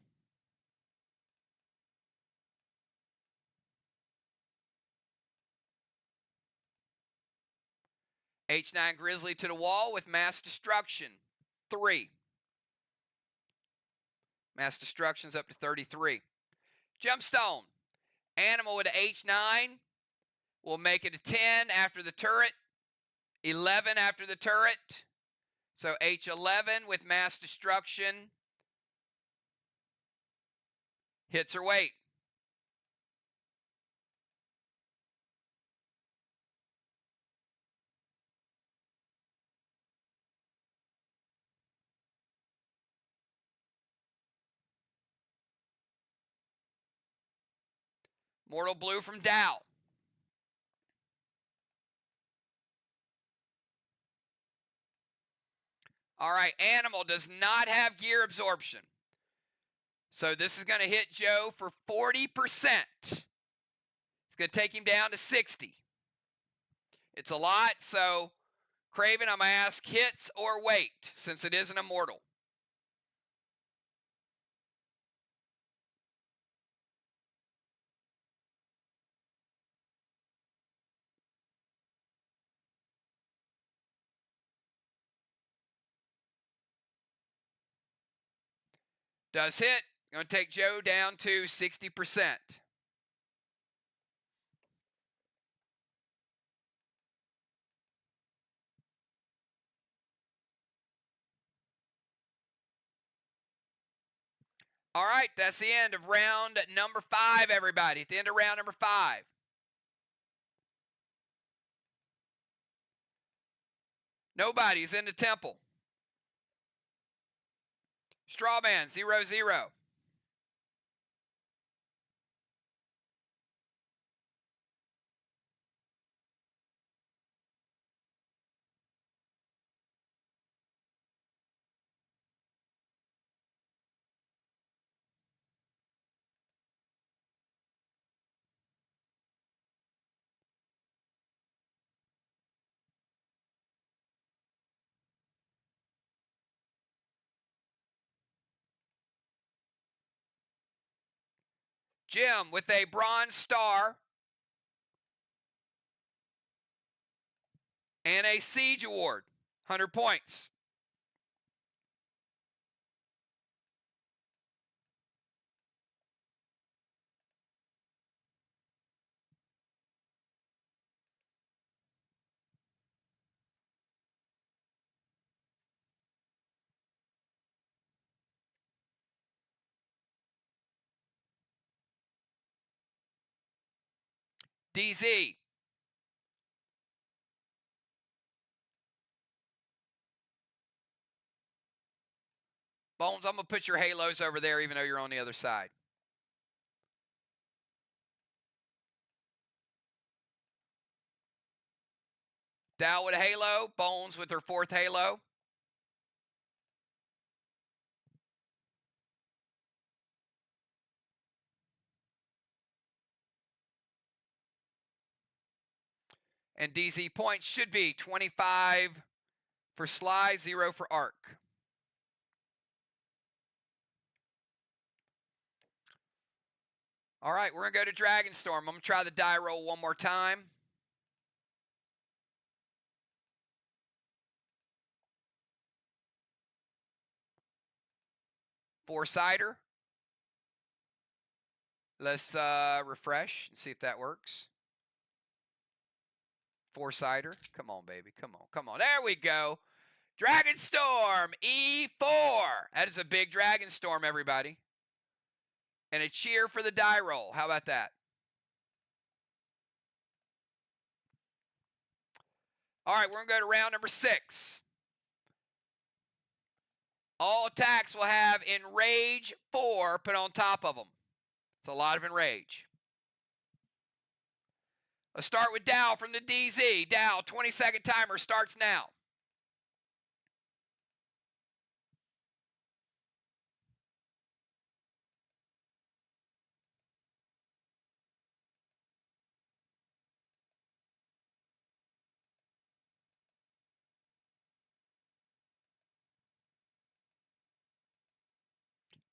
H9 Grizzly to the wall with mass destruction. 3. Mass destruction's up to 33. Gemstone. Animal with H9 will make it a 10 after the turret. 11 after the turret. So H11 with mass destruction hits her weight. Mortal Blue from Dow. All right, Animal does not have gear absorption. So this is going to hit Joe for 40%. It's going to take him down to 60. It's a lot, so Craven, I'm going to ask hits or wait, since it is an immortal. Does hit. Going to take Joe down to 60%. All right, that's the end of round number 5, everybody. At the end of round number 5. Nobody's in the temple. Strawman, 0-0. Jim with a bronze star and a siege award, 100 points. DZ. Bones, I'm going to put your halos over there even though you're on the other side. Dow with a halo. Bones with her 4th halo. And DZ points should be 25 for SLY, 0 for Arc. All right, we're going to go to Dragonstorm. I'm going to try the die roll one more time. Four-sider. Let's refresh and see if that works. Four-sider. Come on, baby. Come on. Come on. There we go. Dragonstorm E4. That is a big Dragonstorm, everybody. And a cheer for the die roll. How about that? All right, we're going to go to round number 6. All attacks will have Enrage 4 put on top of them. It's a lot of Enrage. Let's start with Dow from the DZ. Dow, 20-second timer starts now.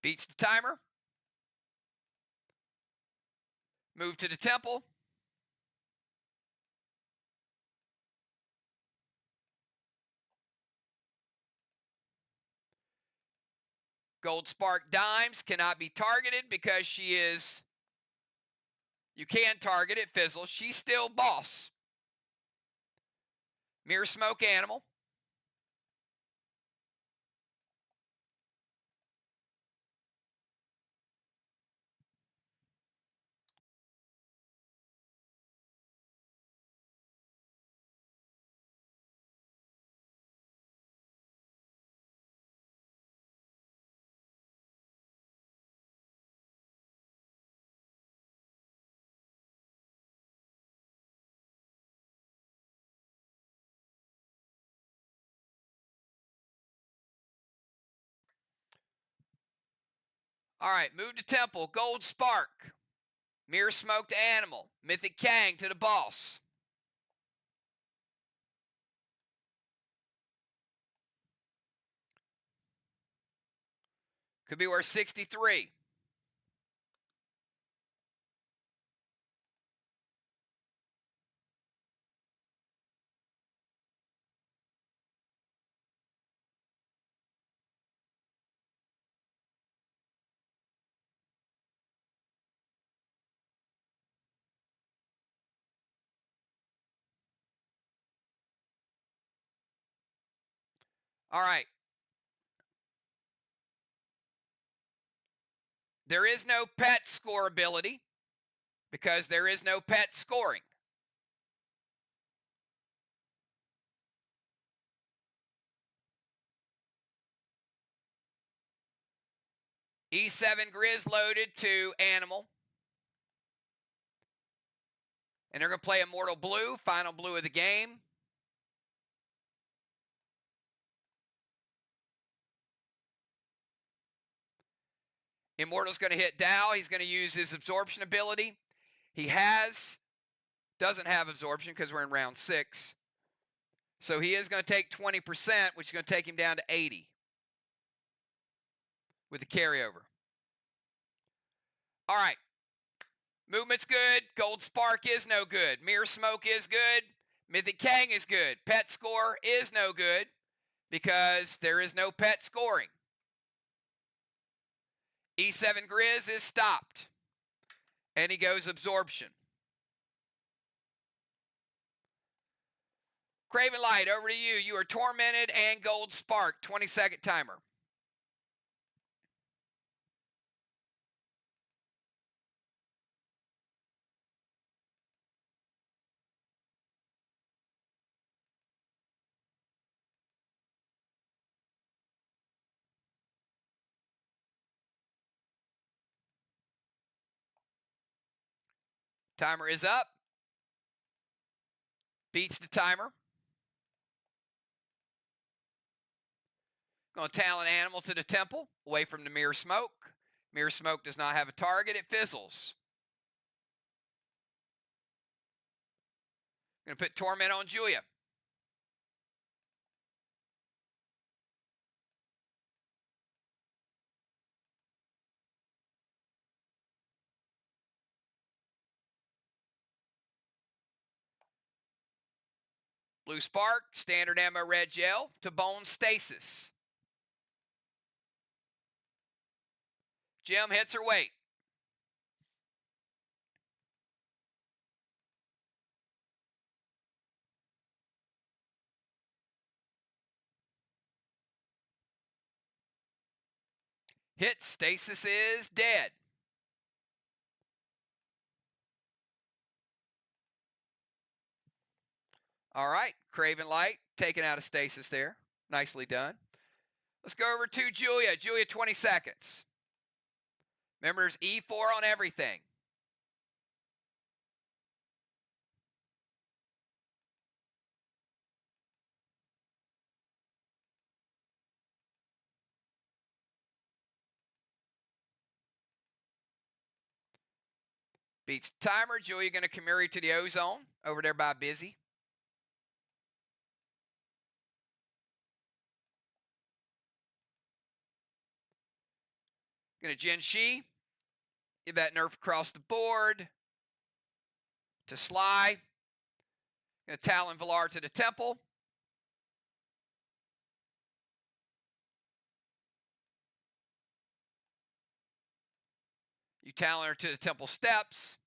Beats the timer. Move to the temple. Gold Spark Dimes cannot be targeted because she is... You can target it, fizzles. She's still boss. Mirror Smoke Animal. All right, move to temple. Gold Spark. Mirror Smoked Animal. Mythic Kang to the boss. Could be worth 63. All right. There is no pet score ability because there is no pet scoring. E7 Grizz loaded to Animal. And they're going to play Immortal Blue, final blue of the game. Immortal's going to hit Dow. He's going to use his absorption ability. He doesn't have absorption because we're in round 6. So he is going to take 20%, which is going to take him down to 80 with the carryover. All right. Movement's good. Gold Spark is no good. Mirror Smoke is good. Mythic Kang is good. Pet score is no good because there is no pet scoring. E7 Grizz is stopped. And he goes absorption. Craven Light, over to you. You are tormented and Gold Spark. 20-second timer. Timer is up. Beats the timer. Going to talent Animal to the temple, away from the Mirror Smoke. Mirror Smoke does not have a target. It fizzles. Going to put Torment on Julia. Blue Spark, standard ammo red gel to Bone Stasis. Jim hits her weight. Hit, Stasis is dead. All right, Craven Light taken out of stasis there. Nicely done. Let's go over to Julia. Julia, 20 seconds. Remember, there's E4 on everything. Beats timer. Julia going to Kamiri to the ozone over there by Busy. Going to Jin Shi. Get that nerf across the board. To SLY. Going to Talon Villar to the temple. You Talon her to the temple steps.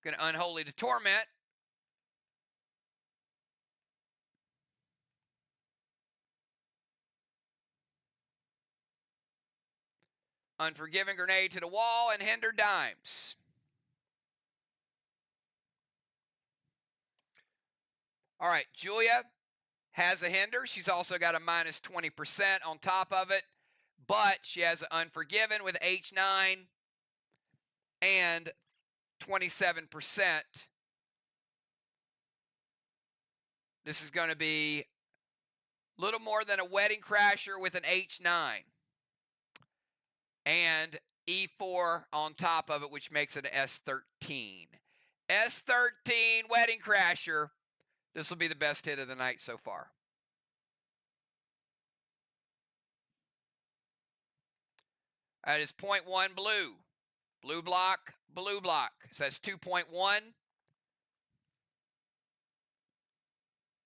Going to Unholy to Torment. Unforgiven Grenade to the wall and Hinder Dimes. All right, Julia has a Hinder. She's also got a minus 20% on top of it, but she has an Unforgiven with H9 and 27%. This is going to be a little more than a Wedding Crasher with an H9. And E4 on top of it, which makes it an S13. S13 Wedding Crasher. This will be the best hit of the night so far. That is 0.1 blue. Blue block, blue block. So that's 2.1.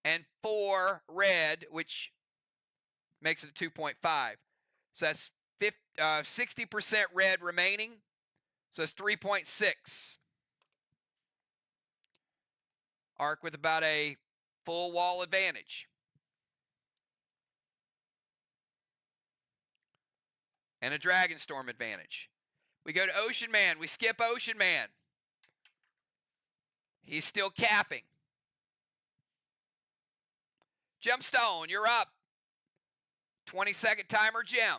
And 4 red, which makes it 2.5. So that's 60% red remaining. So it's 3.6. Arc with about a full wall advantage. And a Dragon Storm advantage. We go to Ocean Man. We skip Ocean Man. He's still capping. Gemstone, you're up. 20-second timer, Gem.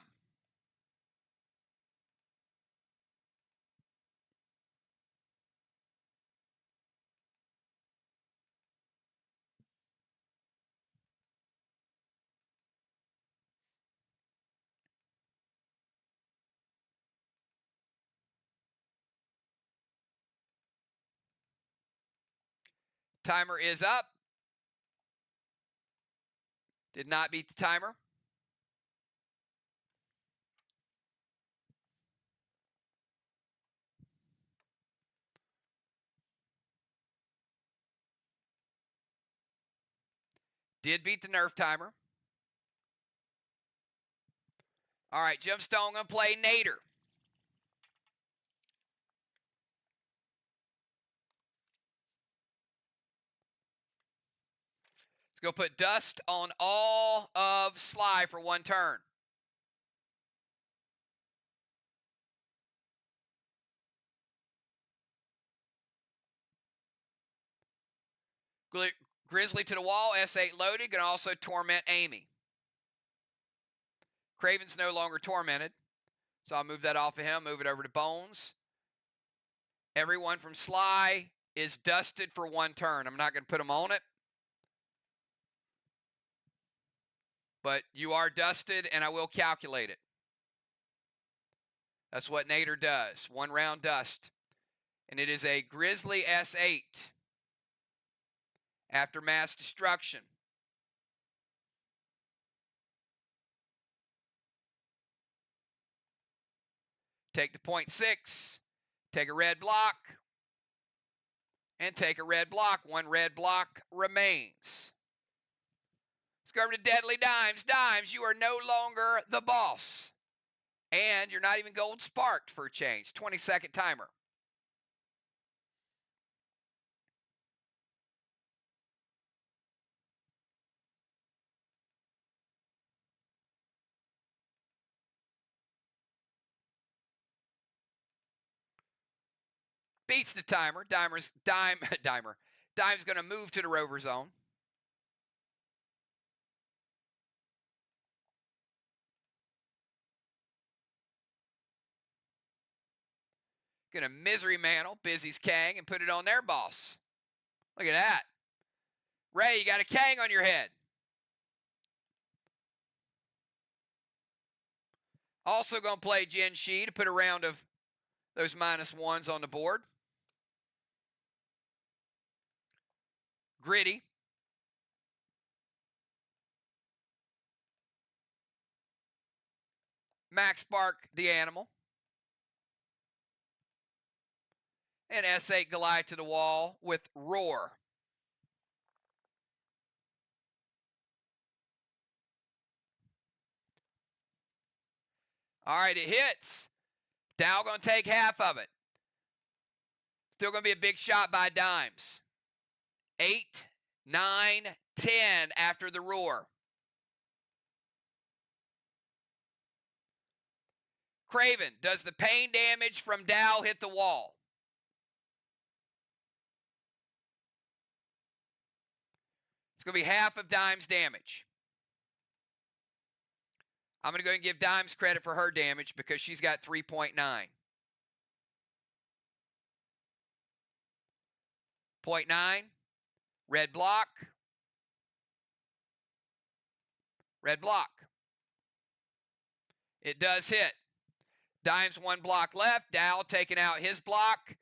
Timer is up. Did not beat the timer. Did beat the nerf timer. All right, Gemstone going to play Nader. Let's go put Dust on all of SLY for 1 turn. Grizzly to the wall, S8 loaded, can also torment Amy. Craven's no longer tormented, so I'll move that off of him, move it over to Bones. Everyone from SLY is dusted for 1 turn. I'm not going to put them on it, but you are dusted, and I will calculate it. That's what Nader does, 1 round dust. And it is a Grizzly S8 after mass destruction. Take the 0.6, take a red block, and take a red block. 1 red block remains. Let's go over to Deadly Dimes. Dimes, you are no longer the boss. And you're not even gold sparked for a change. 20-second timer. beats the timer. Dime's going to move to the rover zone. Going to misery mantle Busy's Kang and put it on their boss. Look at that. Ray, you got a Kang on your head. Also going to play Jin Shi to put a round of those -1s on the board. Gritty. Max Spark the animal. And S8 Goliath to the wall with Roar. All right, it hits. Dow going to take half of it. Still going to be a big shot by Dimes. 8, 9, 10 after the Roar. Craven, does the pain damage from Dow hit the wall? It's going to be half of Dimes' damage. I'm going to go ahead and give Dimes credit for her damage because she's got 3.9. 0.9. Red block. Red block. It does hit. Dimes 1 block left. Dow taking out his block.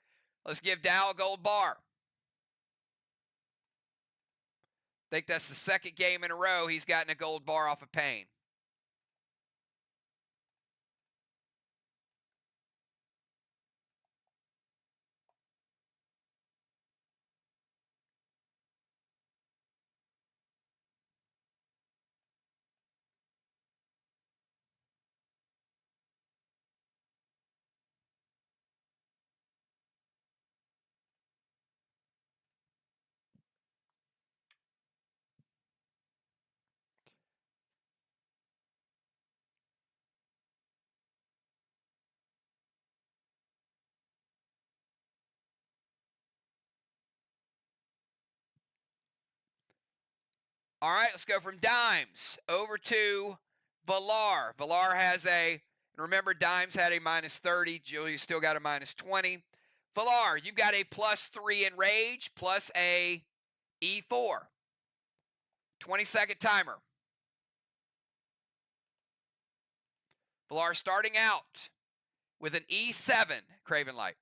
Let's give Dow a gold bar. I think that's the second game in a row he's gotten a gold bar off of pain. All right, let's go from Dimes over to Villar. Villar has remember Dimes had a -30. Julia still got a -20. Villar, you've got a +3 in rage plus a E4. 20-second timer. Villar starting out with an E7, Craven Light.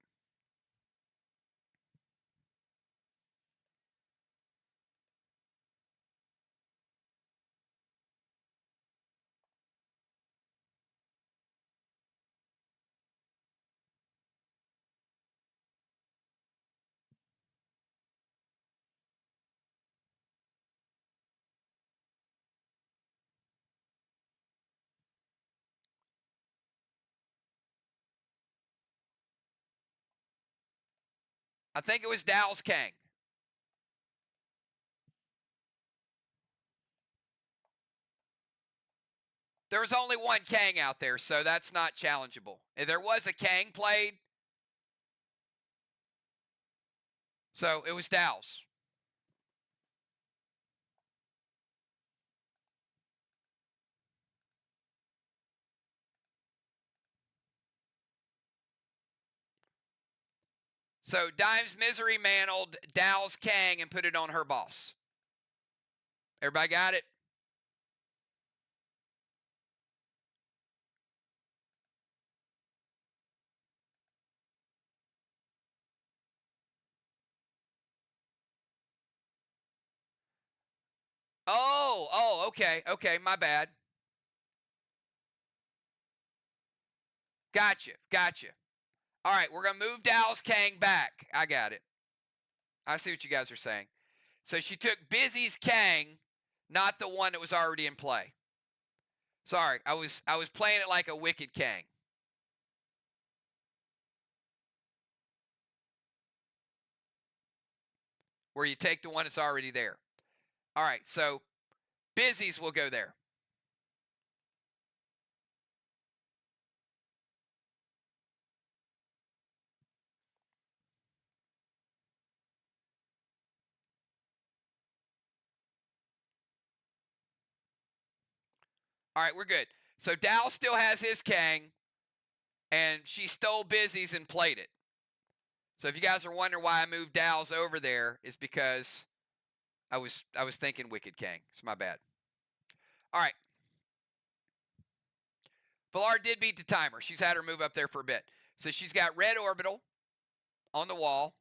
I think it was Dow's Kang. There was only one Kang out there, so that's not challengeable. There was a Kang played, so it was Dow's. So Dimes misery mantled Dow's Kang and put it on her boss. Everybody got it? Oh, okay, my bad. Gotcha. All right, we're going to move Dow's Kang back. I got it. I see what you guys are saying. So she took Busy's Kang, not the one that was already in play. Sorry, I was playing it like a Wicked Kang. Where you take the one that's already there. All right, so Busy's will go there. All right, we're good. So Dal still has his Kang, and she stole Busy's and played it. So if you guys are wondering why I moved Dal's over there, is because I was thinking Wicked Kang. It's my bad. All right. Villar did beat the timer. She's had her move up there for a bit. So she's got red orbital on the wall.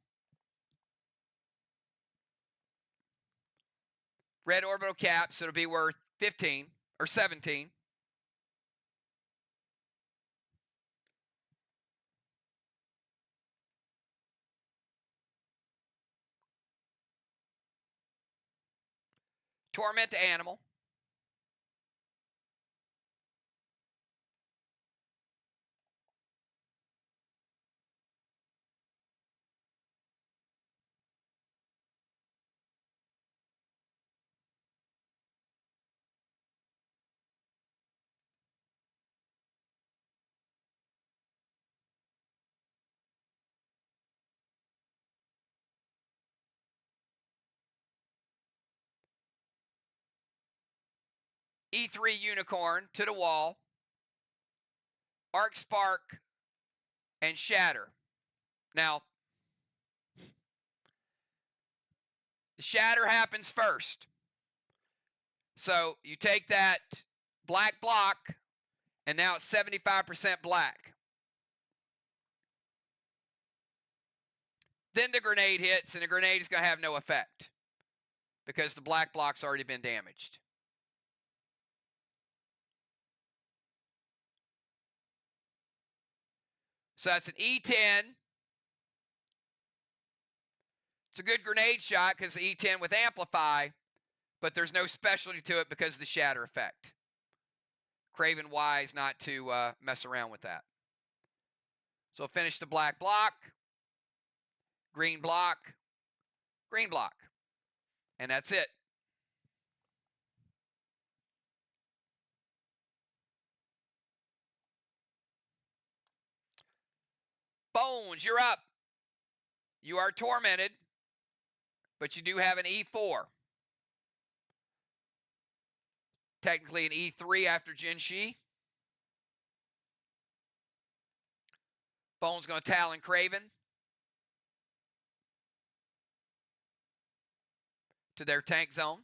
Red orbital cap, so it'll be worth 15 or 17. Torment the animal. E3 unicorn to the wall. Arc Spark and Shatter. Now, the Shatter happens first. So you take that black block, and now it's 75% black. Then the grenade hits, and the grenade is going to have no effect because the black block's already been damaged. So that's an E10. It's a good grenade shot because the E10 with Amplify, but there's no specialty to it because of the Shatter effect. Craven wise not to mess around with that. So I'll finish the black block, green block, green block. And that's it. Bones, you're up. You are tormented, but you do have an E4. Technically an E3 after Jinshi. Bones going to Talon Craven to their tank zone.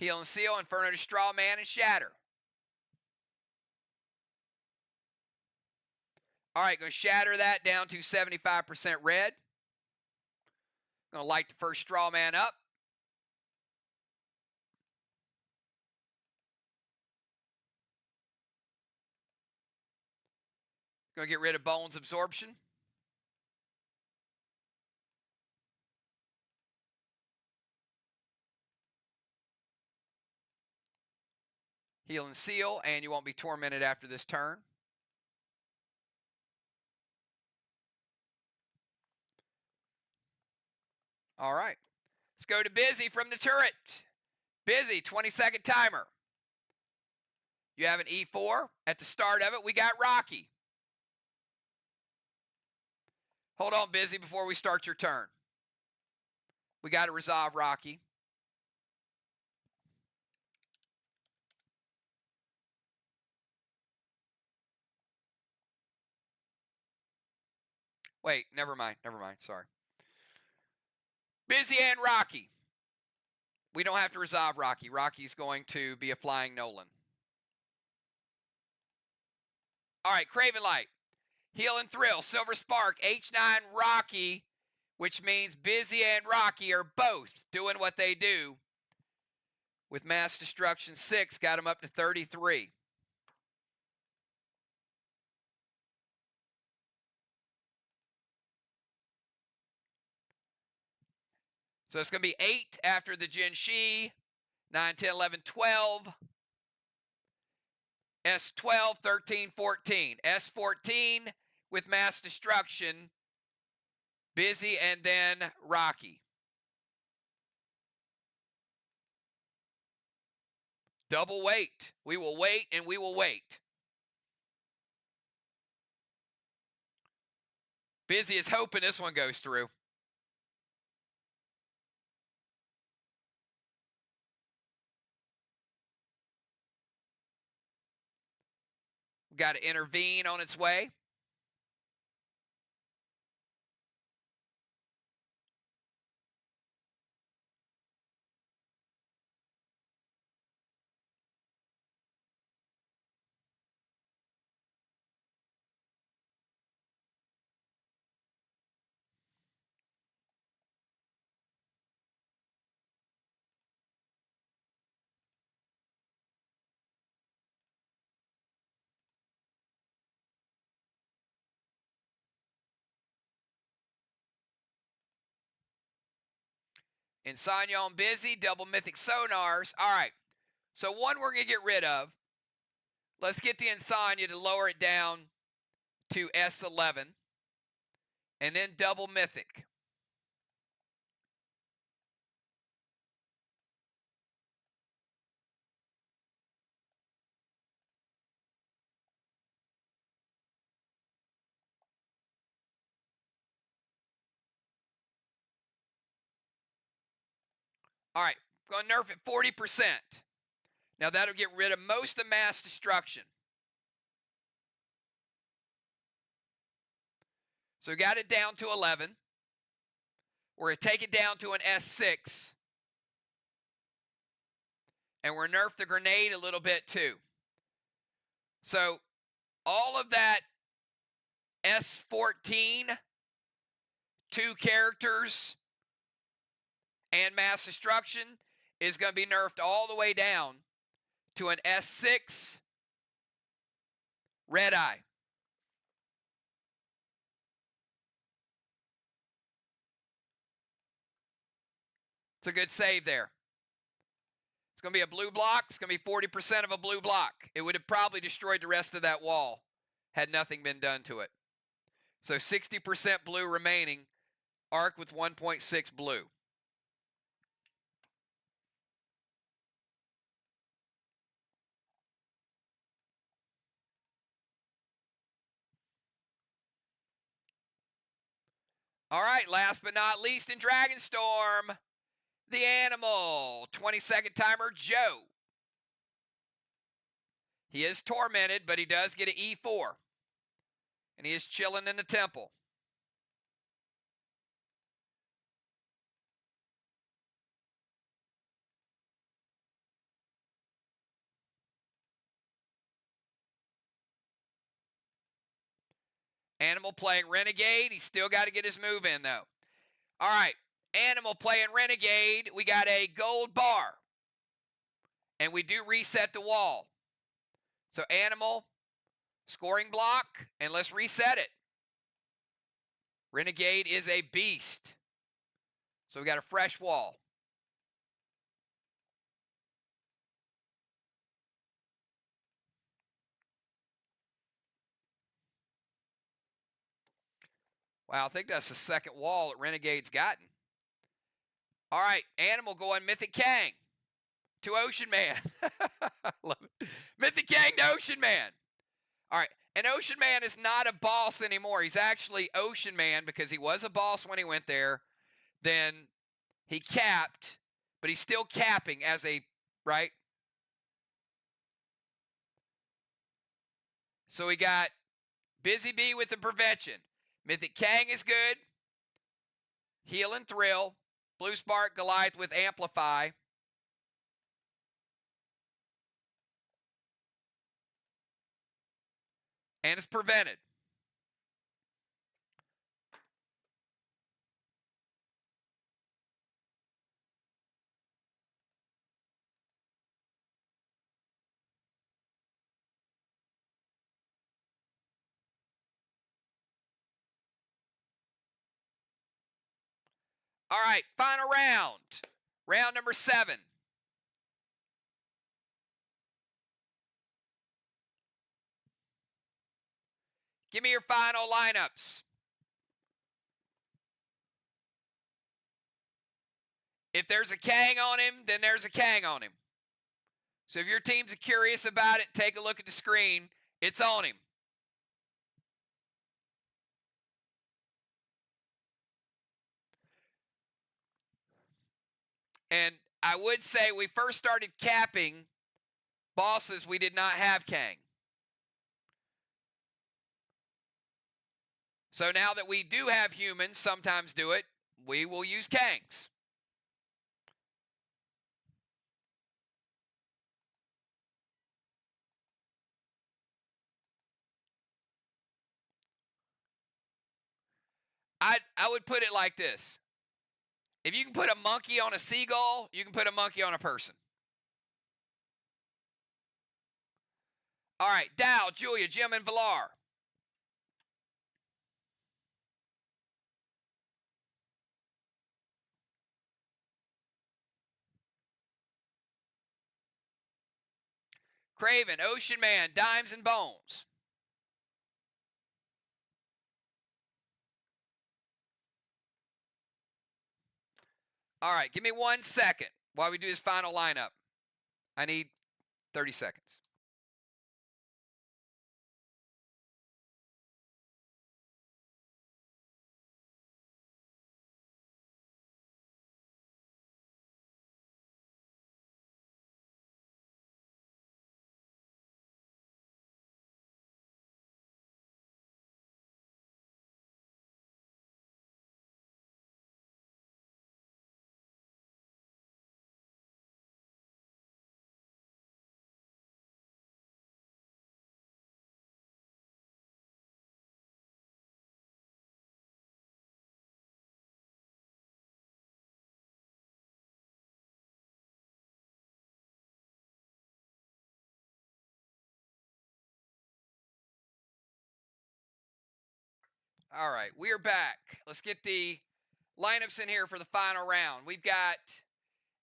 Heal and Seal, Inferno to Straw Man, and Shatter. All right, going to shatter that down to 75% red. Going to light the first Straw Man up. Going to get rid of Bones Absorption. Heal and Seal, and you won't be tormented after this turn. All right. Let's go to Busy from the turret. Busy, 20-second timer. You have an E4. At the start of it, we got Rocky. Hold on, Busy, before we start your turn. We got to resolve Rocky. Wait, never mind, sorry. Busy and Rocky. We don't have to resolve Rocky. Rocky's going to be a flying Nolan. All right, Craven Light. Heal and Thrill, Silver Spark, H9 Rocky, which means Busy and Rocky are both doing what they do. With Mass Destruction 6, got them up to 33. So it's going to be 8 after the Jinshi, 9, 10, 11, 12. S12, 13, 14. S14 with Mass Destruction, Busy, and then Rocky. Double wait. We will wait and we will wait. Busy is hoping this one goes through. Got to intervene on its way. Insania on Busy, double mythic sonars. All right. So one we're going to get rid of. Let's get the Insania to lower it down to S11. And then double mythic. All right. Going to nerf it 40%. Now that'll get rid of most of mass destruction. So we got it down to 11. We're going to take it down to an S6. And we're nerf the grenade a little bit too. So all of that S14, 2 characters, and mass destruction is going to be nerfed all the way down to an S6 red eye. It's a good save there. It's going to be a blue block. It's going to be 40% of a blue block. It would have probably destroyed the rest of that wall had nothing been done to it. So 60% blue remaining. Arc with 1.6 blue. All right, last but not least in Dragonstorm, the animal. 20-second timer, Joe. He is tormented, but he does get an E4. And he is chilling in the temple. Animal playing Renegade. He's still got to get his move in, though. All right. Animal playing Renegade. We got a gold bar. And we do reset the wall. So Animal, scoring block, and let's reset it. Renegade is a beast. So we got a fresh wall. Wow, I think that's the second wall that Renegade's gotten. All right, Animal going Mythic Kang to Ocean Man. Love it. Mythic Kang to Ocean Man. All right, and Ocean Man is not a boss anymore. He's actually Ocean Man because he was a boss when he went there. Then he capped, but he's still capping as a, right? So we got Busy Bee with the prevention. Mythic Kang is good. Heal and Thrill. Blue Spark Goliath with Amplify. And it's prevented. All right, final round. Round number 7. Give me your final lineups. If there's a Kang on him, then there's a Kang on him. So if your teams are curious about it, take a look at the screen. It's on him. And I would say we first started capping bosses, we did not have Kang. So now that we do have humans sometimes do it, we will use Kangs. I would put it like this. If you can put a monkey on a seagull, you can put a monkey on a person. All right, Dow, Julia, Jim, and Villar. Craven, Ocean Man, Dimes, and Bones. All right, give me 1 second while we do this final lineup. I need 30 seconds. All right, we are back. Let's get the lineups in here for the final round. We've got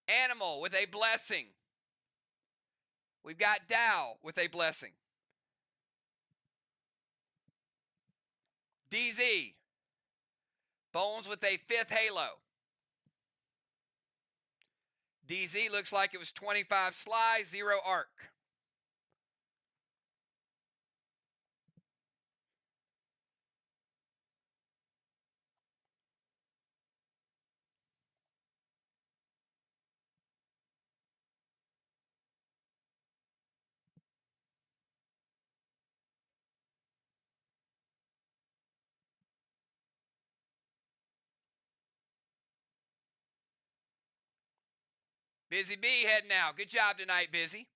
Animal with a blessing. We've got Dow with a blessing. DZ. Bones with a 5th halo. DZ looks like it was 25 SLY, 0 arc. Busy B heading out. Good job tonight, Busy.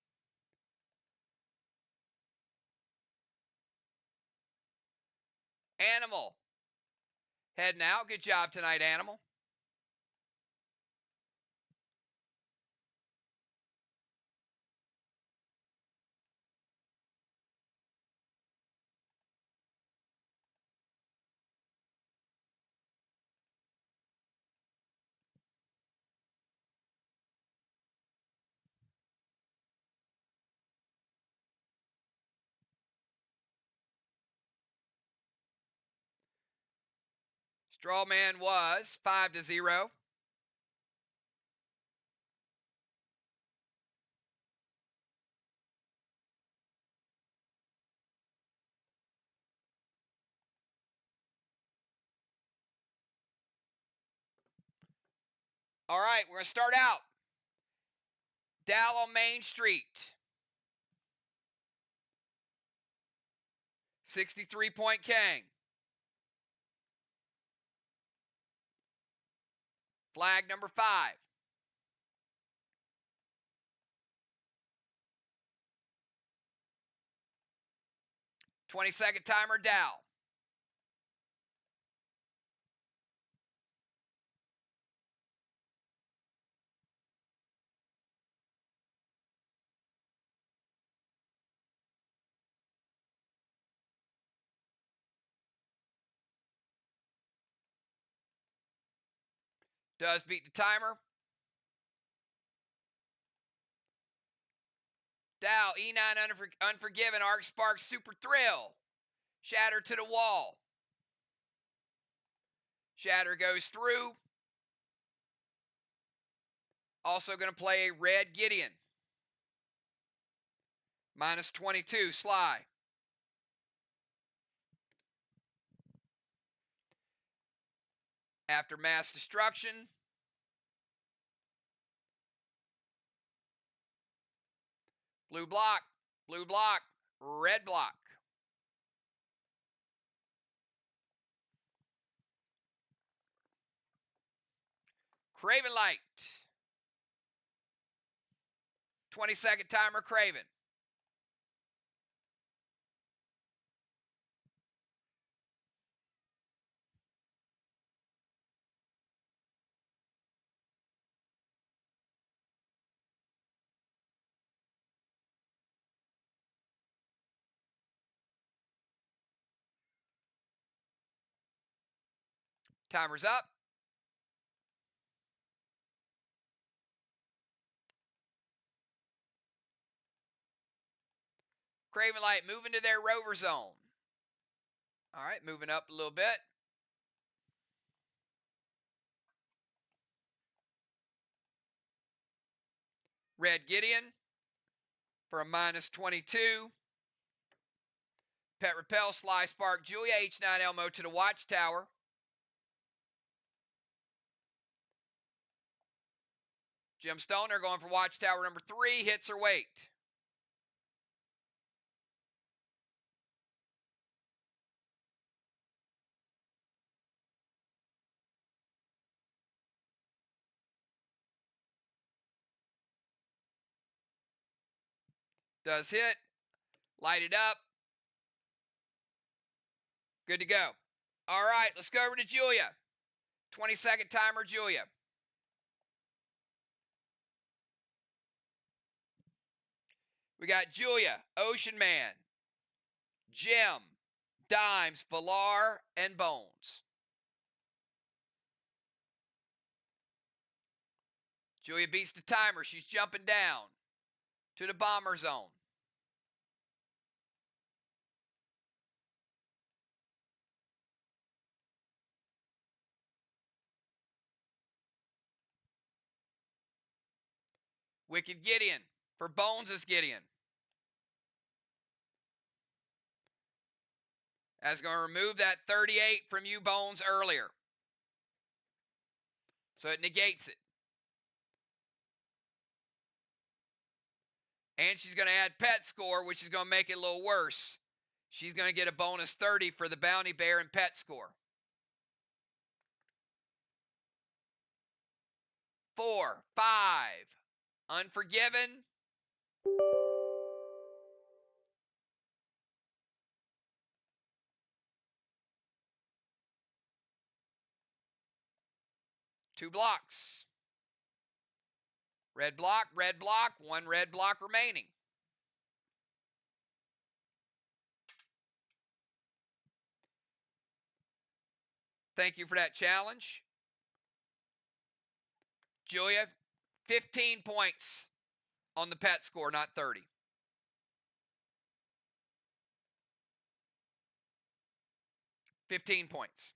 Animal heading out. Good job tonight, Animal. Strawman was 5-0. All right, we're going to start out. Dow on Main Street. 63-point Kang. Flag number 5. 20-second timer, Dow. Does beat the timer. Dow, E9 Unforgiven, Arc Spark, Super Thrill. Shatter to the wall. Shatter goes through. Also going to play a red Gideon. Minus 22, SLY. After mass destruction, blue block, red block. Craven Light. 20-second timer, Craven. Timer's up. Craven Light moving to their rover zone. All right, moving up a little bit. Red Gideon for a minus 22. Pet Repel, SLY Spark, Julia, H9 Elmo to the Watchtower. Jim Stoner going for Watchtower number 3. Hits or wait. Does hit. Light it up. Good to go. All right, let's go over to Julia. 20-second timer, Julia. We got Julia, Ocean Man, Jim, Dimes, Valar, and Bones. Julia beats the timer. She's jumping down to the bomber zone. Wicked Gideon for Bones is Gideon. That's going to remove that 38 from you, Bones, earlier. So it negates it. And she's going to add pet score, which is going to make it a little worse. She's going to get a bonus 30 for the bounty bear and pet score. 4, 5. Unforgiven. Two blocks. Red block, 1 red block remaining. Thank you for that challenge. Julia, 15 points on the pet score, not 30. $15 points.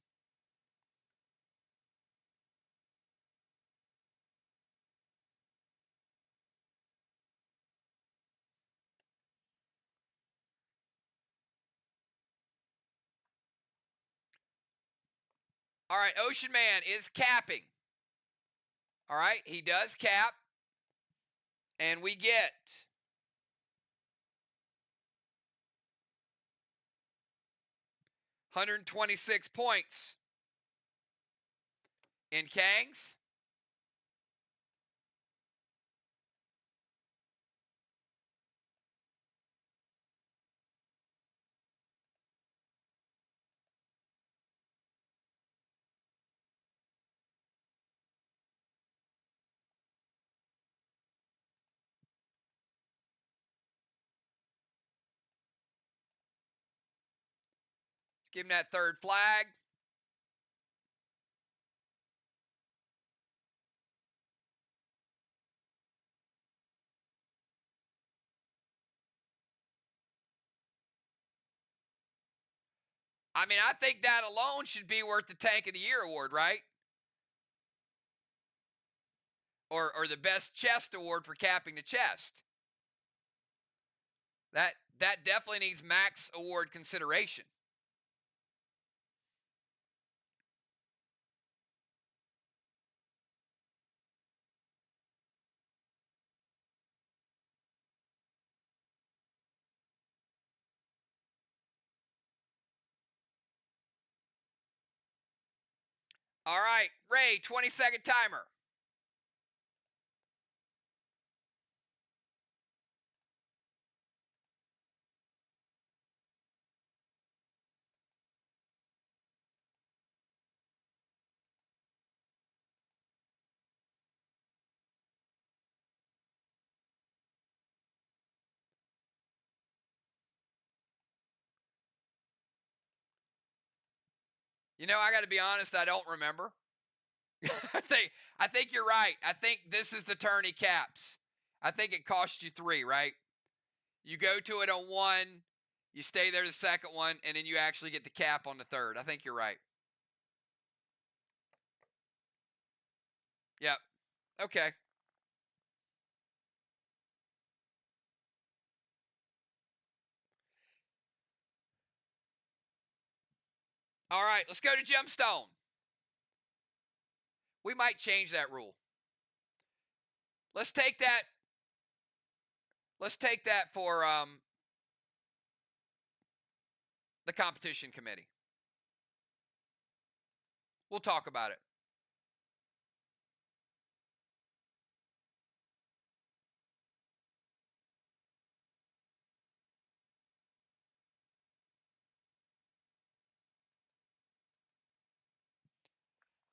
All right, Ocean Man is capping. All right, he does cap. And we get $126 points in Kangs. Give him that third flag. I mean, I think that alone should be worth the Tank of the Year award, right? Or the best chest award for capping the chest. That definitely needs max award consideration. All right, Ray, 20-second timer. You know, I got to be honest, I don't remember. I think you're right. I think this is the turn he caps. I think it costs you 3, right? You go to it on 1, you stay there the second one, and then you actually get the cap on the third. I think you're right. Yep. Okay. All right, let's go to Gemstone. We might change that rule. Let's take that. Let's take that for the competition committee. We'll talk about it.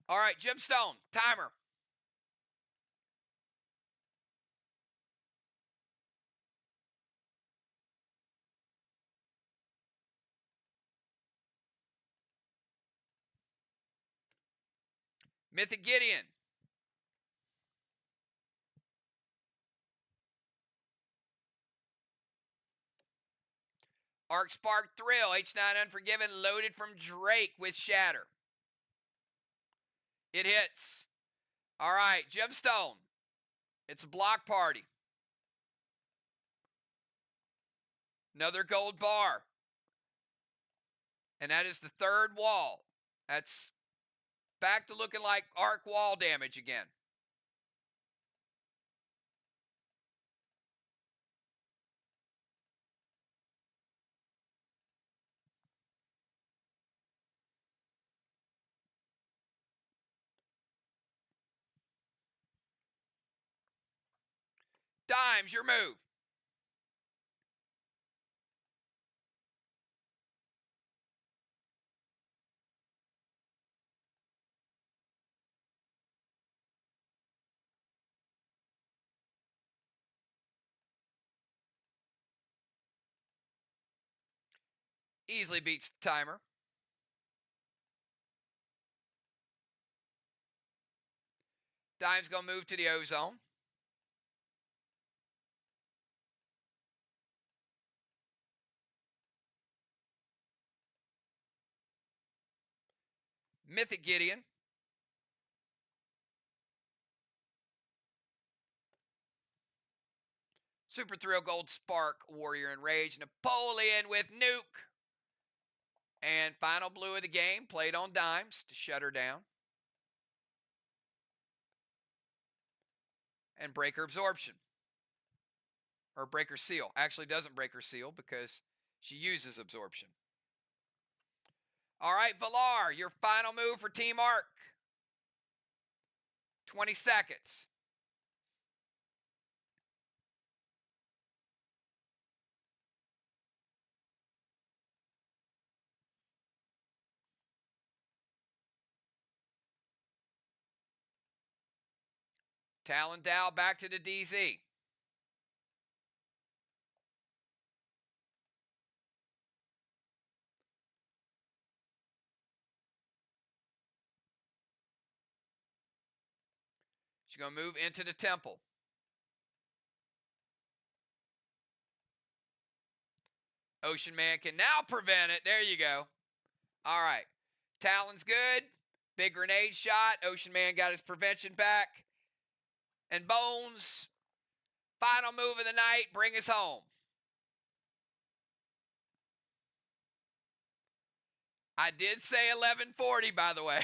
All right, Gemstone, timer. Mythic Gideon. Arc Spark Thrill, H9 Unforgiven, loaded from Drake with Shatter. It hits. All right, Gemstone. It's a block party. Another gold bar. And that is the third wall. That's back to looking like arc wall damage again. Dimes, your move. Easily beats the timer. Dimes going to move to the ozone. Mythic Gideon. Super Thrill Gold Spark, Warrior Enraged, Napoleon with Nuke. And final blue of the game, played on dimes to shut her down. And Breaker Absorption. Or Breaker Seal. Actually doesn't break her seal because she uses Absorption. All right, Valar, your final move for Team Arc. 20 seconds. Talon Dow back to the DZ. She's going to move into the temple. Ocean Man can now prevent it. There you go. All right. Talon's good. Big grenade shot. Ocean Man got his prevention back. And Bones, final move of the night, bring us home. I did say 11:40, by the way.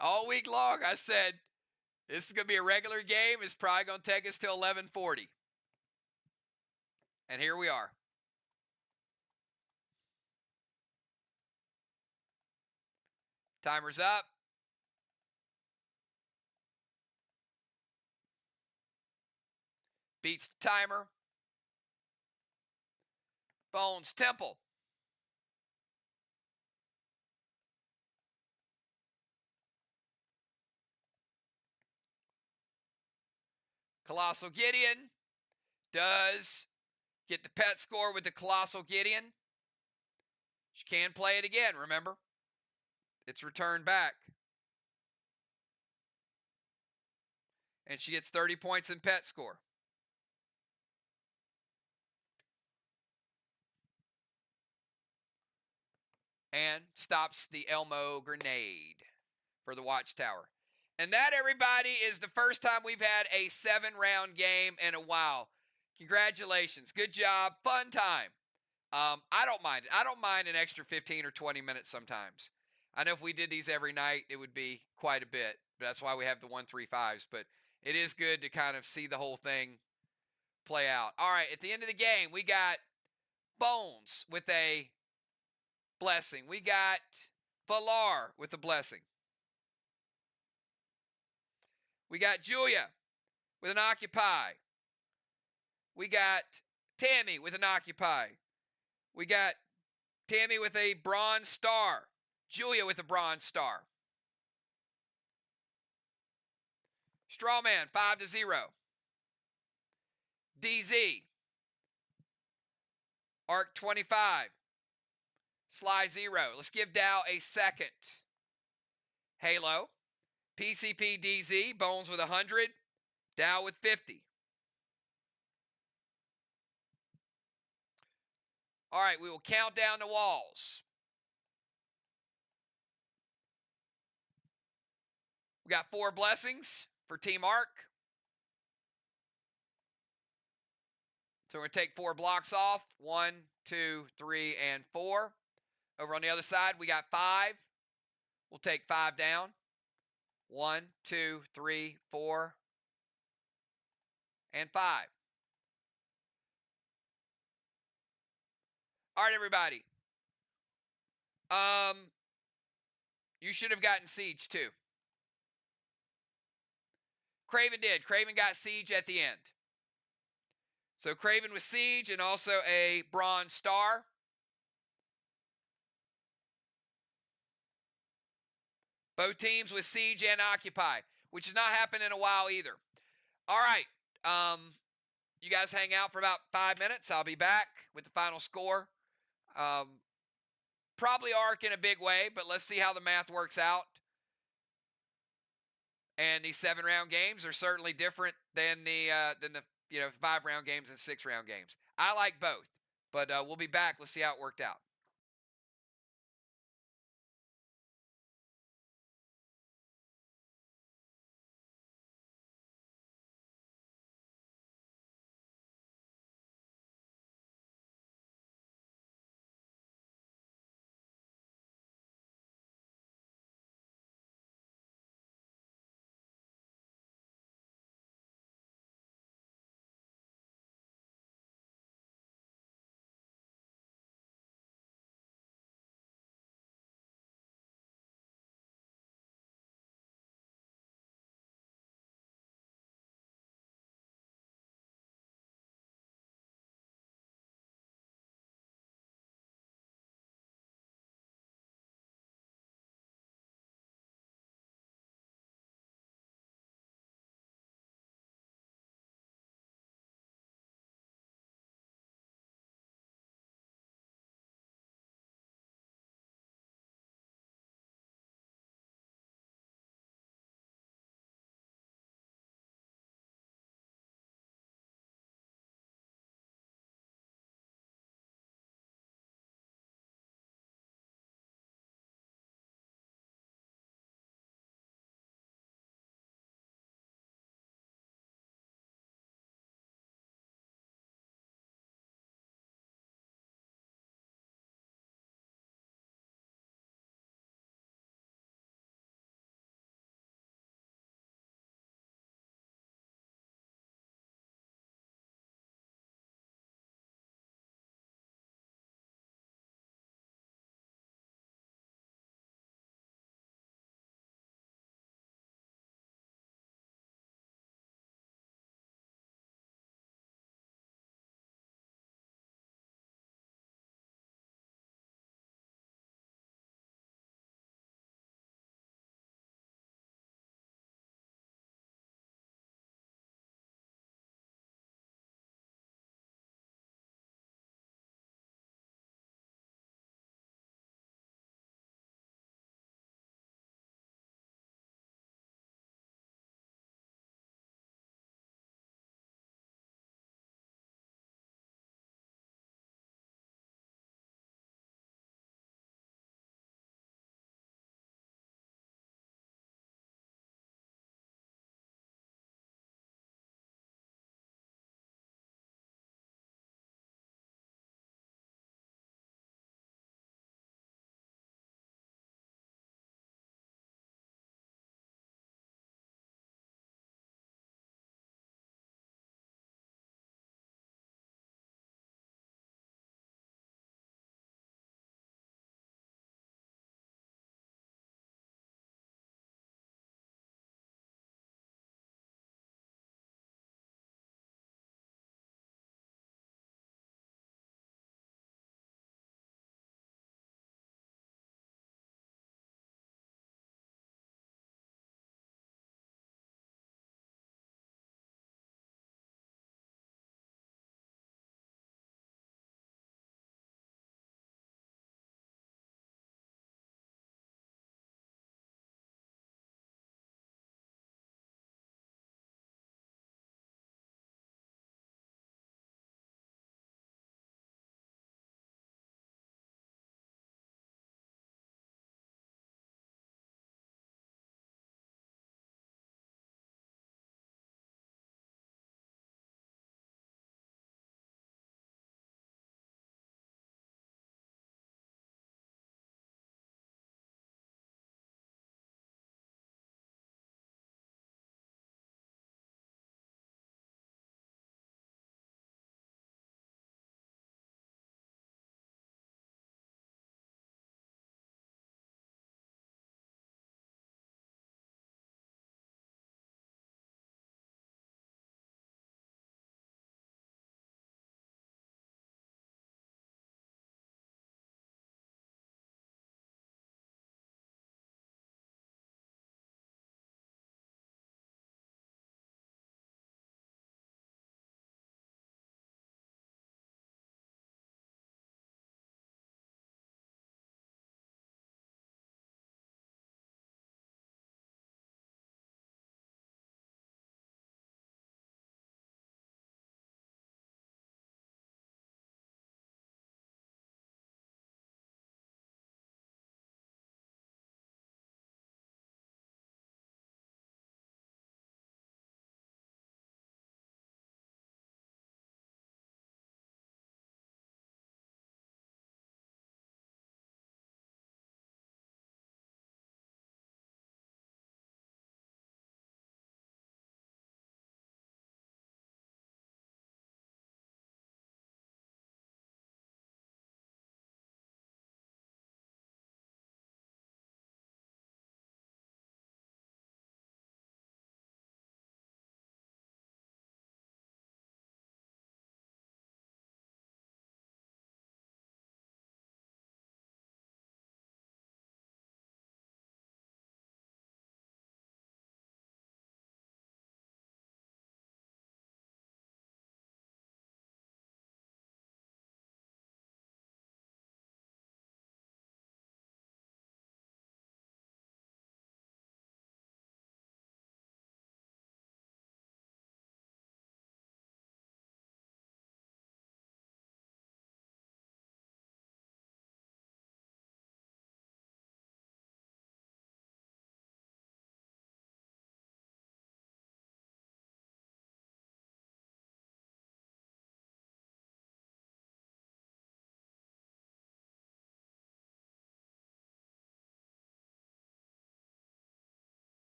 All week long, I said this is going to be a regular game. It's probably going to take us till 11:40. And here we are. Timer's up. Beats the timer. Bones Temple. Colossal Gideon does get the pet score with the Colossal Gideon. She can play it again, remember? It's returned back. And she gets 30 points in pet score. And stops the Elmo grenade for the Watchtower. And that, everybody, is the first time we've had a 7-round game in a while. Congratulations. Good job. Fun time. I don't mind it. I don't mind an extra 15 or 20 minutes sometimes. I know if we did these every night, it would be quite a bit. That's why we have the 1-3-5s. But it is good to kind of see the whole thing play out. All right, at the end of the game, we got Bones with a blessing. We got Valar with a blessing. We got Julia with an Occupy. We got Tammy with an Occupy. We got Tammy with a Bronze Star. Julia with a Bronze Star. Strawman, 5-0. DZ. Arc 25. Sly 0. Let's give Dow a second. Halo. PCP DZ. Bones with 100. Dow with 50. All right, we will count down the walls. We got 4 blessings for Team Arc. So we're going to take 4 blocks off. 1, 2, 3, and 4. Over on the other side, we got 5. We'll take 5 down. 1, 2, 3, 4, and 5. All right, everybody. You should have gotten Siege too. Craven did. Craven got Siege at the end. So Craven with Siege and also a Bronze Star. Both teams with Siege and Occupy, which has not happened in a while either. All right. You guys hang out for about 5 minutes. I'll be back with the final score. Probably Arc in a big way, but let's see how the math works out. And these 7-round games are certainly different than the 5-round games and 6-round games. I like both, but we'll be back. Let's see how it worked out.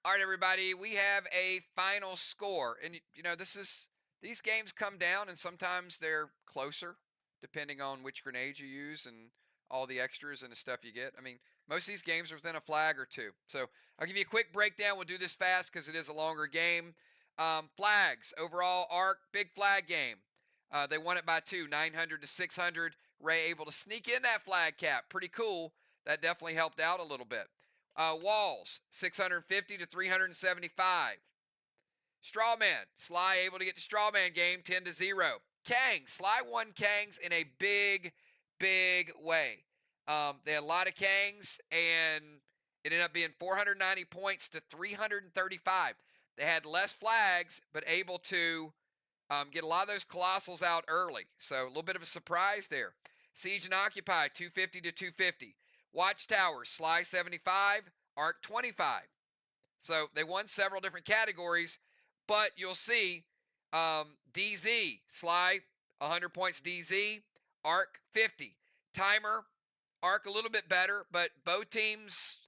All right, everybody, we have a final score. And, these games come down and sometimes they're closer depending on which grenade you use and all the extras and the stuff you get. I mean, most of these games are within a flag or two. So I'll give you a quick breakdown. We'll do this fast because it is a longer game. Flags, overall, ARC, big flag game. They won it by 2, 900 to 600. Ray able to sneak in that flag cap. Pretty cool. That definitely helped out a little bit. Walls, 650 to 375. Strawman, SLY able to get the Strawman game 10 to 0. Kangs, SLY won Kangs in a big, big way. They had a lot of Kangs, and it ended up being 490 points to 335. They had less flags, but able to get a lot of those Colossals out early. So a little bit of a surprise there. Siege and Occupy, 250 to 250. Watchtowers, SLY 75, ARC 25. So they won several different categories, but you'll see DZ, SLY 100 points DZ, ARC 50. Timer, ARC a little bit better, but both teams,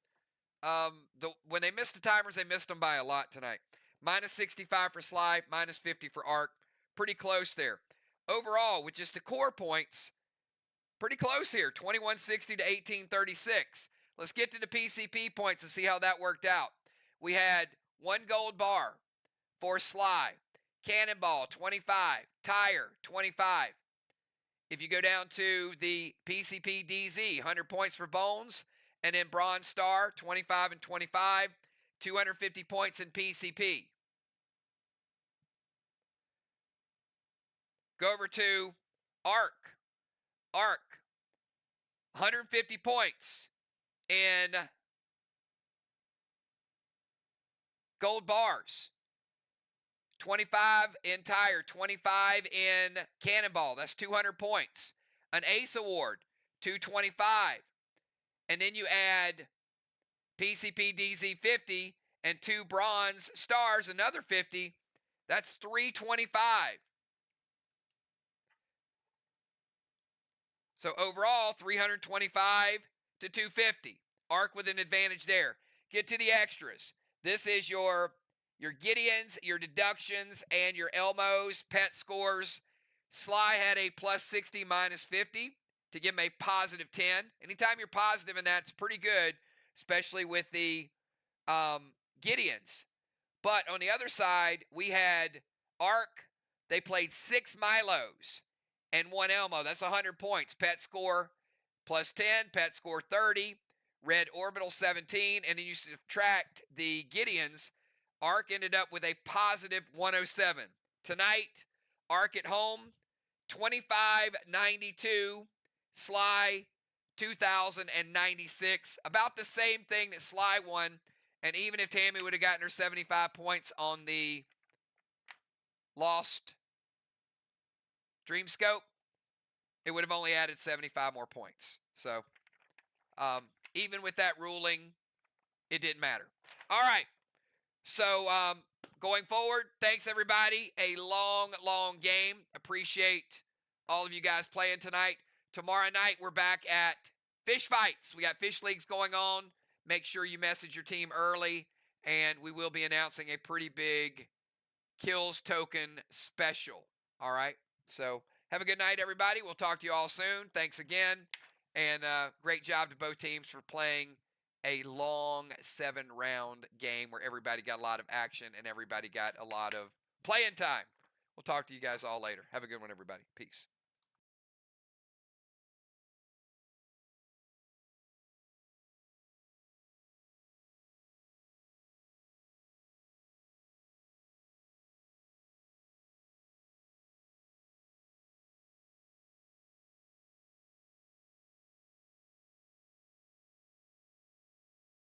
when they missed the timers, they missed them by a lot tonight. Minus 65 for SLY, minus 50 for ARC. Pretty close there. Overall, with just the core points, pretty close here, 2160 to 1836. Let's get to the PCP points and see how that worked out. We had 1 gold bar for SLY, Cannonball 25, Tire 25. If you go down to the PCP DZ, 100 points for Bones, and then Bronze Star 25 and 25, 250 points in PCP. Go over to ARC. ARC, 150 points in gold bars, 25 in Tire, 25 in Cannonball. That's 200 points. An Ace Award, 225. And then you add PCP DZ 50 and 2 Bronze Stars, another 50. That's 325. So overall, 325 to 250. ARC with an advantage there. Get to the extras. This is your Gideons, your deductions, and your Elmos, pet scores. SLY had a plus 60, minus 50 to give him a positive 10. Anytime you're positive in that, it's pretty good, especially with the Gideons. But on the other side, we had ARC. They played 6 Milos and 1 Elmo. That's 100 points. Pet score plus 10, pet score 30, red orbital 17, and then you subtract the Gideons. ARC ended up with a positive 107. Tonight, ARC at home, 2592, SLY 2096. About the same thing that SLY won, and even if Tammy would have gotten her 75 points on the lost Dream Scope, it would have only added 75 more points. So, even with that ruling, it didn't matter. All right. So, going forward, thanks, everybody. A long, long game. Appreciate all of you guys playing tonight. Tomorrow night, we're back at Fish Fights. We got Fish Leagues going on. Make sure you message your team early, and we will be announcing a pretty big Kills token special. All right? So, have a good night, everybody. We'll talk to you all soon. Thanks again. And great job to both teams for playing a long 7-round game where everybody got a lot of action and everybody got a lot of playing time. We'll talk to you guys all later. Have a good one, everybody. Peace.